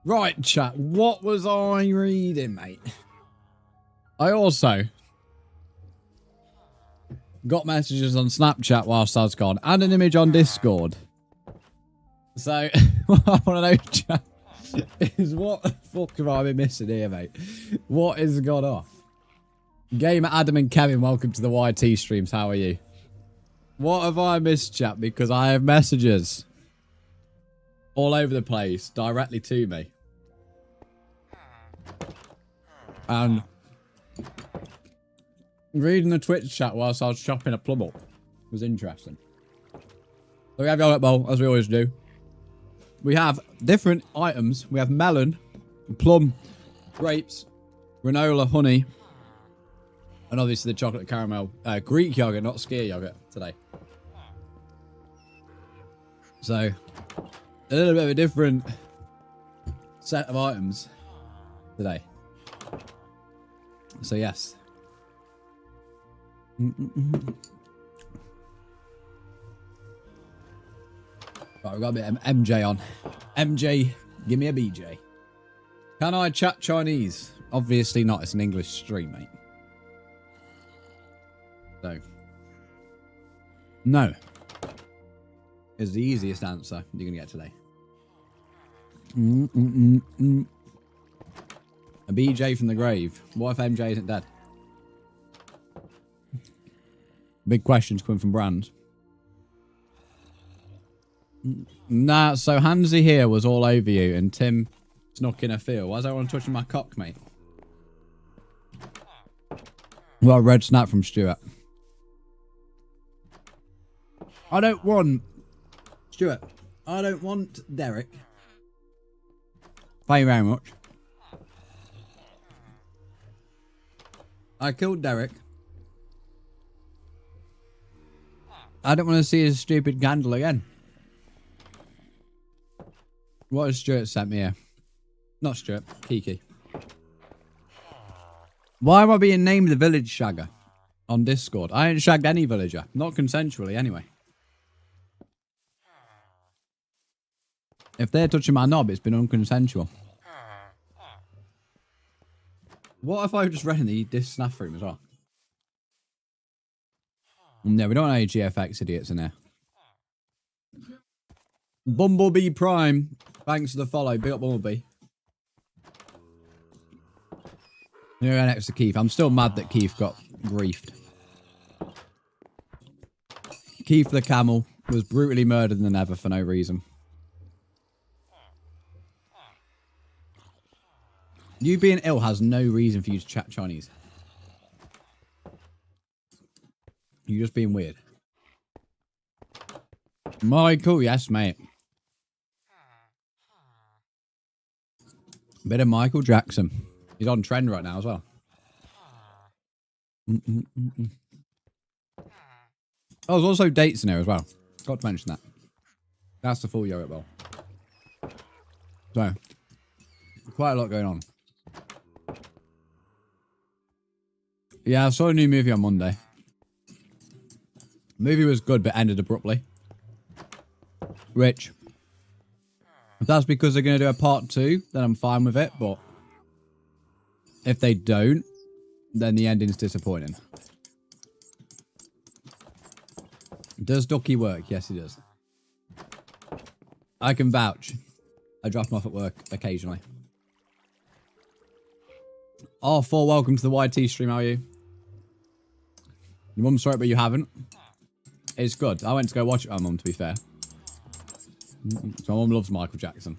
Speaker 1: Right, chat. What was I reading, mate? I also got messages on Snapchat whilst I was gone and an image on Discord. So, what I want to know, chat, is what the fuck have I been missing here, mate? What has gone off? Gamer Adam and Kevin, welcome to the YT streams. How are you? What have I missed, chat? Because I have messages all over the place directly to me. And reading the Twitch chat whilst I was chopping a plum up was interesting. So we have yogurt bowl, as we always do. We have different items. We have melon, plum, grapes, granola, honey, and obviously the chocolate caramel. Greek yogurt, not skyr yogurt today. So, a little bit of a different set of items today. So, yes. Right, we've got a bit of MJ on. MJ, give me a BJ. Can I chat Chinese? Obviously not. It's an English stream, mate. So, no. Is the easiest answer you're going to get today. A BJ from the grave. What if MJ isn't dead? Big questions coming from Brzndz. Nah, so Hansy here was all over you and Tim snuck in a feel. Why is everyone touching my cock, mate? Well, a red snap from Stuart. I don't want... Stuart, I don't want Derek. Thank you very much. I killed Derek. I don't want to see his stupid candle again. What has Stuart sent me here? Not Stuart, Kiki. Why am I being named the village shagger on Discord? I ain't shagged any villager. Not consensually, anyway. If they're touching my knob, it's been unconsensual. What if I just read in the snaff room as well? No, we don't want any GFX idiots in there. Bumblebee Prime. Thanks for the follow. Big up Bumblebee. You're next to Keith. I'm still mad that Keith got griefed. Keith the camel was brutally murdered in the Nether for no reason. You being ill has no reason for you to chat Chinese. You're just being weird. Michael, yes, mate. Bit of Michael Jackson. He's on trend right now as well. Oh, there's also dates in there as well. Got to mention that. That's the full Yo Bowl. So, quite a lot going on. Yeah, I saw a new movie on Monday. The movie was good, but ended abruptly. Which, if that's because they're going to do a part 2, then I'm fine with it, but if they don't, then the ending's disappointing. Does Ducky work? Yes, he does. I can vouch. I drop him off at work occasionally. R4, welcome to the YT stream. How are you? Your mum's sorry, but you haven't. It's good. I went to go watch it with my mum, to be fair. So my mum loves Michael Jackson.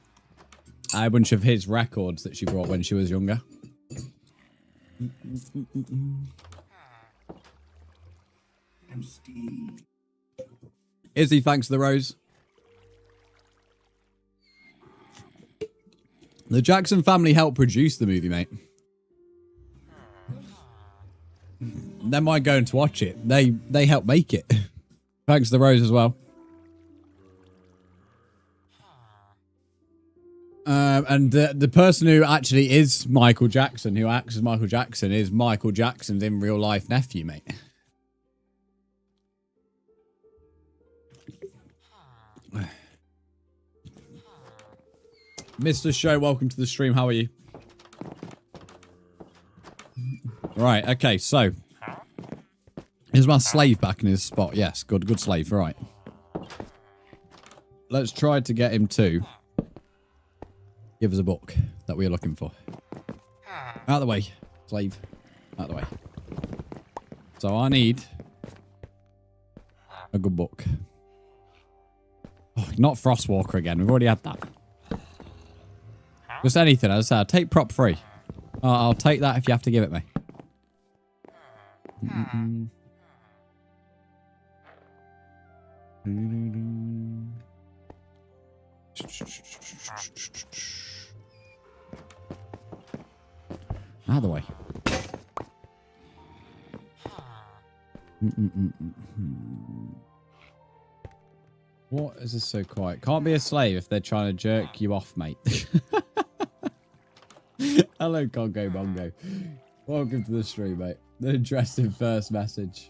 Speaker 1: I had a bunch of his records that she brought when she was younger. Izzy, thanks for the rose. The Jackson family helped produce the movie, mate. Them mind going to watch it. They helped make it. Thanks to the rose as well. And the person who actually is Michael Jackson, who acts as Michael Jackson, is Michael Jackson's in real life nephew, mate. Mr. Show, welcome to the stream. How are you? Right, okay, so. Is my slave back in his spot? Yes, good slave, right. Let's try to get him to give us a book that we're looking for. Out of the way, slave. Out of the way. So I need a good book. Oh, not Frostwalker again. We've already had that. Just anything, as I said. Take prop 3. I'll take that if you have to give it me. Out of the way. What is this so quiet? Can't be a slave if they're trying to jerk you off, mate. Hello, Congo Bongo. Welcome to the stream, mate. The interesting first message.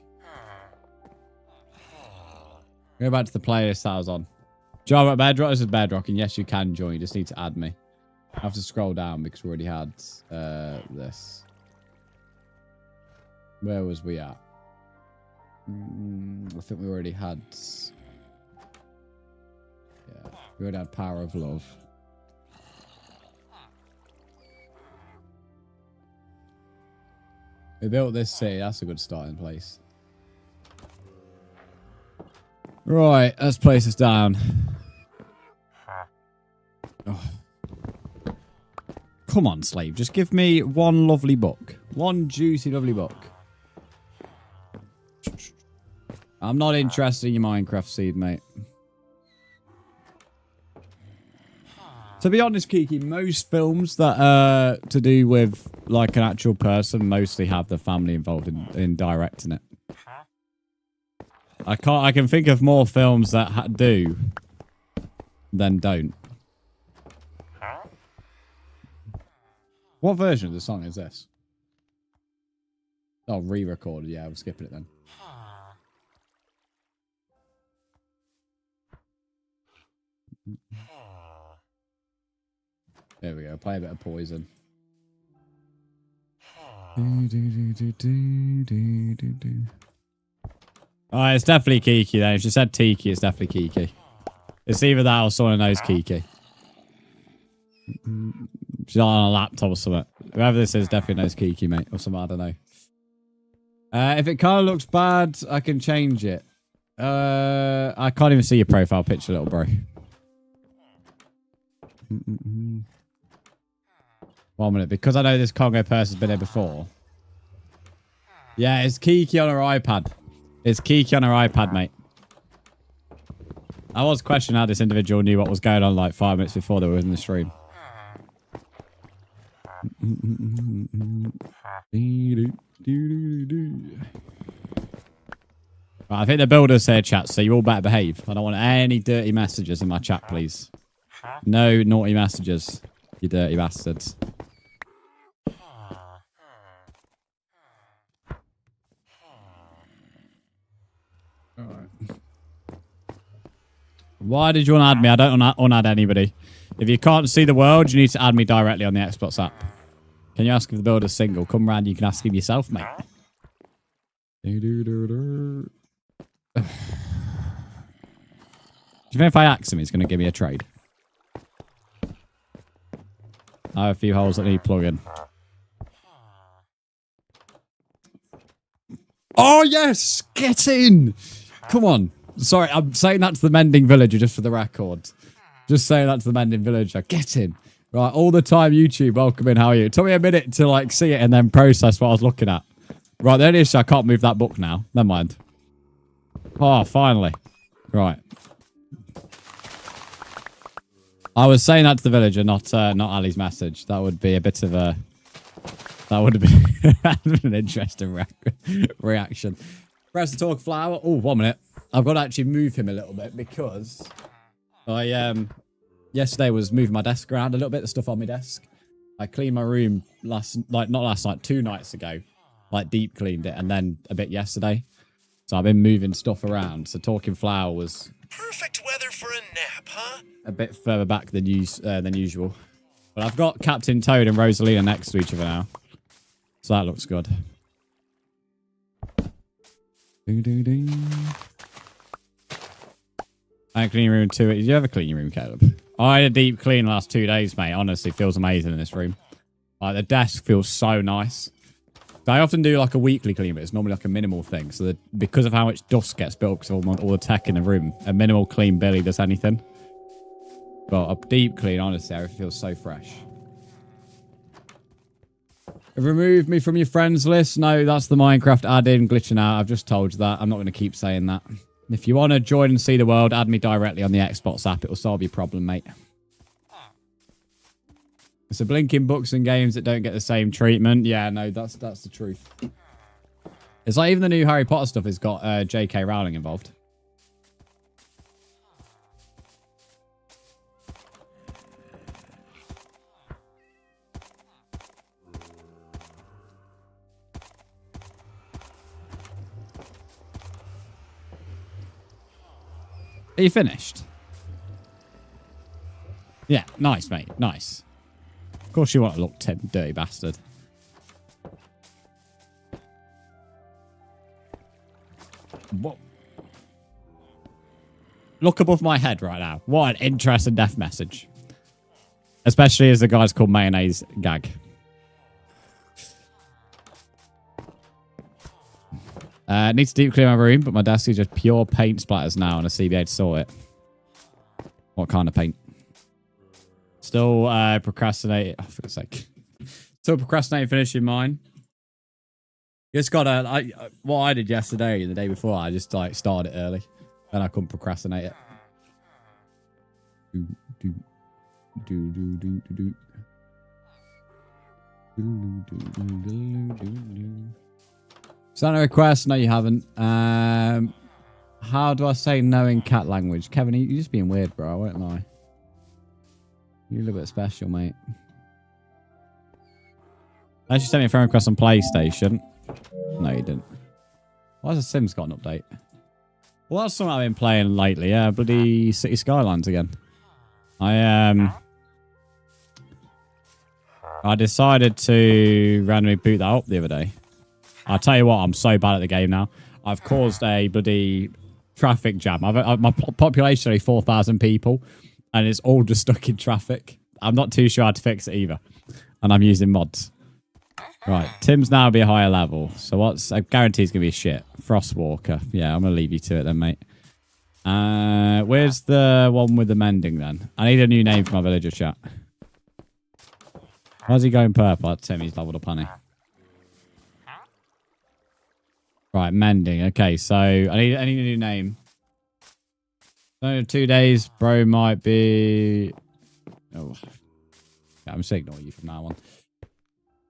Speaker 1: Go back to the playlist that I was on. Join at bedrock. This is bedrock, and yes, you can join. You just need to add me. I have to scroll down because we already had this. Where was we at? I think we already had. Yeah, we already had Power of Love. We built this city. That's a good starting place. Right, let's place this down. Oh. Come on, slave. Just give me one lovely book. One juicy, lovely book. I'm not interested in your Minecraft seed, mate. To be honest, Kiki, most films that are to do with like an actual person mostly have the family involved in directing it. I can think of more films that do than don't. What version of the song is this? Oh, re-recorded. Yeah, we're skipping it then. There we go. Play a bit of Poison. Oh, it's definitely Kiki then. If she said Tiki, it's definitely Kiki. It's either that or someone who knows Kiki. She's not on a laptop or something. Whoever this is definitely knows Kiki, mate. Or something, I don't know. If it kind of looks bad, I can change it. I can't even see your profile picture, little bro. 1 minute. Because I know this Congo person's been here before. Yeah, it's Kiki on her iPad. It's Kiki on her iPad, mate. I was questioning how this individual knew what was going on like 5 minutes before they were in the stream. Right, I think the builders say chat, so you all better behave. I don't want any dirty messages in my chat, please. No naughty messages, you dirty bastards. Why did you want to add me? I don't unadd anybody. If you can't see the world, you need to add me directly on the Xbox app. Can you ask if the builder's single? Come round, you can ask him yourself, mate. Do you think if I ask him, he's going to give me a trade? I have a few holes that need plugging. Oh, yes! Get in! Come on. Sorry, I'm saying that to the mending villager just for the record. Just saying that to the mending villager. Get in. Right, all the time YouTube, welcome in, how are you? It took me a minute to like see it and then process what I was looking at. Right, the only issue, I can't move that book now. Never mind. Oh, finally. Right. I was saying that to the villager, not Ali's message. That would be a bit of a... That would have been an interesting reaction. Press the talk flower. Oh, 1 minute. I've got to actually move him a little bit because I yesterday was moving my desk around a little bit, the stuff on my desk. I cleaned my room not last night, 2 nights ago. Like deep cleaned it and then a bit yesterday. So I've been moving stuff around. So talking flower was
Speaker 2: perfect weather for a nap, huh?
Speaker 1: A bit further back than usual. But I've got Captain Toad and Rosalina next to each other now. So that looks good. I clean your room too. Did you ever clean your room, Caleb? I had a deep clean the last 2 days, mate. Honestly, feels amazing in this room. Like the desk feels so nice. So I often do like a weekly clean, but it's normally like a minimal thing. So because of how much dust gets built because of all the tech in the room, a minimal clean barely does anything. But a deep clean, honestly, everything feels so fresh. Remove me from your friends list. No, that's the Minecraft add-in glitching out. I've just told you that. I'm not going to keep saying that. If you want to join and see the world, add me directly on the Xbox app. It will solve your problem, mate. It's a blinking books and games that don't get the same treatment. Yeah, no, that's the truth. It's like even the new Harry Potter stuff has got J.K. Rowling involved. Are you finished? Yeah, nice, mate. Nice. Of course you want to look, dirty bastard. What? Look above my head right now. What an interesting death message. Especially as the guy's called Mayonnaise Gag. Need to deep clean my room, but my desk is just pure paint splatters now and a CBA to sort it. What kind of paint? Still procrastinating. Oh, for God's sake. Still procrastinating finishing mine. Just gotta... what I did yesterday and the day before, I just like started it early. And I couldn't procrastinate it. Sent a request? No, you haven't. How do I say no in cat language? Kevin, you're just being weird, bro. I won't lie. You're a little bit special, mate. Actually sent me a friend request on PlayStation. No, you didn't. Why has the Sims got an update? Well, that's something I've been playing lately. Yeah, bloody City Skylines again. I decided to randomly boot that up the other day. I'll tell you what, I'm so bad at the game now. I've caused a bloody traffic jam. My population is only 4,000 people, and it's all just stuck in traffic. I'm not too sure how to fix it either, and I'm using mods. Right, Tim's now be a higher level. So what's... I guarantee it's going to be shit. Frostwalker. Yeah, I'm going to leave you to it then, mate. Where's the one with the mending then? I need a new name for my villager chat. Why's he going purple? That's Tim, he's leveled up, honey. Right, mending. Okay, so I need a new name. So 2 days, bro might be... Oh, yeah, I'm just ignoring you from now on.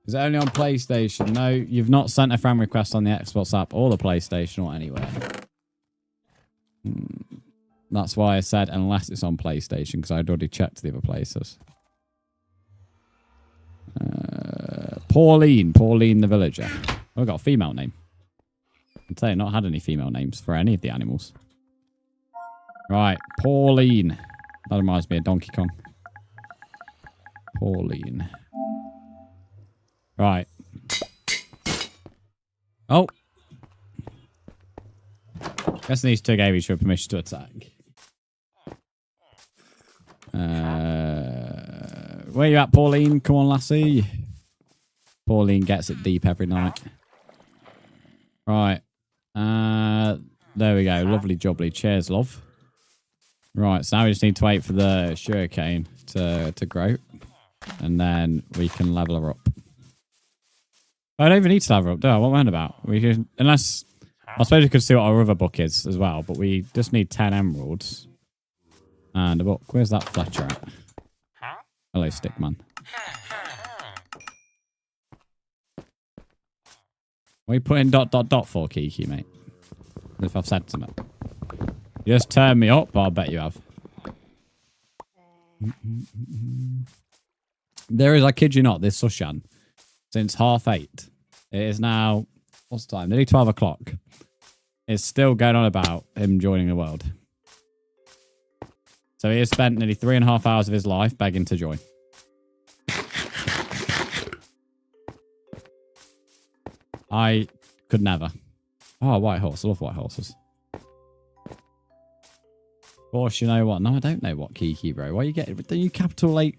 Speaker 1: Is it only on PlayStation? No, you've not sent a friend request on the Xbox app or the PlayStation or anywhere. That's why I said unless it's on PlayStation, because I'd already checked the other places. Pauline the villager. Oh, I've got a female name. I'd say I've not had any female names for any of the animals. Right, Pauline. That reminds me of Donkey Kong. Pauline. Right. Oh. Guessing these two gave each other permission to attack. Where you at, Pauline? Come on, lassie. Pauline gets it deep every night. Right. There we go. Lovely jubbly. Cheers, love. Right, so now we just need to wait for the sugarcane to grow. And then we can level her up. I don't even need to level her up, do I? What am I on about? We can, unless... I suppose we could see what our other book is as well, but we just need 10 emeralds. And a book. Where's that Fletcher at? Hello, Stickman. What are you putting ... for, Kiki, mate? If I've said something. You just turn me up, but I bet you have. There is, I kid you not, this Sushan. Since 8:30. It is now... What's the time? Nearly 12 o'clock. It's still going on about him joining the world. So he has spent nearly 3.5 hours of his life begging to join. I could never. Oh, white horse. I love white horses. Of course, you know what? No, I don't know what, Kiki, bro. Why you get... Don't you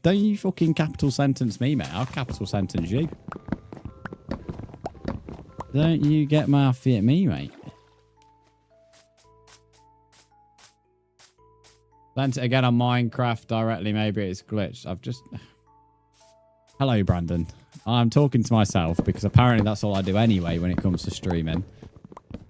Speaker 1: don't you fucking capital sentence me, mate. I'll capital sentence you. Don't you get mouthy at me, mate. Sent it again on Minecraft directly. Maybe it's glitched. I've just... Hello, Brandon. I'm talking to myself because apparently that's all I do anyway when it comes to streaming.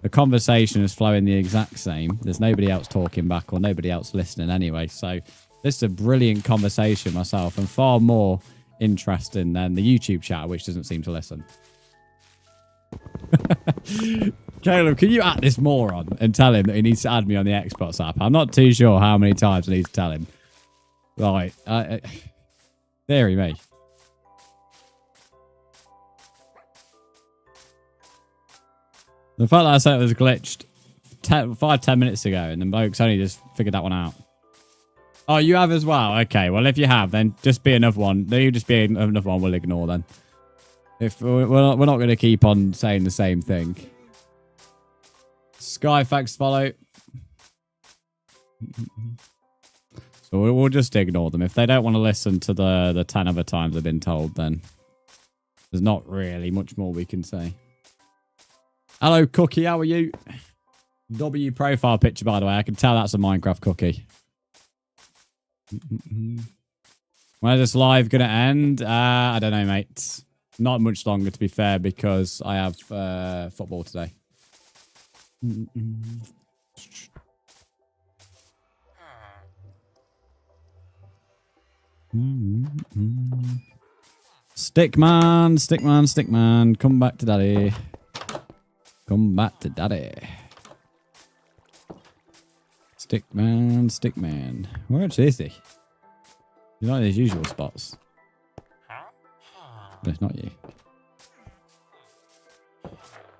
Speaker 1: The conversation is flowing the exact same. There's nobody else talking back or nobody else listening anyway. So this is a brilliant conversation myself and far more interesting than the YouTube chat, which doesn't seem to listen. Caleb, can you at this moron and tell him that he needs to add me on the Xbox app? I'm not too sure how many times I need to tell him. Right. Theory me. The fact that I said it was glitched 5-10 minutes ago and then bloke's only just figured that one out. Oh, you have as well? Okay, well, if you have, then just be another one. Then you just be another one we'll ignore then. If we're not going to keep on saying the same thing. Sky facts follow. So we'll just ignore them. If they don't want to listen to the 10 other times they've been told, then there's not really much more we can say. Hello, Cookie. How are you? W profile picture, by the way. I can tell that's a Minecraft cookie. When's this live going to end? I don't know, mate. Not much longer, to be fair, because I have football today. Stickman. Come back to daddy. Come back to daddy. Stickman. Where actually is he? He's not in his usual spots. No, it's not you.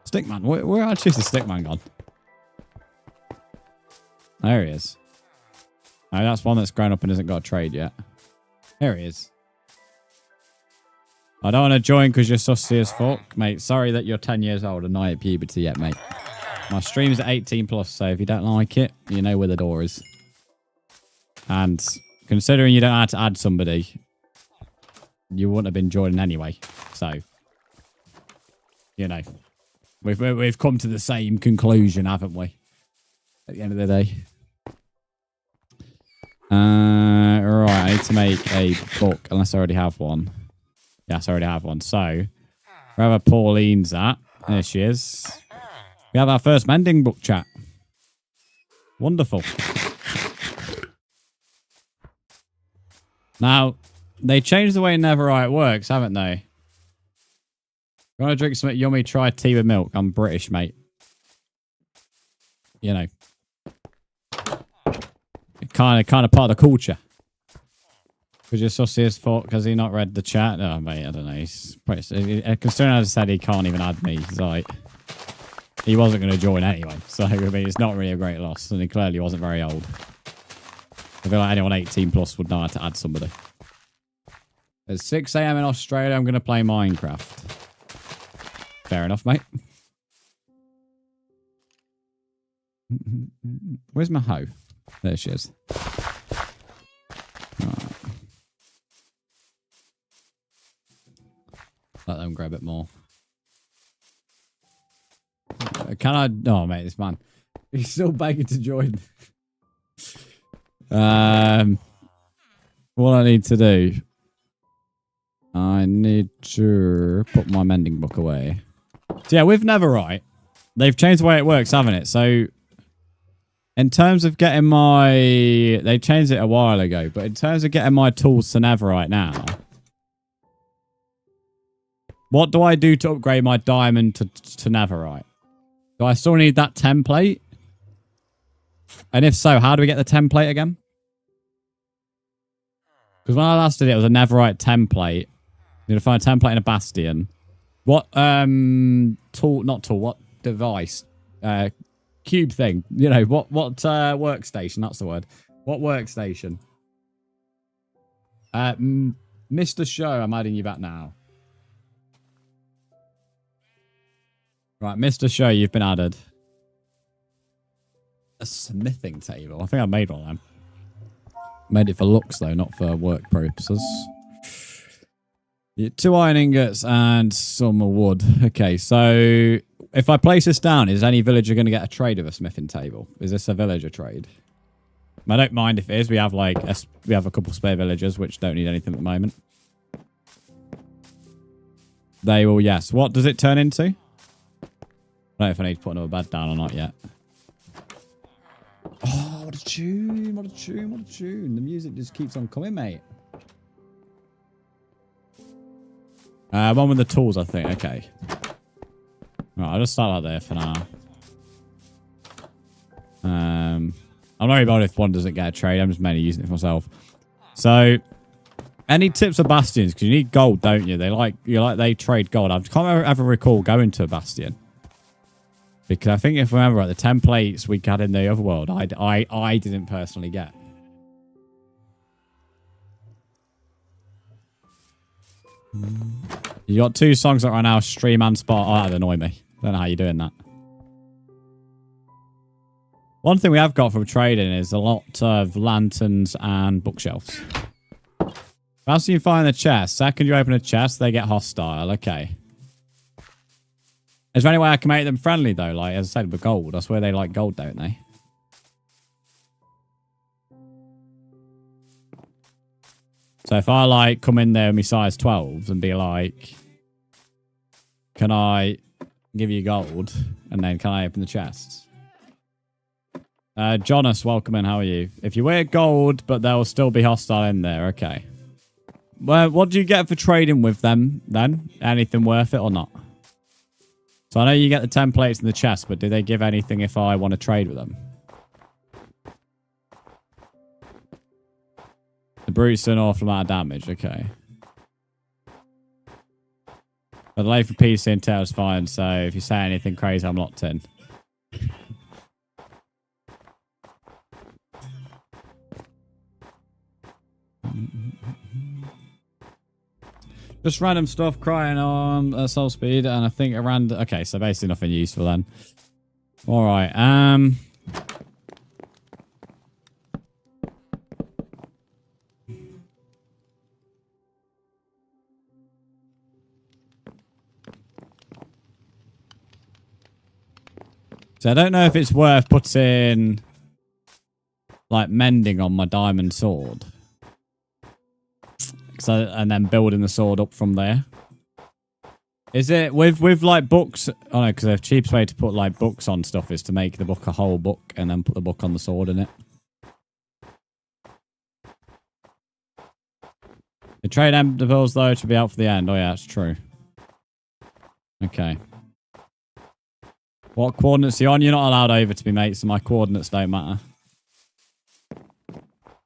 Speaker 1: Stickman. Where actually is the Stickman gone? There he is. Oh, that's one that's grown up and hasn't got a trade yet. There he is. I don't want to join because you're sussy as fuck. Mate, sorry that you're 10 years old and not at puberty yet, mate. My stream's at 18 plus, so if you don't like it, you know where the door is. And considering you don't have to add somebody, you wouldn't have been joining anyway. So, you know, we've come to the same conclusion, haven't we? At the end of the day. Right, I need to make a book, unless I already have one. Yes, I already have one. So, wherever Pauline's at, there she is. We have our first mending book, chat. Wonderful. Now, they changed the way Netherite works, haven't they? If you want to drink something yummy, try tea with milk. I'm British, mate. You know. Kind of part of the culture. Because you're sussy as fuck because he not read the chat. Oh, mate, I don't know. He's pretty, considering I said he can't even add me, he's like... He wasn't going to join anyway. So, I mean, it's not really a great loss. And he clearly wasn't very old. I feel like anyone 18 plus would know how to add somebody. At 6 AM in Australia, I'm going to play Minecraft. Fair enough, mate. Where's my hoe? There she is. Right. Let them grow a bit more. Can I? Oh, mate, this man. He's still begging to join. What I need to do. I need to put my mending book away. So yeah, with Netherite, they've changed the way it works, haven't it? So, in terms of getting my... They changed it a while ago, but in terms of getting my tools to Netherite now, what do I do to upgrade my diamond to Netherite? Do I still need that template? And if so, how do we get the template again? Because when I last did it, it was a Netherite template. You're going to find a template in a bastion. What, what device? Cube thing. You know, what workstation? That's the word. What workstation? Mr. Show, I'm adding you back now. Right, Mr. Show, you've been added. A smithing table. I think I made one of them. Made it for looks, though, not for work purposes. Yeah, 2 iron ingots and some wood. Okay, so if I place this down, is any villager going to get a trade of a smithing table? Is this a villager trade? I don't mind if it is. We have we have a couple spare villagers which don't need anything at the moment. They will, yes. What does it turn into? I don't know if I need to put another bed down or not yet. Oh, what a tune, what a tune, what a tune. The music just keeps on coming, mate. One with the tools, I think. Okay. Right, I'll just start out there for now. I'm not worried about if one doesn't get a trade. I'm just mainly using it for myself. So, any tips for bastions? Because you need gold, don't you? They trade gold. I can't ever recall going to a bastion. Because I think if I remember right, the templates we got in the other world, I didn't personally get. You got 2 songs that are now stream and spot. Oh, that'd annoy me. Don't know how you're doing that. One thing we have got from trading is a lot of lanterns and bookshelves. As you find the chest, second you open a chest, they get hostile. Okay. Is there any way I can make them friendly, though? Like, as I said, with gold. That's where they like gold, don't they? So if I, like, come in there with my size 12s and be like, can I give you gold? And then can I open the chests? Jonas, welcome in. How are you? If you wear gold, but there will still be hostile in there. Okay. Well, what do you get for trading with them, then? Anything worth it or not? So I know you get the templates in the chest, but do they give anything if I want to trade with them? The brute's do an awful amount of damage. Okay. But the lay for PC and tail is fine, so if you say anything crazy, I'm locked in. Just random stuff crying on soul speed, and I think around... Okay, so basically nothing useful then. All right. So I don't know if it's worth putting like mending on my diamond sword. And then building the sword up from there. Is it with like books? Oh no, because the cheapest way to put like books on stuff is to make the book a whole book and then put the book on the sword in it. The trade emblems though should be out for the end. Oh yeah, that's true. Okay. What coordinates are you on? You're not allowed over to me, mate, so my coordinates don't matter.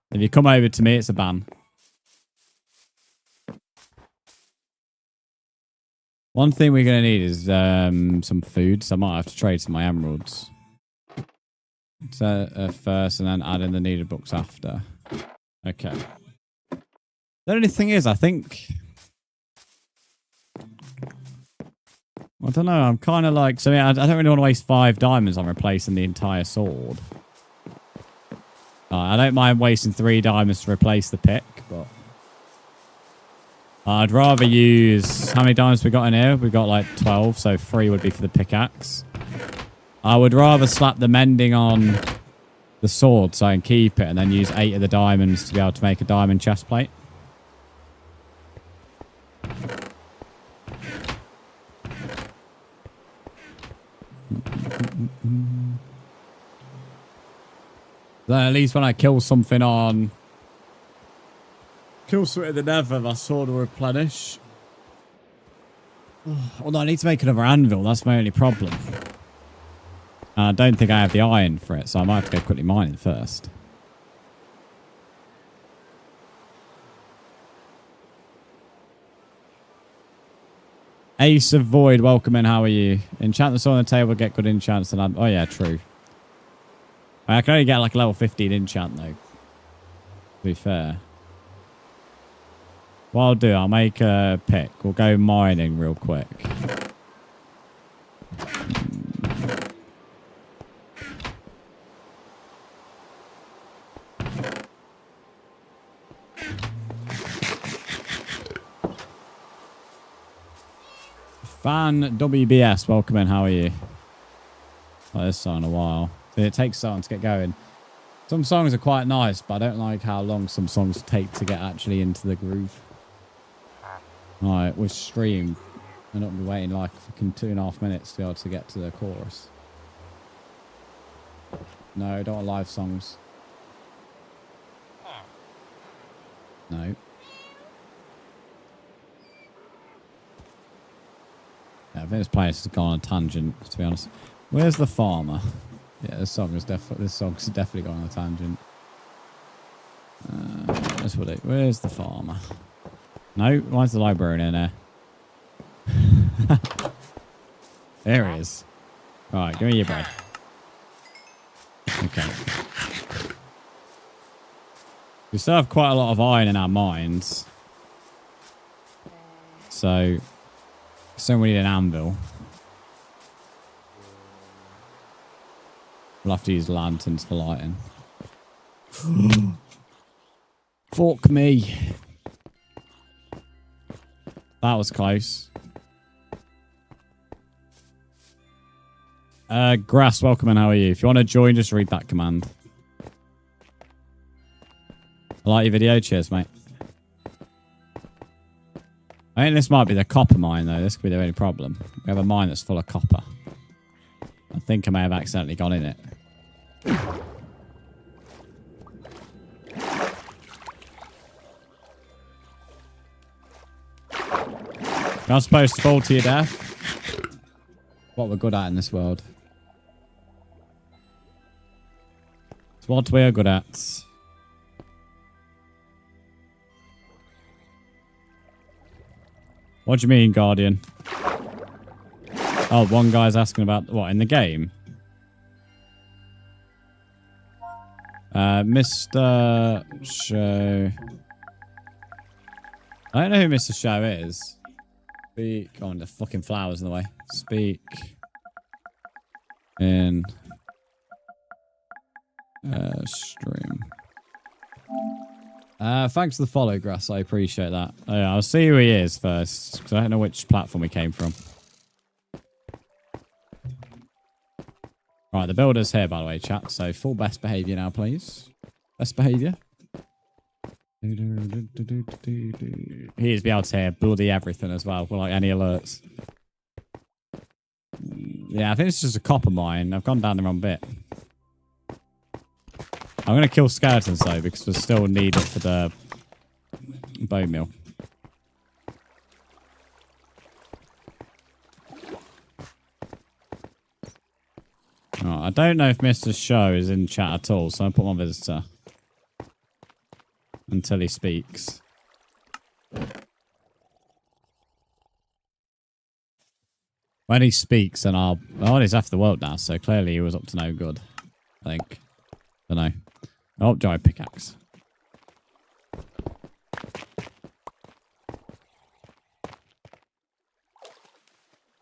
Speaker 1: If you come over to me, it's a ban. One thing we're going to need is some food, so I might have to trade some of my emeralds. So, first, and then add in the needed books after. Okay. The only thing is, I think... I don't know, I'm kind of like... So, yeah, I don't really want to waste 5 diamonds on replacing the entire sword. I don't mind wasting 3 diamonds to replace the pick, but... I'd rather use... How many diamonds we got in here? We got like 12, so 3 would be for the pickaxe. I would rather slap the mending on the sword so I can keep it and then use 8 of the diamonds to be able to make a diamond chest plate. Then at least when I kill something on... Kill something in the nether, my sword will replenish. Although I need to make another anvil, that's my only problem. And I don't think I have the iron for it, so I might have to go quickly mining first. Ace of Void, welcome in, how are you? Enchant the sword on the table, get good enchants. And oh yeah, true. I can only get like a level 15 enchant though. To be fair. What I'll do, I'll make a pick. We'll go mining real quick. Fan WBS, welcome in, how are you? Not this song in a while. It takes so long to get going. Some songs are quite nice, but I don't like how long some songs take to get actually into the groove. Alright, we're stream. I'm not be waiting like fucking 2.5 minutes to be able to get to the chorus. No, don't want live songs. No. Yeah, I think this place has gone on a tangent, to be honest. Where's the farmer? Yeah, this song's definitely gone on a tangent. That's what it. Where's the farmer? No, why's the librarian in there? There he is. Alright, give me your bread. Okay. We still have quite a lot of iron in our mines. So we need an anvil. We'll have to use lanterns for lighting. Fuck me. That was close. Grass, welcome and how are you? If you want to join, just read that command. I like your video. Cheers, mate. I think this might be the copper mine, though. This could be the only problem. We have a mine that's full of copper. I think I may have accidentally gone in it. You're not supposed to fall to your death. What we're good at in this world. It's what we're good at. What do you mean, Guardian? Oh, one guy's asking about what in the game. Mr. Show. I don't know who Mr. Show is. Speak. Oh, the fucking flowers in the way. Speak. in stream. Thanks for the follow, Grass. I appreciate that. Oh, yeah, I'll see who he is first, because I don't know which platform he came from. Right, the builder's here, by the way, chat. So full best behavior now, please. Best behavior. He is be able to hear bloody everything as well, for like any alerts. Yeah, I think it's just a copper mine. I've gone down the wrong bit. I'm going to kill skeletons, though, because we're still needed for the bone meal. Oh, I don't know if Mr. Show is in chat at all, so I'll put my visitor until he speaks. When he speaks, then I'll... Oh, he's after the world now, so clearly he was up to no good, I think. Don't know. Oh, giant pickaxe.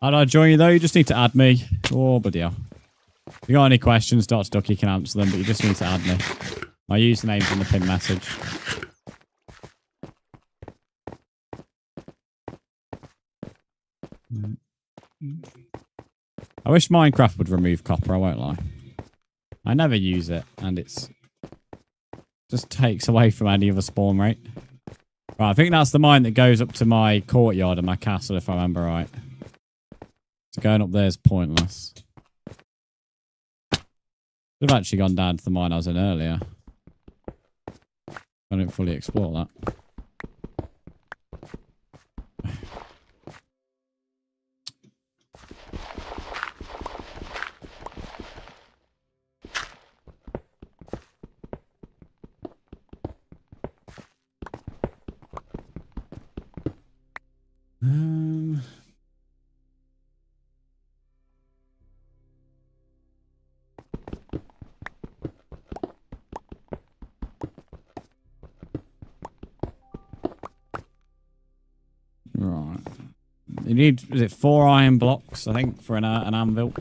Speaker 1: How do I join you, though? You just need to add me. Oh, bloody hell. If you got any questions, Dr. Duck, you can answer them, but you just need to add me. My username's in the pinned message. I wish Minecraft would remove copper, I won't lie. I never use it, and it's just takes away from any other spawn rate. Right, I think that's the mine that goes up to my courtyard and my castle, if I remember right. So going up there is pointless. Should have actually gone down to the mine I was in earlier. I didn't fully explore that. Right. You need, is it 4 iron blocks, I think, for an anvil?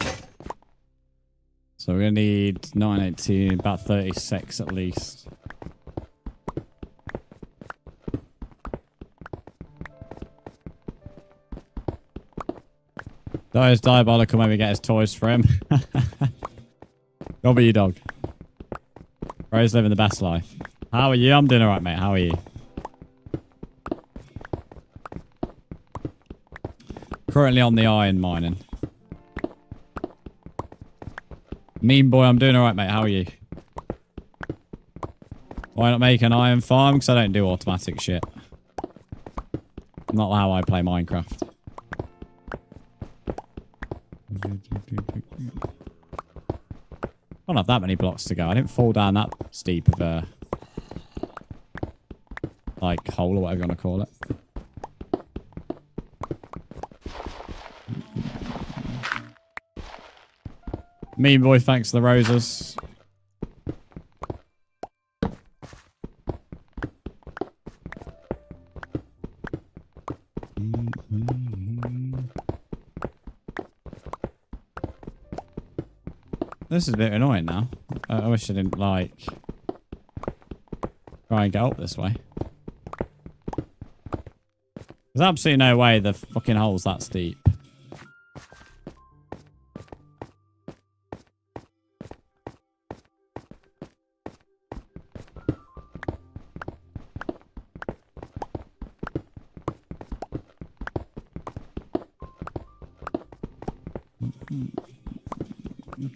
Speaker 1: So we're going to need 9, 18, about 36 at least. Those diabolical maybe get his toys for him. Go be your dog. Bro's living the best life. How are you? I'm doing alright, mate. How are you? Currently on the iron mining. Mean boy, I'm doing alright, mate. How are you? Why not make an iron farm? Because I don't do automatic shit. Not how I play Minecraft. I don't have that many blocks to go. I didn't fall down that steep of a like hole or whatever you want to call it. Mean boy, thanks for the roses. This is a bit annoying now. I wish I didn't, like, try and get up this way. There's absolutely no way the fucking hole's that steep.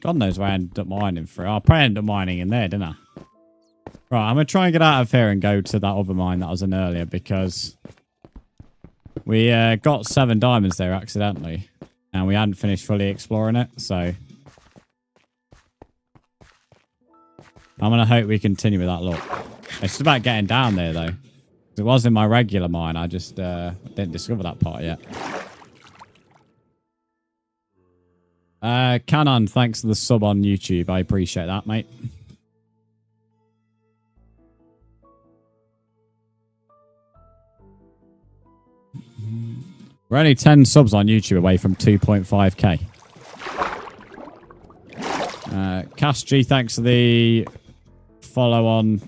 Speaker 1: God knows where I ended up mining through. I probably ended up mining in there, didn't I? Right, I'm going to try and get out of here and go to that other mine that I was in earlier because we got 7 diamonds there accidentally and we hadn't finished fully exploring it, so I'm going to hope we continue with that look. It's just about getting down there though. It was in my regular mine, I just didn't discover that part yet. Canon, thanks for the sub on YouTube. I appreciate that, mate. We're only 10 subs on YouTube away from 2.5k. Cass G, thanks for the follow on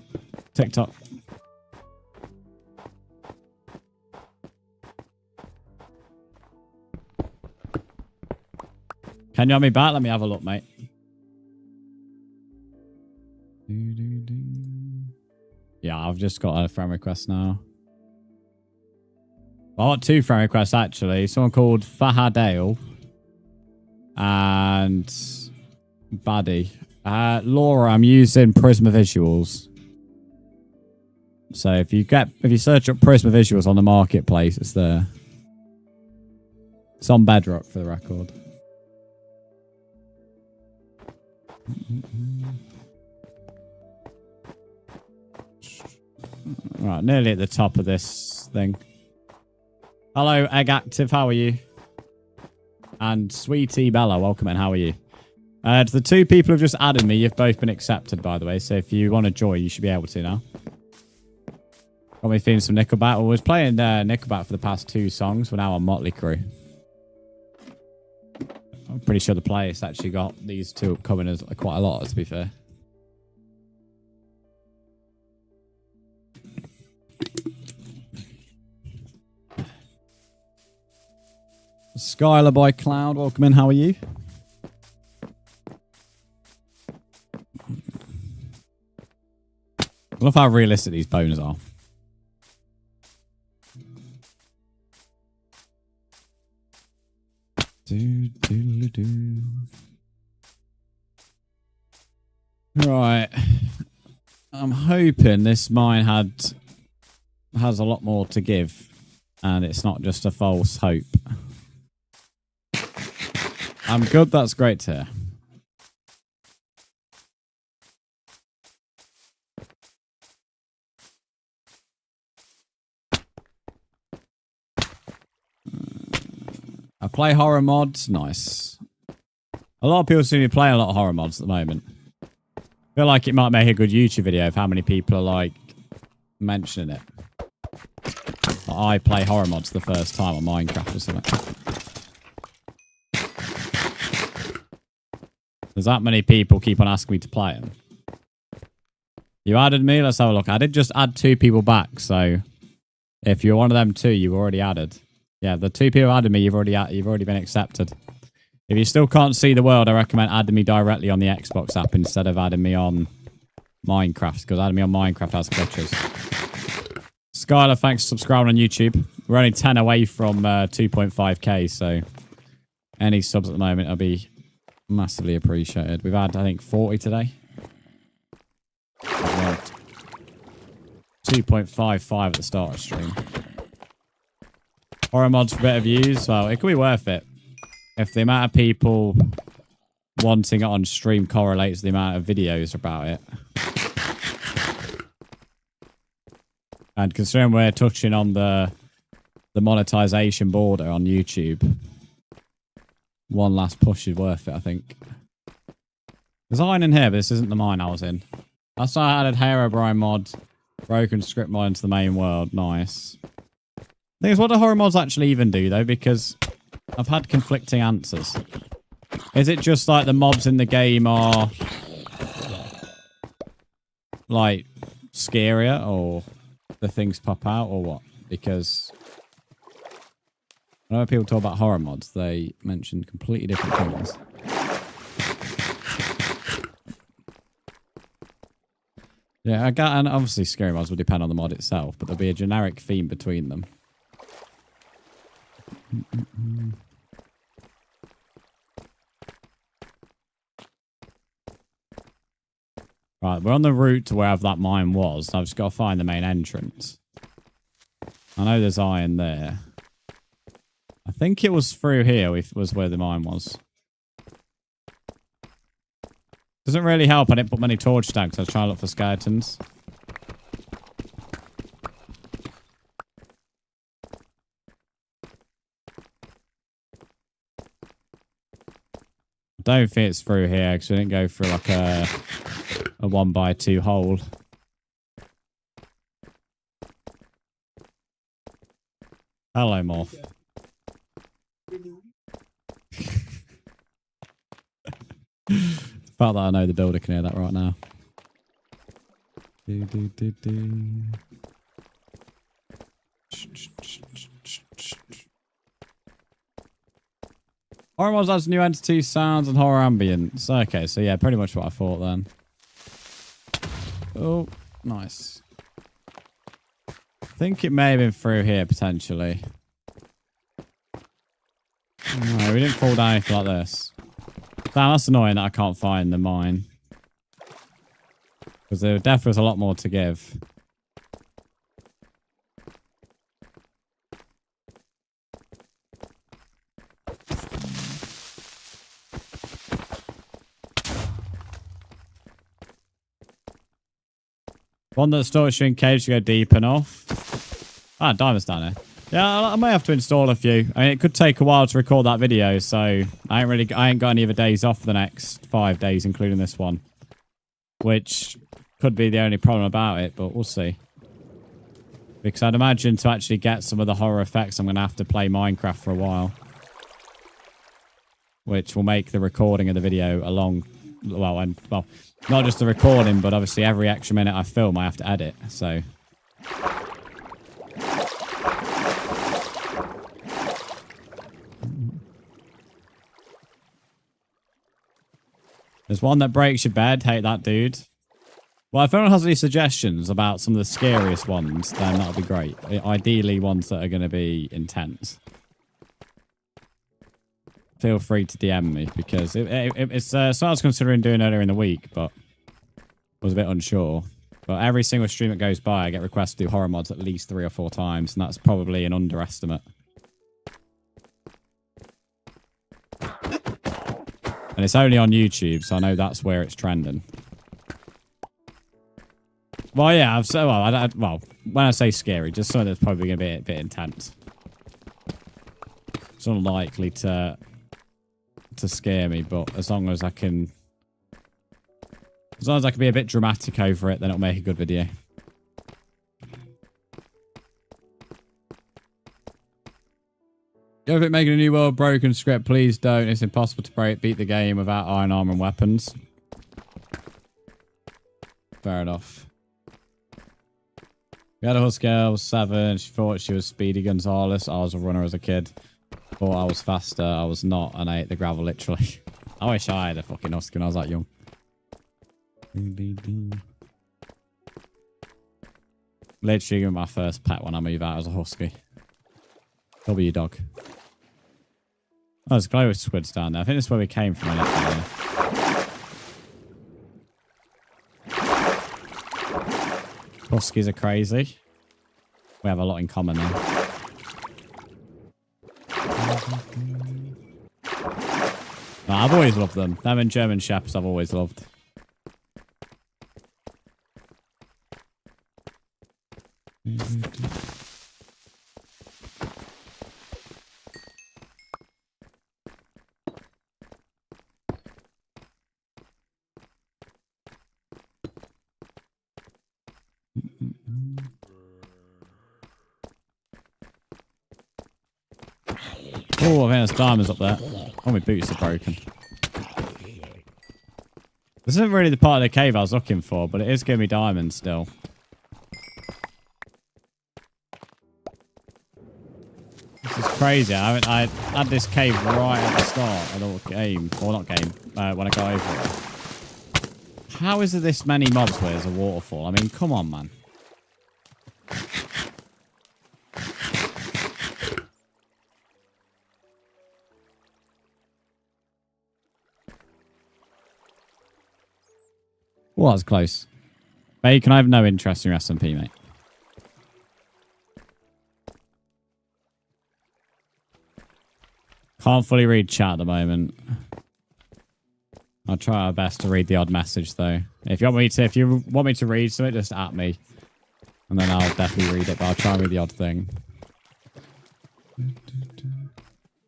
Speaker 1: TikTok. Can you have me back? Let me have a look, mate. Yeah, I've just got a friend request now. I got 2 friend requests, actually. Someone called Fahadale and Buddy. Laura, I'm using Prisma Visuals. So if you search up Prisma Visuals on the marketplace, it's there. It's on Bedrock for the record. Right, nearly at the top of this thing. Hello, Egg Active, how are you? And Sweetie Bella, welcome in, how are you? To the 2 people who've just added me, you've both been accepted, by the way, so if you want to join, you should be able to now. Got me feeling some Nickelback. I was playing Nickelback for the past 2 songs, we're now on Motley Crue. I'm pretty sure the playlist actually got these 2 upcoming as quite a lot, to be fair. Skylar by Cloud, welcome in. How are you? I love how realistic these bones are. Right. I'm hoping this mine has a lot more to give, and it's not just a false hope. I'm good. That's great to hear. I play horror mods. Nice. A lot of people seem to be playing a lot of horror mods at the moment. I feel like it might make a good YouTube video of how many people are like mentioning it. Like, I play horror mods the first time on Minecraft or something. There's that many people keep on asking me to play them. You added me? Let's have a look. I did just add 2 people back, so if you're one of them 2, you've already added. Yeah, the 2 people added me, you've already been accepted. If you still can't see the world, I recommend adding me directly on the Xbox app instead of adding me on Minecraft, because adding me on Minecraft has glitches. Skylar, thanks for subscribing on YouTube. We're only 10 away from 2.5k, so any subs at the moment will be massively appreciated. We've had, I think, 40 today. 2.55 at the start of stream. Horror mods for better views. Well, it could be worth it. If the amount of people wanting it on stream correlates to the amount of videos about it. And considering we're touching on the monetization border on YouTube, one last push is worth it, I think. There's iron in here, but this isn't the mine I was in. That's why I added Herobrine mod, broken script mod into the main world. Nice. The thing is, what do horror mods actually even do, though? Because I've had conflicting answers. Is it just like the mobs in the game are like scarier, or the things pop out, or what? Because whenever people talk about horror mods, they mention completely different things. Yeah, and obviously scary mods will depend on the mod itself, but there'll be a generic theme between them. Right, we're on the route to wherever that mine was. I've just got to find the main entrance. I know there's iron there. I think it was through here was where the mine was. Doesn't really help. I didn't put many torches down because I was trying to look for skeletons. I don't think it's through here because we didn't go through like a 1x2 hole. Hello, Morph. Fact that I know the builder can hear that right now. Do, do, do, do. Horror mods adds new entities, sounds, and horror ambience. Okay, so yeah, pretty much what I thought then. Oh, nice. I think it may have been through here, potentially. No, we didn't fall down anything like this. Damn, that's annoying that I can't find the mine. Because there definitely was a lot more to give. One that stores you in caves to go deep enough. Ah, diamonds down here. Yeah, I may have to install a few. I mean, it could take a while to record that video, so I ain't got any other days off for the next 5 days, including this one. Which could be the only problem about it, but we'll see. Because I'd imagine to actually get some of the horror effects, I'm going to have to play Minecraft for a while. Which will make the recording of the video a long... Well, not just the recording, but obviously every extra minute I film, I have to edit, so... There's one that breaks your bed. Hate that, dude. Well, if anyone has any suggestions about some of the scariest ones, then that would be great. Ideally, ones that are going to be intense. Feel free to DM me, because it's something I was considering doing earlier in the week, but was a bit unsure. But every single stream that goes by, I get requests to do horror mods at least 3 or 4 times, and that's probably an underestimate. And it's only on YouTube, so I know that's where it's trending. Well, yeah, well, when I say scary, just something that's probably going to be a bit intense. It's unlikely to scare me, but as long as I can... As long as I can be a bit dramatic over it, then it'll make a good video. If it making a new world broken script, please don't. It's impossible to beat the game without iron armor and weapons. Fair enough. We had a husky girl, was 7. She thought she was Speedy Gonzales. I was a runner as a kid. Thought I was faster. I was not, and I ate the gravel literally. I wish I had a fucking husky when I was that young. Literally my first pet when I move out as a husky. W dog. Oh, there's glow squids down there. I think that's where we came from. Huskies are crazy. We have a lot in common there. No, I've always loved them. Them and German Shepherds I've always loved. Oh, I think there's diamonds up there. Oh, my boots are broken. This isn't really the part of the cave I was looking for, but it is giving me diamonds still. This is crazy. I had this cave right at the start of the game. Or not game, when I got over it. How is there this many mobs where there's a waterfall? I mean, come on, man. Well, that was close. Bacon, I have no interest in your SMP, mate. Can't fully read chat at the moment. I'll try our best to read the odd message, though. If you want me to read something, just at me. And then I'll definitely read it, but I'll try and read the odd thing.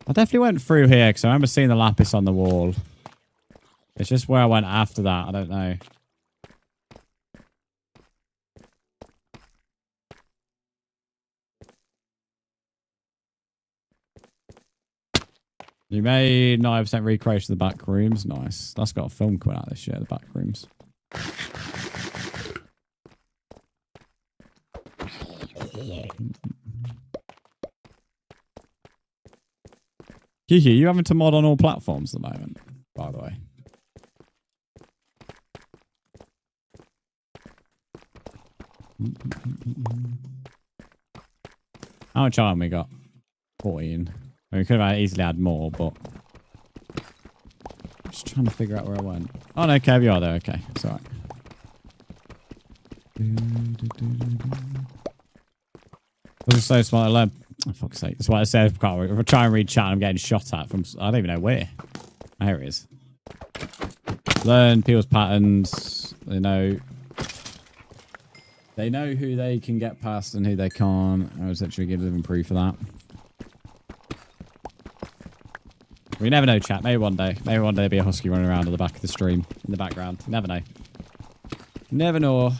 Speaker 1: I definitely went through here, because I remember seeing the lapis on the wall. It's just where I went after that, I don't know. You made 9% recreation of the back rooms. Nice. That's got a film coming out this year, the back rooms. Kiki, you having to mod on all platforms at the moment, by the way? How much iron we got? 14. We could have easily had more, but... I'm just trying to figure out where I went. Oh no, Kev, you are there. Okay, it's alright. This is so smart. I learned... Oh, fuck's sake. That's what I said. If I try and read chat, I'm getting shot at from... I don't even know where. Oh, here it is. Learn people's patterns. They know... They know who they can get past and who they can't. I was actually give them proof of that. We never know, chat. Maybe one day. Maybe one day there'll be a husky running around at the back of the stream. In the background. You never know. You never know.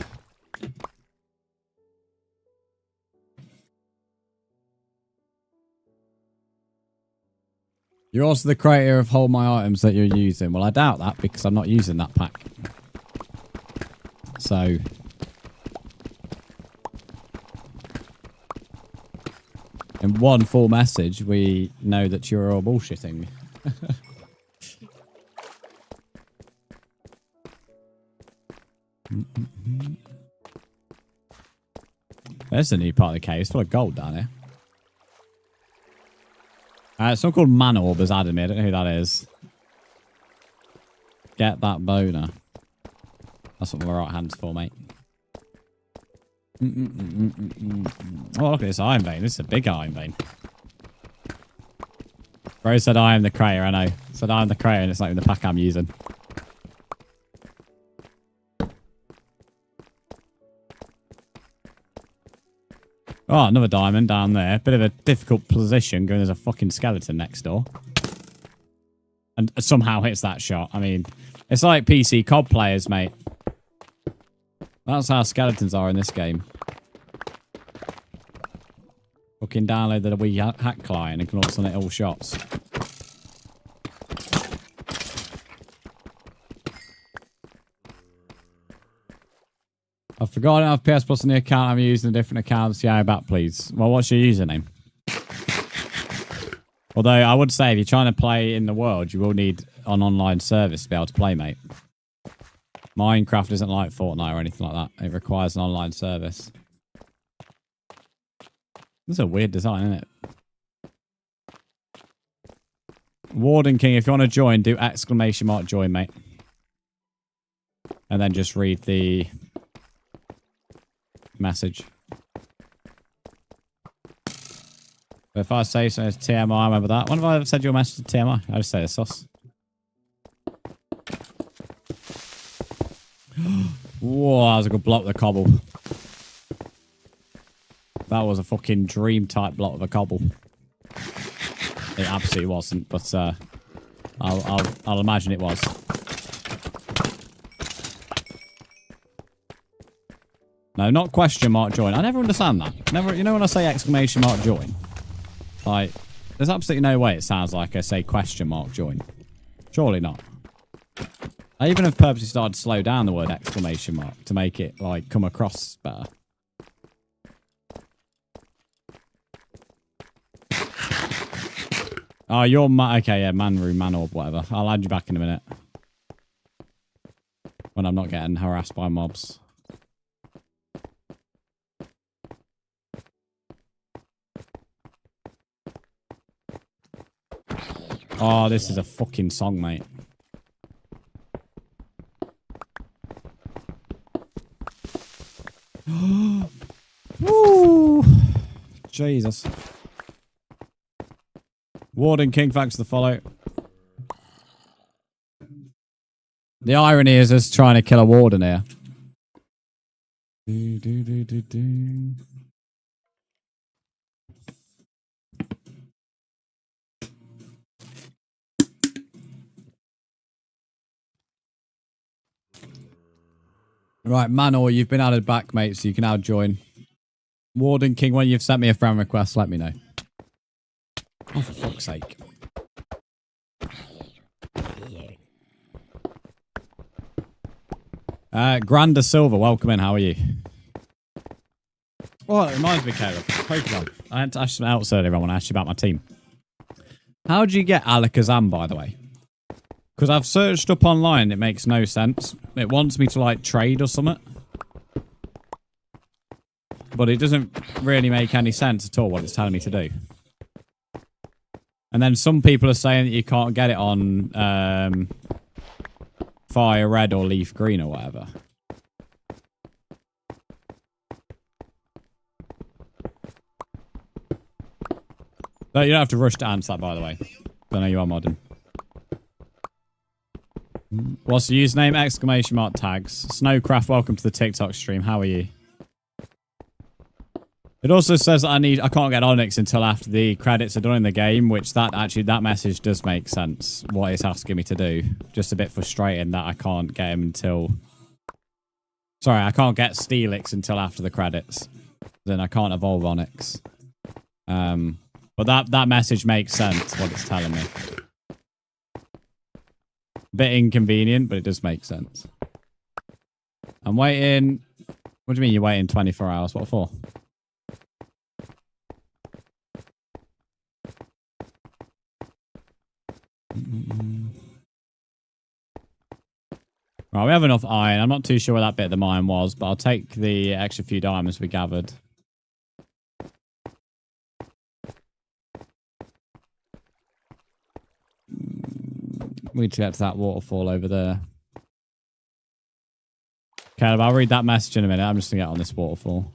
Speaker 1: You're also the creator of Hold My Items that you're using. Well, I doubt that because I'm not using that pack. So... in one full message, we know that you're all bullshitting. There's a new part of the cave. It's full of gold down here. Someone called Manorb has added me. I don't know who that is. Get that boner. That's what my right hand's for, mate. Oh, look at this iron vein. This is a big iron vein. Bro said I am the creator, I know. Said I am the creator and it's not even the pack I'm using. Oh, another diamond down there. Bit of a difficult position, given there's a fucking skeleton next door. And somehow hits that shot. I mean, it's like PC COD players, mate. That's how skeletons are in this game. Fucking downloaded a wee hack client and can also hit all shots. I've forgotten I have PS Plus on the account. I'm using a different account. See how back, please. Well, what's your username? Although I would say if you're trying to play in the world, you will need an online service to be able to play, mate. Minecraft isn't like Fortnite or anything like that. It requires an online service. This is a weird design, isn't it? Warden King, if you want to join, do ! join, mate. And then just read the message. But if I say so, it's TMI, remember that. When have I ever said your message to TMI? I just say it's sus. Whoa, that was a good block of the cobble. That was a fucking dream type block of a cobble. It absolutely wasn't, but I'll imagine it was. No, not question mark join. I never understand that. Never, you know when I say exclamation mark join? Like, there's absolutely no way it sounds like I say question mark join. Surely not. I even have purposely started to slow down the word exclamation mark to make it, like, come across better. Oh, you're okay, yeah, man room, man orb, whatever. I'll add you back in a minute. When I'm not getting harassed by mobs. Oh, this is a fucking song, mate. Woo! Jesus. Warden King, thanks for the follow. The irony is us trying to kill a warden here. Right, Manor, you've been added back, mate, so you can now join. Warden King, when you've sent me a friend request, let me know. Oh, for fuck's sake. Grander Silver, welcome in. How are you? Oh, it reminds me, Caleb. Pokemon. I had to ask something else earlier on when I asked you about my team. How do you get Alakazam, by the way? Because I've searched up online, it makes no sense. It wants me to, like, trade or something. But it doesn't really make any sense at all what it's telling me to do. And then some people are saying that you can't get it on Fire Red or Leaf Green or whatever. No, you don't have to rush to answer that, by the way. I know you are modding. What's the username? Exclamation mark tags. Snowcraft, welcome to the TikTok stream. How are you? It also says that I can't get Onyx until after the credits are done in the game, which that message does make sense. What it's asking me to do. Just a bit frustrating that I can't get him until... Sorry, I can't get Steelix until after the credits. Then I can't evolve Onyx. But that message makes sense, what it's telling me. Bit inconvenient, but it does make sense. I'm waiting... What do you mean you're waiting 24 hours? What for? Right, we have enough iron. I'm not too sure where that bit of the mine was, but I'll take the extra few diamonds we gathered. We need to get to that waterfall over there. Caleb, I'll read that message in a minute. I'm just going to get on this waterfall.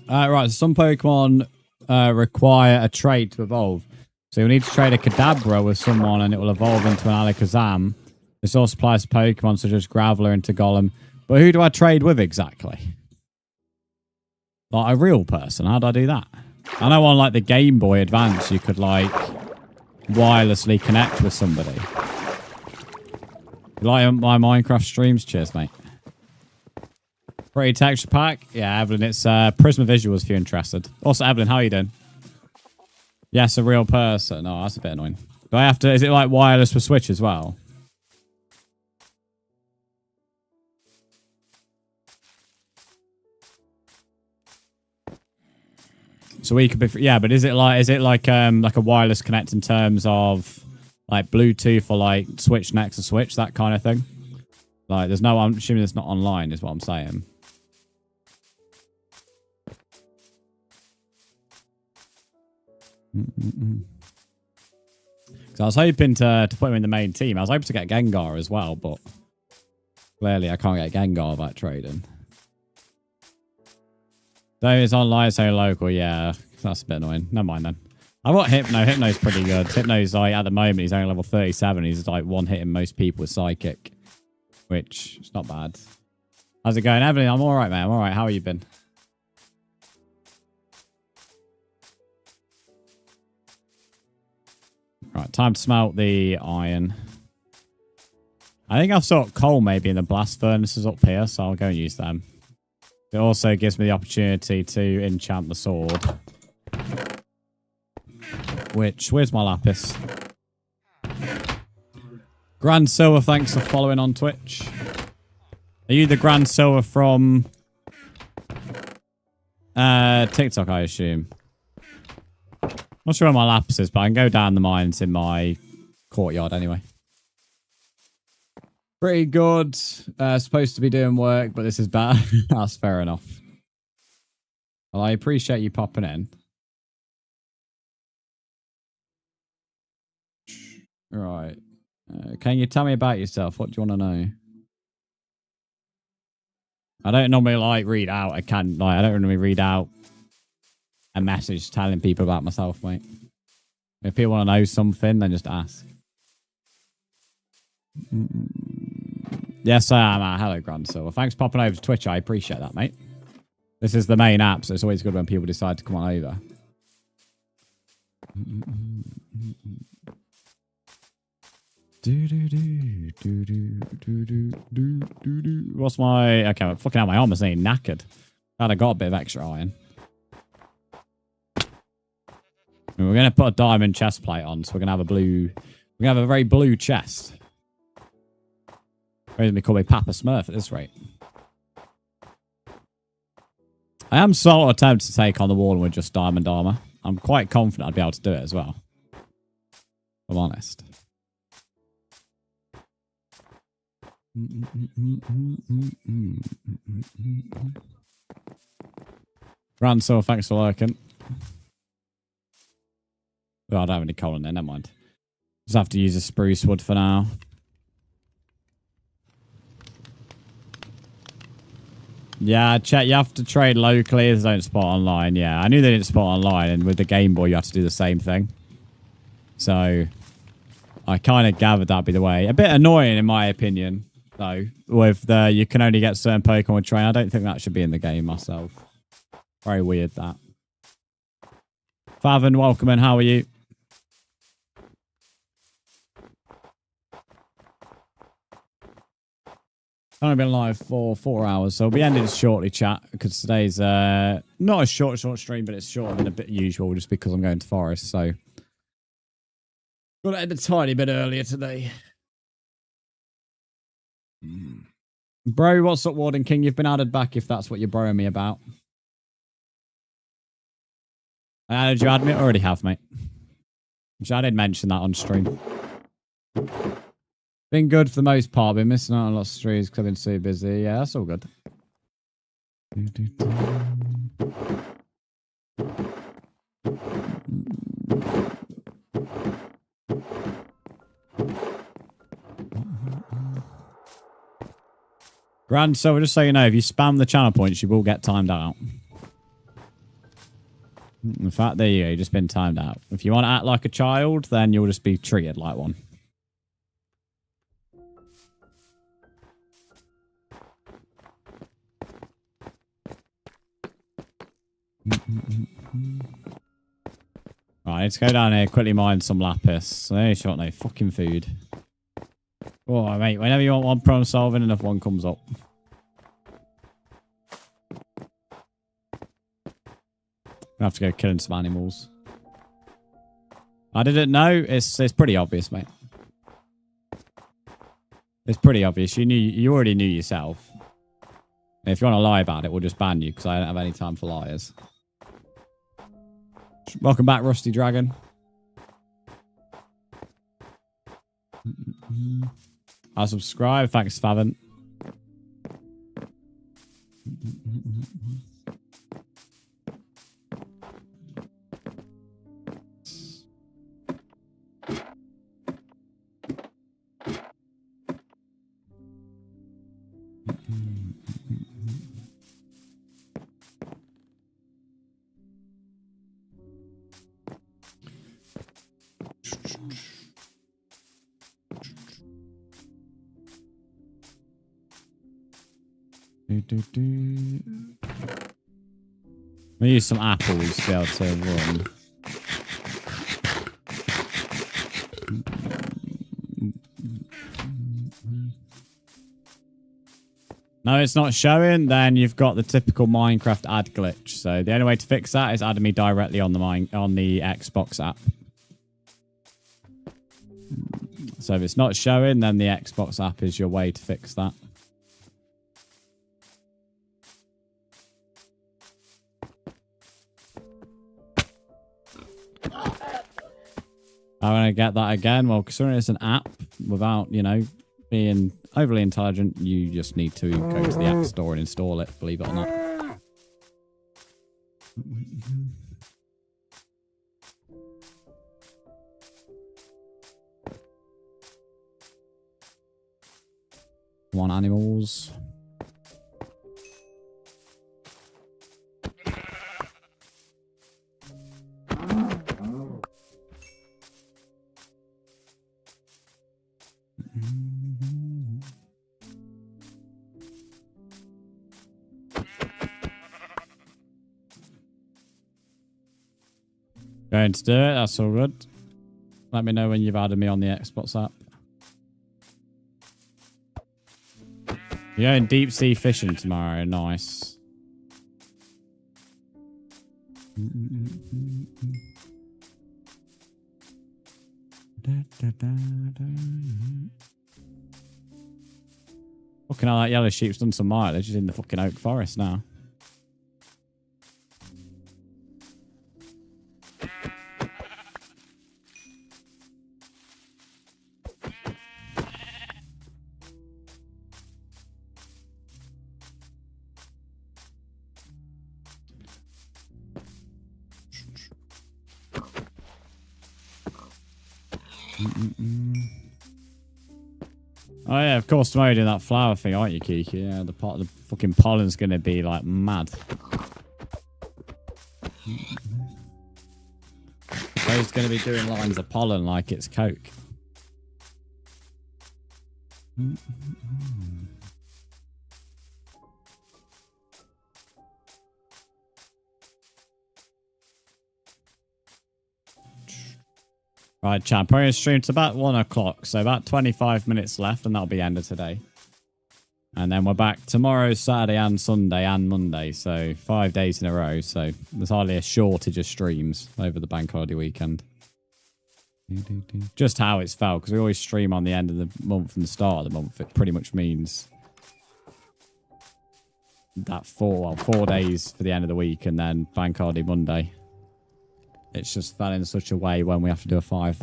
Speaker 1: Right, so some Pokemon require a trait to evolve. So you'll need to trade a Kadabra with someone and it will evolve into an Alakazam. This also applies to Pokemon such as Graveler and Golem. But who do I trade with exactly? Like a real person? How do I do that? I know on like the Game Boy Advance you could like wirelessly connect with somebody. You like my Minecraft streams? Cheers, mate. Pretty texture pack. Yeah, Evelyn, it's Prisma Visuals if you're interested. Also, Evelyn, how are you doing? Yes, a real person. Oh, that's a bit annoying. Do I have to... Is it like wireless for Switch as well? So we could be... Yeah, but is it like a wireless connect in terms of like Bluetooth or like Switch next to Switch, that kind of thing? Like, there's no... I'm assuming it's not online is what I'm saying. Because I was hoping to put him in the main team. I was hoping to get Gengar as well, but clearly I can't get Gengar without trading. So it's online, so local, yeah. That's a bit annoying. Never mind then. I've got Hypno. Hypno's pretty good. Hypno's like, at the moment, he's only level 37. He's like one-hitting most people with Psychic, which is not bad. How's it going, Evelyn? I'm alright, man. I'm alright. How have you been? Right, time to smelt the iron. I think I've sought coal maybe in the blast furnaces up here, so I'll go and use them. It also gives me the opportunity to enchant the sword. Where's my lapis? Grand Silver, thanks for following on Twitch. Are you the Grand Silver from TikTok, I assume? Not sure where my lapis is, but I can go down the mines in my courtyard anyway. Pretty good. Supposed to be doing work, but this is bad. That's fair enough. Well, I appreciate you popping in. Right. Can you tell me about yourself? What do you want to know? I don't normally like read out. I don't normally read out a message telling people about myself, mate. If people want to know something, then just ask. Yes, I am. Hello, Grand Silver. Thanks for popping over to Twitch. I appreciate that, mate. This is the main app, so it's always good when people decide to come on over. What's my... Okay, fucking hell, my armor's ain't knackered. Glad I got a bit of extra iron. going to put a diamond chest plate on, so we're going to have a blue... We're going to have a very blue chest. They're going to call me Papa Smurf at this rate. I am sort of tempted to take on the wall with just diamond armor. I'm quite confident I'd be able to do it as well. If I'm honest. Ransom, thanks for lurking. Oh, I don't have any coal in there, never mind. Just have to use a spruce wood for now. Yeah, chat, you have to trade locally. They don't spot online. Yeah, I knew they didn't spot online, and with the Game Boy, you have to do the same thing. So, I kind of gathered that'd be the way. A bit annoying, in my opinion, though, with the you can only get certain Pokemon with train. I don't think that should be in the game myself. Very weird, that. Favin, welcome in. How are you? I've only been live for 4 hours, so we'll be ending shortly, chat, because today's not a short stream, but it's shorter than a bit usual, just because I'm going to Forest, so got to end a tiny bit earlier today. Bro, what's up, Warden King? You've been added back if that's what you're broing me about. Did you add me? I already have, mate. I did mention that on stream. Been good for the most part. Been missing out on lots of streams because I've been so busy. Yeah, that's all good. Grand, so just so you know, if you spam the channel points, you will get timed out. In fact, there you go. You've just been timed out. If you want to act like a child, then you'll just be treated like one. Right, let's go down here, quickly mine some lapis. Hey, shot no fucking food. Oh, mate, whenever you want one problem solving, another one comes up. I have to go killing some animals. I didn't know. It's pretty obvious, mate. It's pretty obvious. You already knew yourself. If you want to lie about it, we'll just ban you because I don't have any time for liars. Welcome back, Rusty Dragon. I'll subscribe. Thanks, Favin. We use some apples to be able to run. No, it's not showing. Then you've got the typical Minecraft ad glitch. So the only way to fix that is adding me directly on the Xbox app. So if it's not showing, then the Xbox app is your way to fix that. I'm going to get that again. Well, considering it's an app, without, you know, being overly intelligent, you just need to go to the App Store and install it, believe it or not. Come on, animals. Going to do it. That's all good. Let me know when you've added me on the Xbox app. You're going deep sea fishing tomorrow. Nice. Fucking hell, that yellow sheep's done some mileage. He's in the fucking oak forest now. Oh yeah, of course tomorrow you're doing that flower thing, aren't you, Kiki? Yeah, the fucking pollen's gonna be like mad. He's gonna be doing lines of pollen like it's Coke. Right, champ. We're going to stream to about 1 o'clock. So about 25 minutes left and that'll be end of today. And then we're back tomorrow, Saturday and Sunday and Monday. So 5 days in a row. So there's hardly a shortage of streams over the bank holiday weekend. Just how it's felt. Because we always stream on the end of the month and the start of the month. It pretty much means that 4 days for the end of the week and then bank holiday Monday. It's just fell in such a way when we have to do a five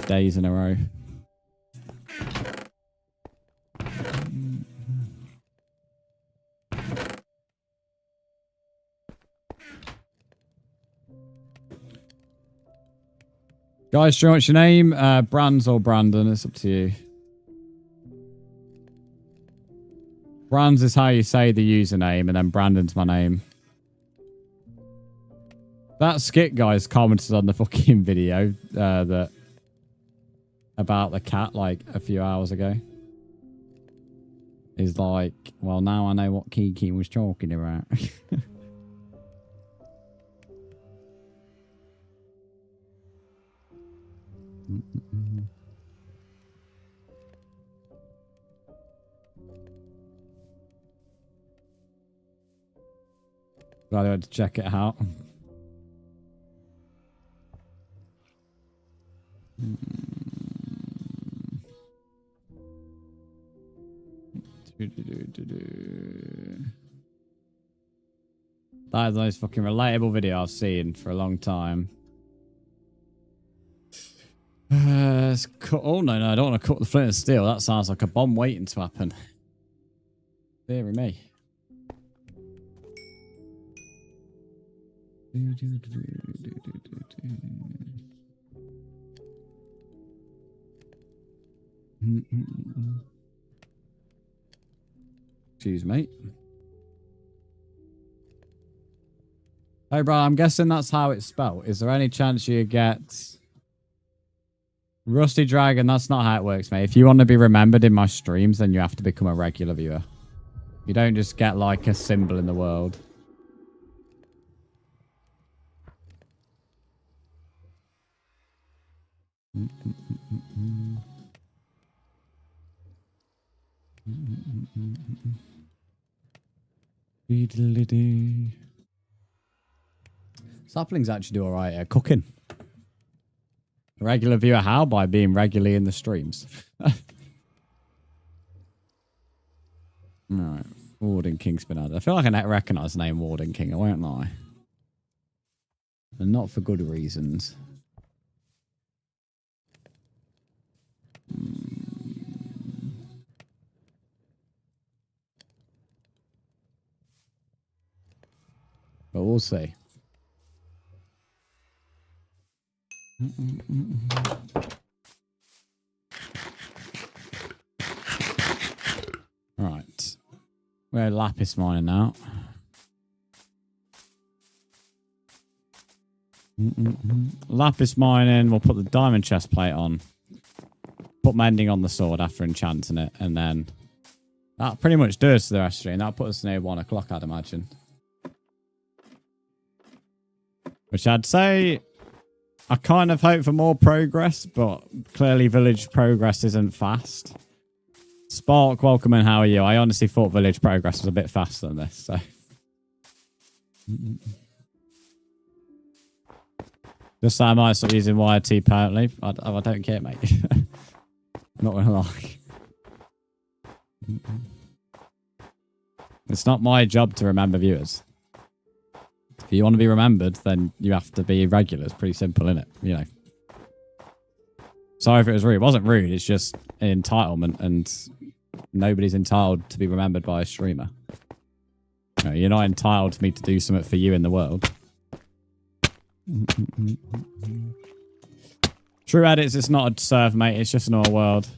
Speaker 1: days in a row. Guys, do you know what's your name? Brzndz or Brandon? It's up to you. Brzndz is how you say the username, and then Brandon's my name. That skit guy's commented on the fucking video about the cat like a few hours ago. He's like, well, now I know what Kiki was talking about. Glad I went to check it out. That is the most fucking relatable video I've seen for a long time. Oh no, I don't want to cut the flint and steel. That sounds like a bomb waiting to happen. Dear me. Excuse me. Hey, bro, I'm guessing that's how it's spelled. Is there any chance you get Rusty Dragon? That's not how it works, mate. If you want to be remembered in my streams, then you have to become a regular viewer. You don't just get like a symbol in the world. Saplings actually do alright at cooking. A regular viewer how? By being regularly in the streams. Alright. Warden King's been added. I feel like I recognise the name Warden King, I won't lie. And not for good reasons. But we'll see. Right. We're lapis mining now. Lapis mining. We'll put the diamond chest plate on. Put mending on the sword after enchanting it. And then that pretty much does the rest of the stream. That'll put us near 1 o'clock, I'd imagine. Which I'd say I kind of hope for more progress, but clearly village progress isn't fast. Spark, welcome and how are you? I honestly thought village progress was a bit faster than this, so. Just so I might stop using YT apparently. I don't care, mate. I'm not gonna lie. It's not my job to remember viewers. If you want to be remembered, then you have to be regular. It's pretty simple, isn't it? You know. Sorry if it was rude. It wasn't rude. It's just an entitlement, and nobody's entitled to be remembered by a streamer. No, you're not entitled to me to do something for you in the world. True edits, it's not a server, mate. It's just another world.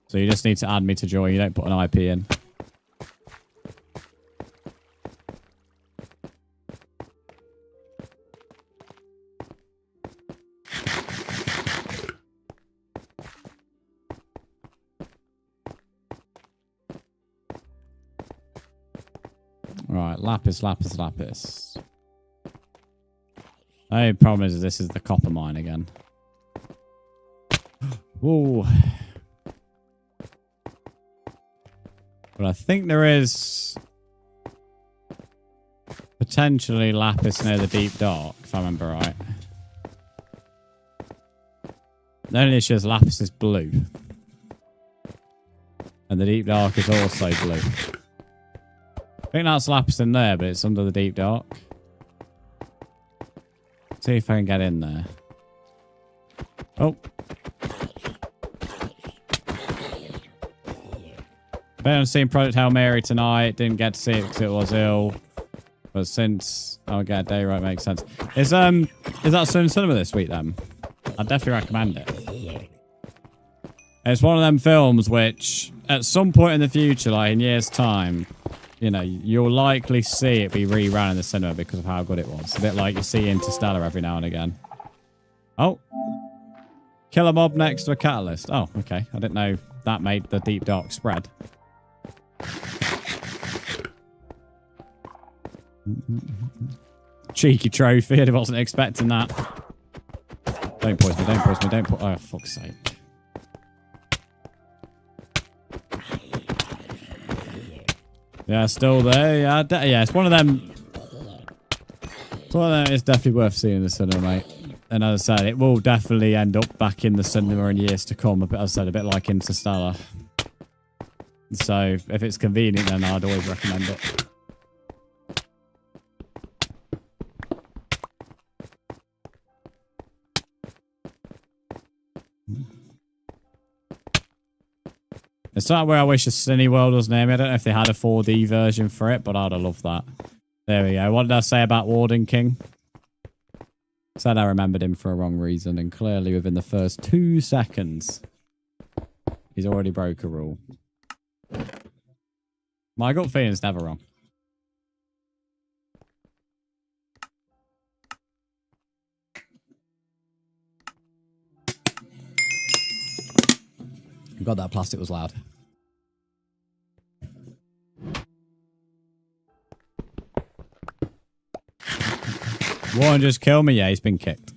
Speaker 1: So you just need to add me to join. You don't put an IP in. Right, lapis, lapis, lapis. The only problem is this is the copper mine again. Ooh. But I think there is potentially lapis near the deep dark, if I remember right. The only issue is lapis is blue. And the deep dark is also blue. I think that's lapis in there, but it's under the deep dark. See if I can get in there. Oh. I've seen Project Hail Mary tonight. Didn't get to see it because it was ill. But since I'll get a day right, makes sense. Is that soon cinema this week then? I'd definitely recommend it. It's one of them films which, at some point in the future, like in years' time, you know, you'll likely see it be rerun in the cinema because of how good it was. A bit like you see Interstellar every now and again. Oh. Kill a mob next to a catalyst. Oh, okay. I didn't know that made the deep dark spread. Cheeky trophy. I wasn't expecting that. Don't poison me, don't poison me, don't put... Oh, fuck's sake. Yeah, still there. Yeah, yeah, it's one of them. It's one of them. It's definitely worth seeing in the cinema, mate. And as I said, it will definitely end up back in the cinema in years to come. As I said, a bit like Interstellar. So if it's convenient, then I'd always recommend it. It's not where I wish a Cineworld was near me. I don't know if they had a 4D version for it, but I'd have loved that. There we go. What did I say about Warden King? Said I remembered him for a wrong reason, and clearly within the first 2 seconds, he's already broke a rule. My gut feeling's never wrong. God, that plastic was loud. Warren just killed me. Yeah, he's been kicked.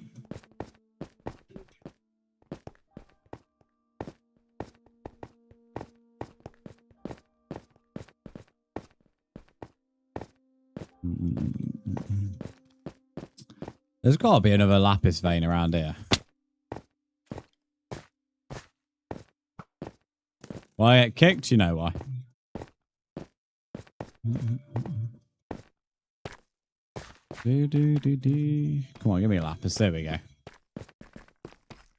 Speaker 1: There's got to be another lapis vein around here. Why I get kicked? You know why. Come on, give me a lapis. There we go.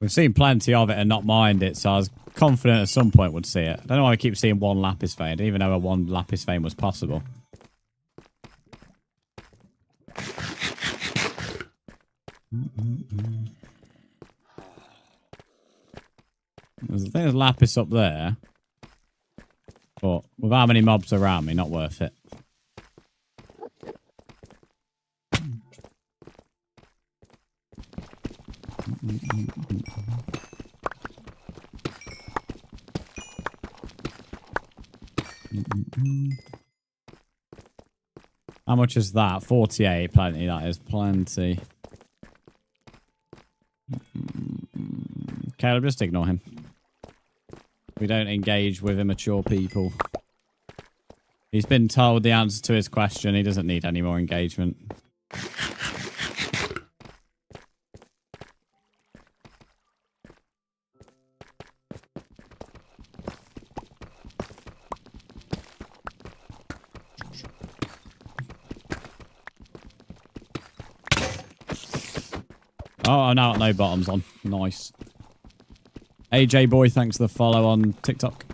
Speaker 1: We've seen plenty of it and not mind it, so I was confident at some point would see it. I don't know why I keep seeing one lapis vein. I didn't even know a one lapis vein was possible. I think there's lapis up there. But with how many mobs around me, not worth it. How much is that? 48. Plenty, that is. Plenty. Caleb, just ignore him. We don't engage with immature people. He's been told the answer to his question. He doesn't need any more engagement. Oh, no, no bottoms on. Nice. AJ Boy, thanks for the follow on TikTok.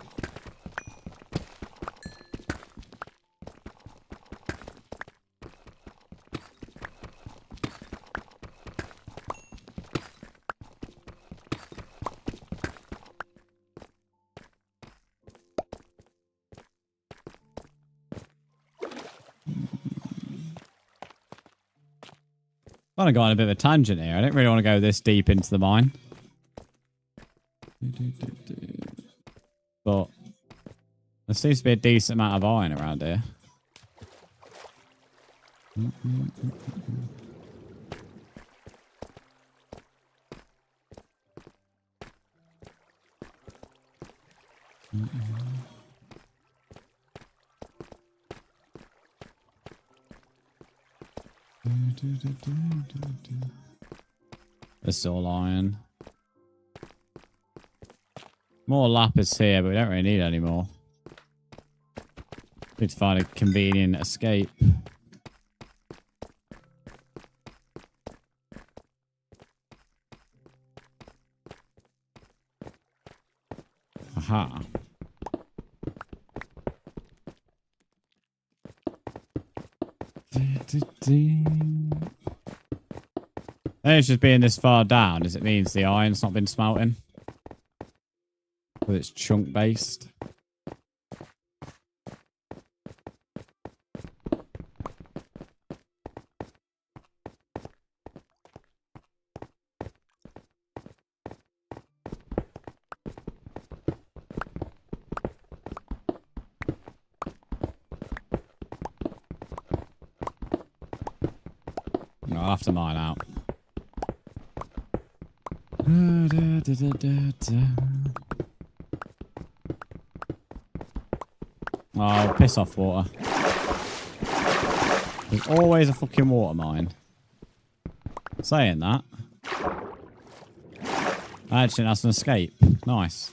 Speaker 1: Kind of got on a bit of a tangent here. I didn't really want to go this deep into the mine. But there seems to be a decent amount of iron around here. This all iron. More lapis here, but we don't really need any more. Need to find a convenient escape. Aha. And it's just being this far down, as it means the iron's not been smelting. But it's chunk based. I'll have to mine out. Oh, piss off, water. There's always a fucking water mine. Saying that. Actually, that's an escape. Nice.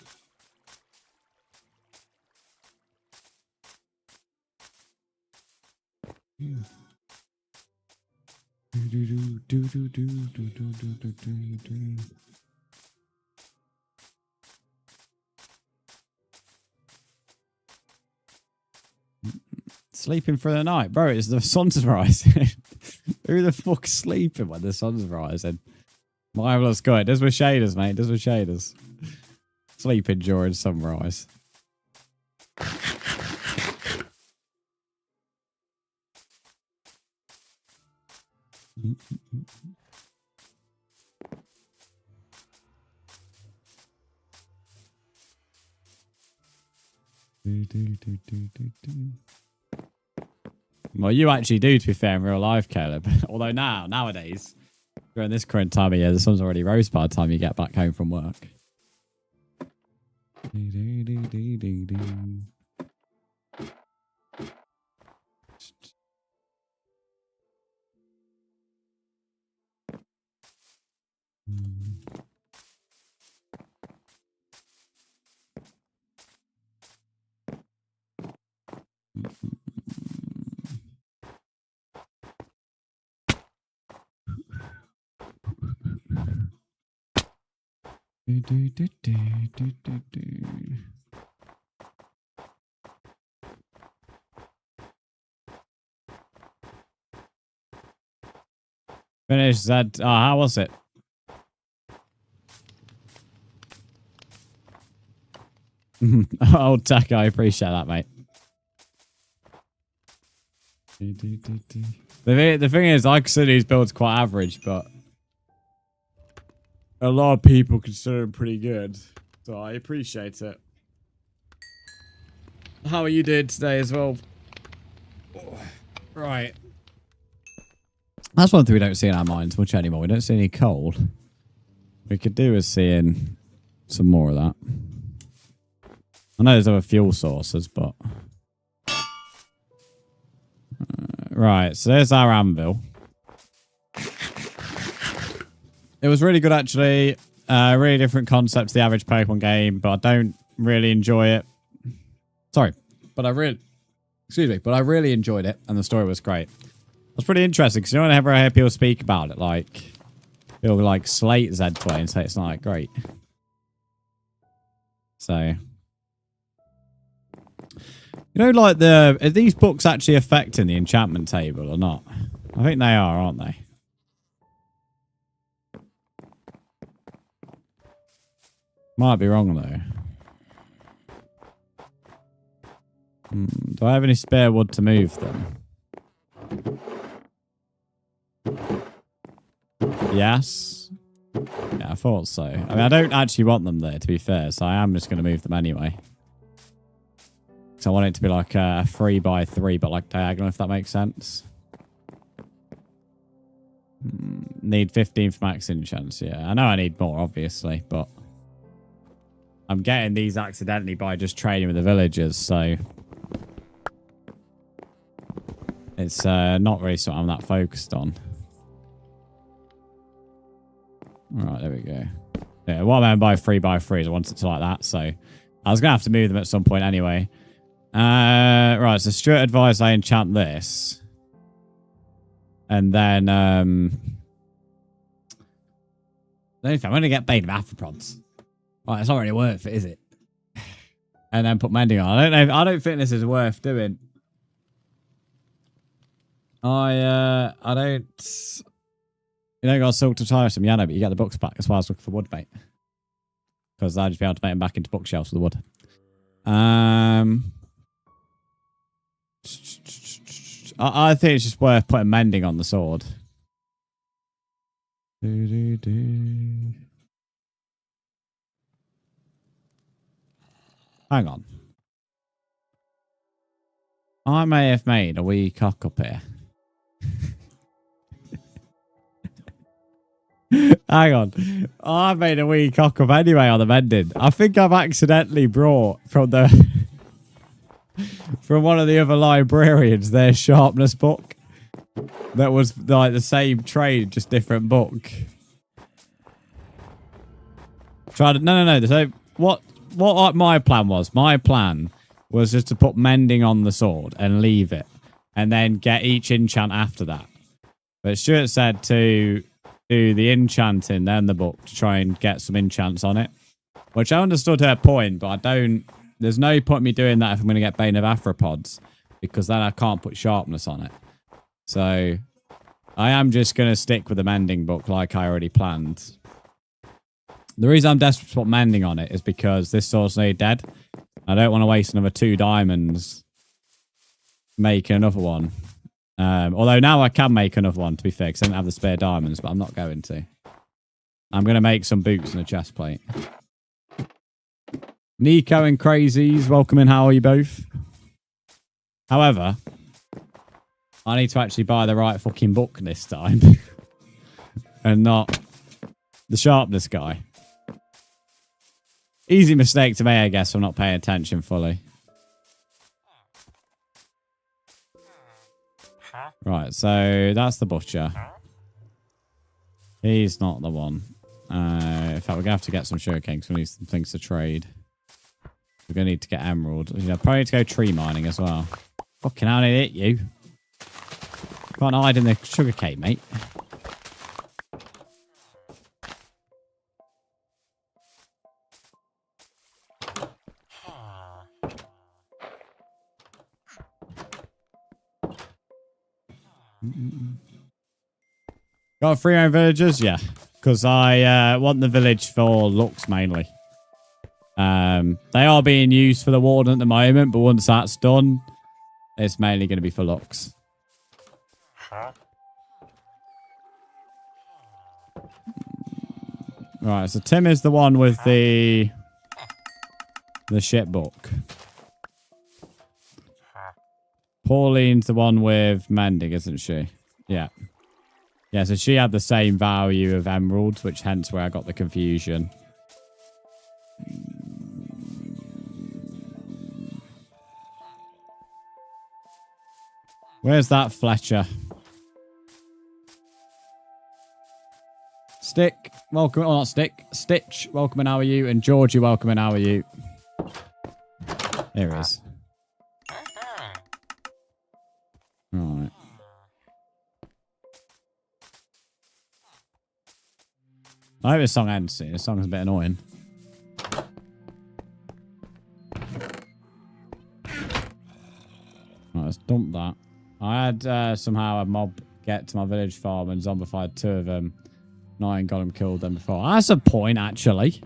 Speaker 1: Sleeping for the night. Bro, it's the sun's rising. Who the fuck's sleeping when the sun's rising? Marvelous good. It does with shaders, mate. It does with shaders. Sleeping during sunrise. Well, you actually do, to be fair, in real life, Caleb. Although nowadays, during this current time of year, the sun's already rose by the time you get back home from work. Finished, Zed. Oh, how was it? Old Taka, I appreciate that, mate. The thing is, I consider these builds quite average, but a lot of people consider them pretty good. So I appreciate it. How are you doing today as well? Right. That's one thing we don't see in our mines much anymore. We don't see any coal. We could do with seeing some more of that. I know there's other fuel sources, but... right, so there's our anvil. It was really good, actually. Really different concept to the average Pokemon game, but I don't really enjoy it. Sorry, but I really... excuse me, but I really enjoyed it, and the story was great. It was pretty interesting, because you don't ever hear people speak about it, like... It'll like slate Z20, so it's not like great. So, you know, like are these books actually affecting the enchantment table or not? I think they are, aren't they? Might be wrong though. Do I have any spare wood to move them? Yes. Yeah, I thought so. I mean, I don't actually want them there, to be fair, so I am just going to move them anyway. So I want it to be like a 3x3, but like diagonal, if that makes sense. Need 15 for max enchants, yeah. I know I need more, obviously, but I'm getting these accidentally by just trading with the villagers, so it's not really something I'm that focused on. Right, there we go. Yeah, what I meant by 3x3 is I want it to like that, so I was going to have to move them at some point anyway. Right, so Stuart advised I enchant this. And then, I'm going to get Bane of Arthropods. Right, it's not really worth it, is it? And then put mending on. I don't think this is worth doing. I don't... You don't got silk to tiresome, yeah, no, but you get the books back. That's why I was looking for wood, mate. Because I'd just be able to make them back into bookshelves with the wood. I think it's just worth putting mending on the sword. Hang on. I may have made a wee cock up here. Hang on. I made a wee cock up anyway on the mending. I think I've accidentally brought from the from one of the other librarians their sharpness book. That was like the same trade, just different book. No. So what my plan was? My plan was just to put mending on the sword and leave it, and then get each enchant after that. But Stuart said to do the enchanting, then the book, to try and get some enchants on it. Which I understood her point, but I don't... There's no point in me doing that if I'm going to get Bane of Arthropods, because then I can't put sharpness on it. So, I am just going to stick with the mending book like I already planned. The reason I'm desperate to put mending on it is because this sword's nearly dead. I don't want to waste another 2 diamonds making another one. Although now I can make another one, to be fair, because I don't have the spare diamonds, but I'm not going to. I'm going to make some boots and a chest plate. Nico and Crazies, welcome in. How are you both? However, I need to actually buy the right fucking book this time. And not the sharpness guy. Easy mistake to make, I guess, for not paying attention fully. Right, so that's the butcher. He's not the one. In fact, we're going to have to get some sugarcane because we need some things to trade. We're going to need to get emerald. You know, probably need to go tree mining as well. Fucking hell, I hit you. Can't hide in the sugarcane, mate. Got 3 own villagers? Yeah. Because I want the village for looks mainly. They are being used for the warden at the moment, but once that's done, it's mainly going to be for looks. Right, so Tim is the one with the shit book. Pauline's the one with mending, isn't she? Yeah. Yeah, so she had the same value of emeralds, which hence where I got the confusion. Where's that Fletcher? Stick, welcome. Oh, not Stick. Stitch, welcome and how are you? And Georgie, welcome and how are you? Here he is. Right. I hope this song ends soon. This song's a bit annoying. Right, let's dump that. I had somehow a mob get to my village farm and zombified 2 of them. Iron Golem killed them before. That's a point, actually.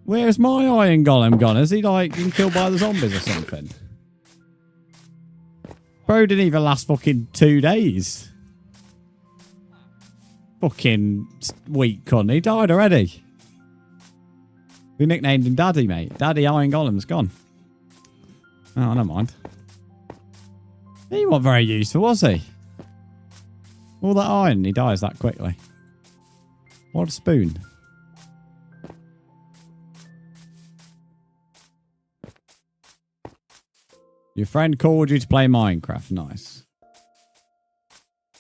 Speaker 1: Where's my Iron Golem gone? Is he like been killed by the zombies or something? Bro didn't even last fucking 2 days. Fucking weak cunt. He died already. We nicknamed him Daddy, mate. Daddy Iron Golem's gone. Oh, never mind. He wasn't very useful, was he? All that iron, he dies that quickly. What a spoon. Your friend called you to play Minecraft. Nice.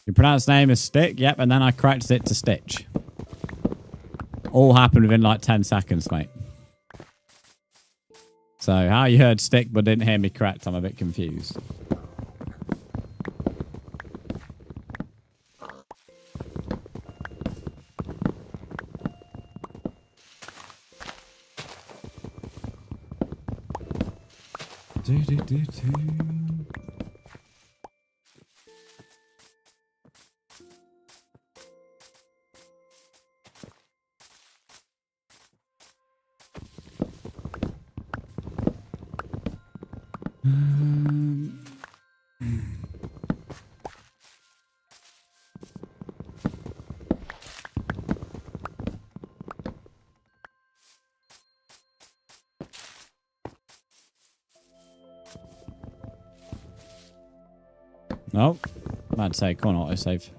Speaker 1: Your pronounced name is Stick. Yep, and then I corrected it to Stitch. All happened within like 10 seconds, mate. So, how you heard Stick but didn't hear me correct, I'm a bit confused. Nope. I'd say, come on, autosave.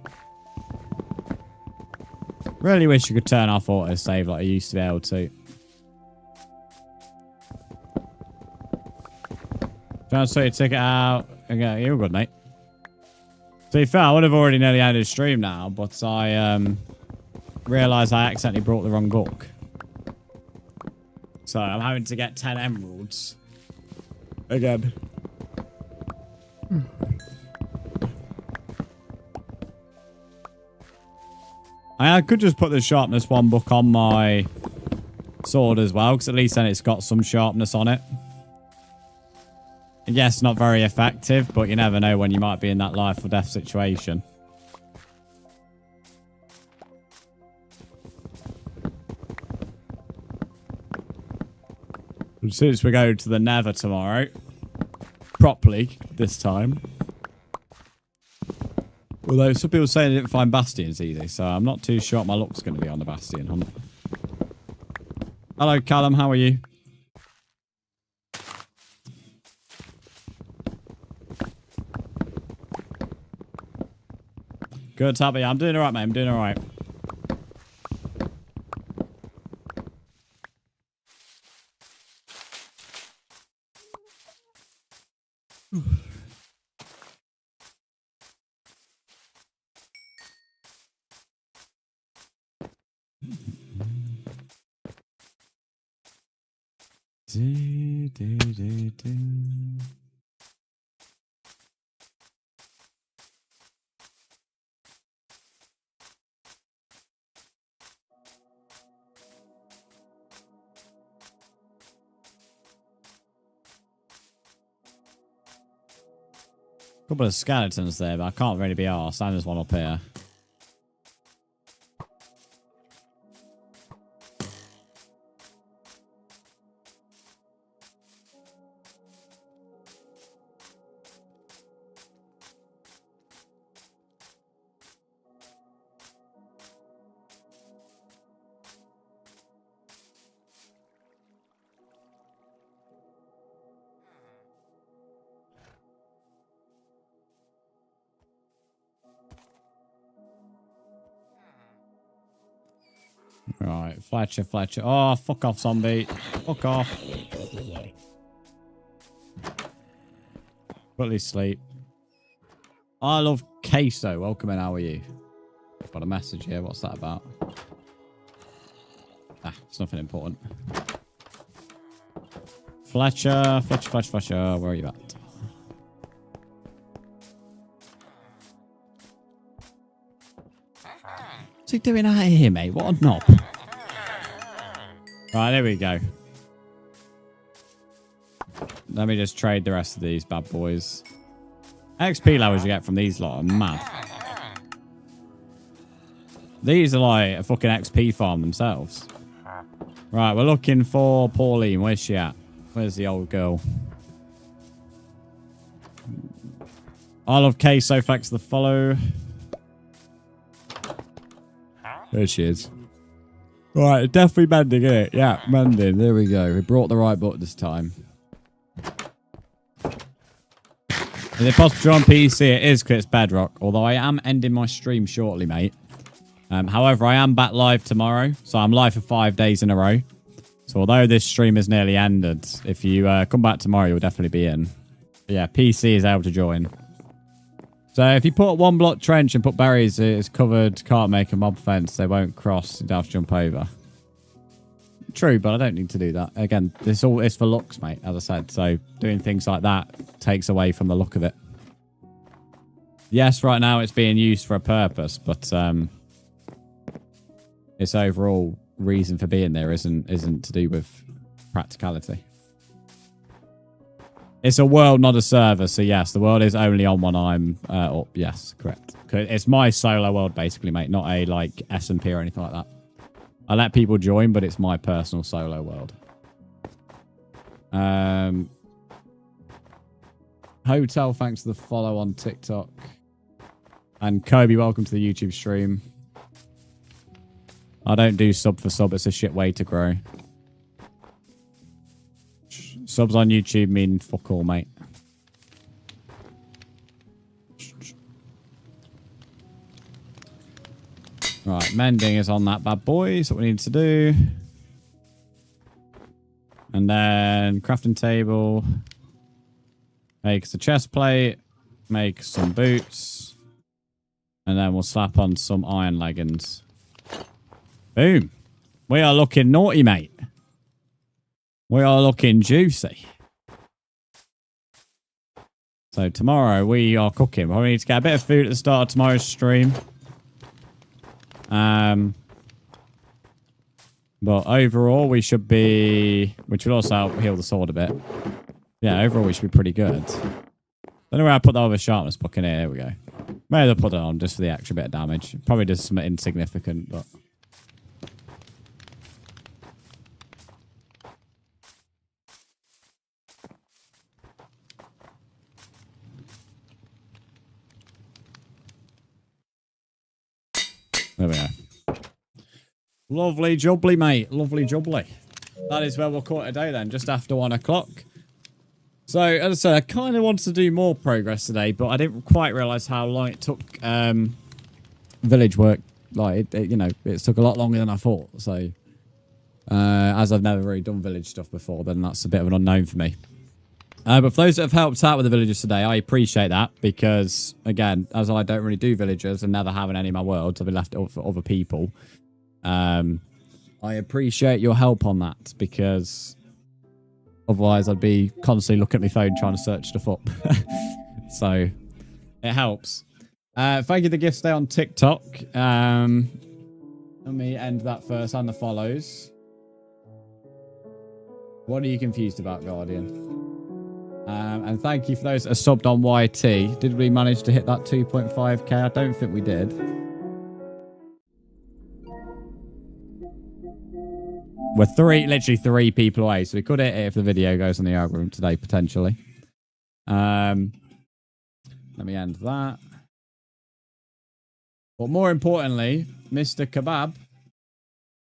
Speaker 1: Really wish you could turn off autosave like I used to be able to. Trying to sort your ticket out. Okay, you're good, mate. To be fair, I would have already nearly ended stream now, but I realised I accidentally brought the wrong book. So I'm having to get 10 emeralds. Again. I could just put the sharpness 1 book on my sword as well, because at least then it's got some sharpness on it. Yes, not very effective, but you never know when you might be in that life or death situation. And since we go to the Nether tomorrow, properly this time. Although some people say they didn't find bastions easy, so I'm not too sure what my luck's going to be on the bastion hunt. Hello, Callum. How are you? Good, Tabby. I'm doing all right, mate. I'm doing all right. Couple of skeletons there, but I can't really be arsed. And there's one up here. Right, Fletcher. Oh, fuck off, zombie. Fuck off. Quickly sleep. I love queso. Welcome in, how are you? Got a message here. What's that about? Ah, it's nothing important. Fletcher. Where are you at? What's he doing out here, mate? What a knob. Right, there we go. Let me just trade the rest of these bad boys. XP levels you get from these lot are mad. These are like a fucking XP farm themselves. Right, we're looking for Pauline. Where's she at? Where's the old girl? I love Queso. Thanks for the follow. There she is. Right, definitely mending it. Yeah, mending. There we go. We brought the right button this time. Is it possible to join PC? It is because it's bedrock. Although I am ending my stream shortly, mate. However, I am back live tomorrow. So I'm live for 5 days in a row. So although this stream is nearly ended, if you come back tomorrow, you'll definitely be in. But yeah, PC is able to join. So if you put a 1 block trench and put berries, it's covered, can't make a mob fence, they won't cross, you'd have to jump over. True, but I don't need to do that. Again, this all is for looks, mate, as I said. So doing things like that takes away from the look of it. Yes, right now it's being used for a purpose, but its overall reason for being there isn't to do with practicality. It's a world, not a server. So yes, the world is only on when I'm up. Yes, correct. It's my solo world, basically, mate. Not a like SMP or anything like that. I let people join, but it's my personal solo world. Hotel, thanks for the follow on TikTok. And Kobe, welcome to the YouTube stream. I don't do sub for sub. It's a shit way to grow. Subs on YouTube mean fuck all, mate. Right, mending is on that bad boy. That's what we need to do. And then crafting table. Make us a chest plate. Make some boots. And then we'll slap on some iron leggings. Boom. We are looking naughty, mate. We are looking juicy. So tomorrow we are cooking. We need to get a bit of food at the start of tomorrow's stream. But overall we should be... Which will also help heal the sword a bit. Yeah, overall we should be pretty good. Don't know where I put that other sharpness book in here. There we go. Maybe I'll put it on just for the extra bit of damage. Probably just something insignificant, but... There we go. Lovely jubbly, mate. Lovely jubbly. That is where we'll call it a day then, just after 1 o'clock. So, as I said, I kind of wanted to do more progress today, but I didn't quite realise how long it took village work. Like, it took a lot longer than I thought. So, as I've never really done village stuff before, then that's a bit of an unknown for me. But for those that have helped out with the villagers today, I appreciate that because, again, as I don't really do villagers and never have in any of my worlds, I've been left up for other people. I appreciate your help on that because otherwise I'd be constantly looking at my phone trying to search stuff up. So it helps. Thank you. The gift stay on TikTok. Let me end that first and the follows. What are you confused about, Guardian? And thank you for those that are subbed on YT. Did we manage to hit that 2.5k? I don't think we did. We're literally three people away, so we could hit it if the video goes on the algorithm today, potentially. Let me end that. But more importantly, Mr. Kebab,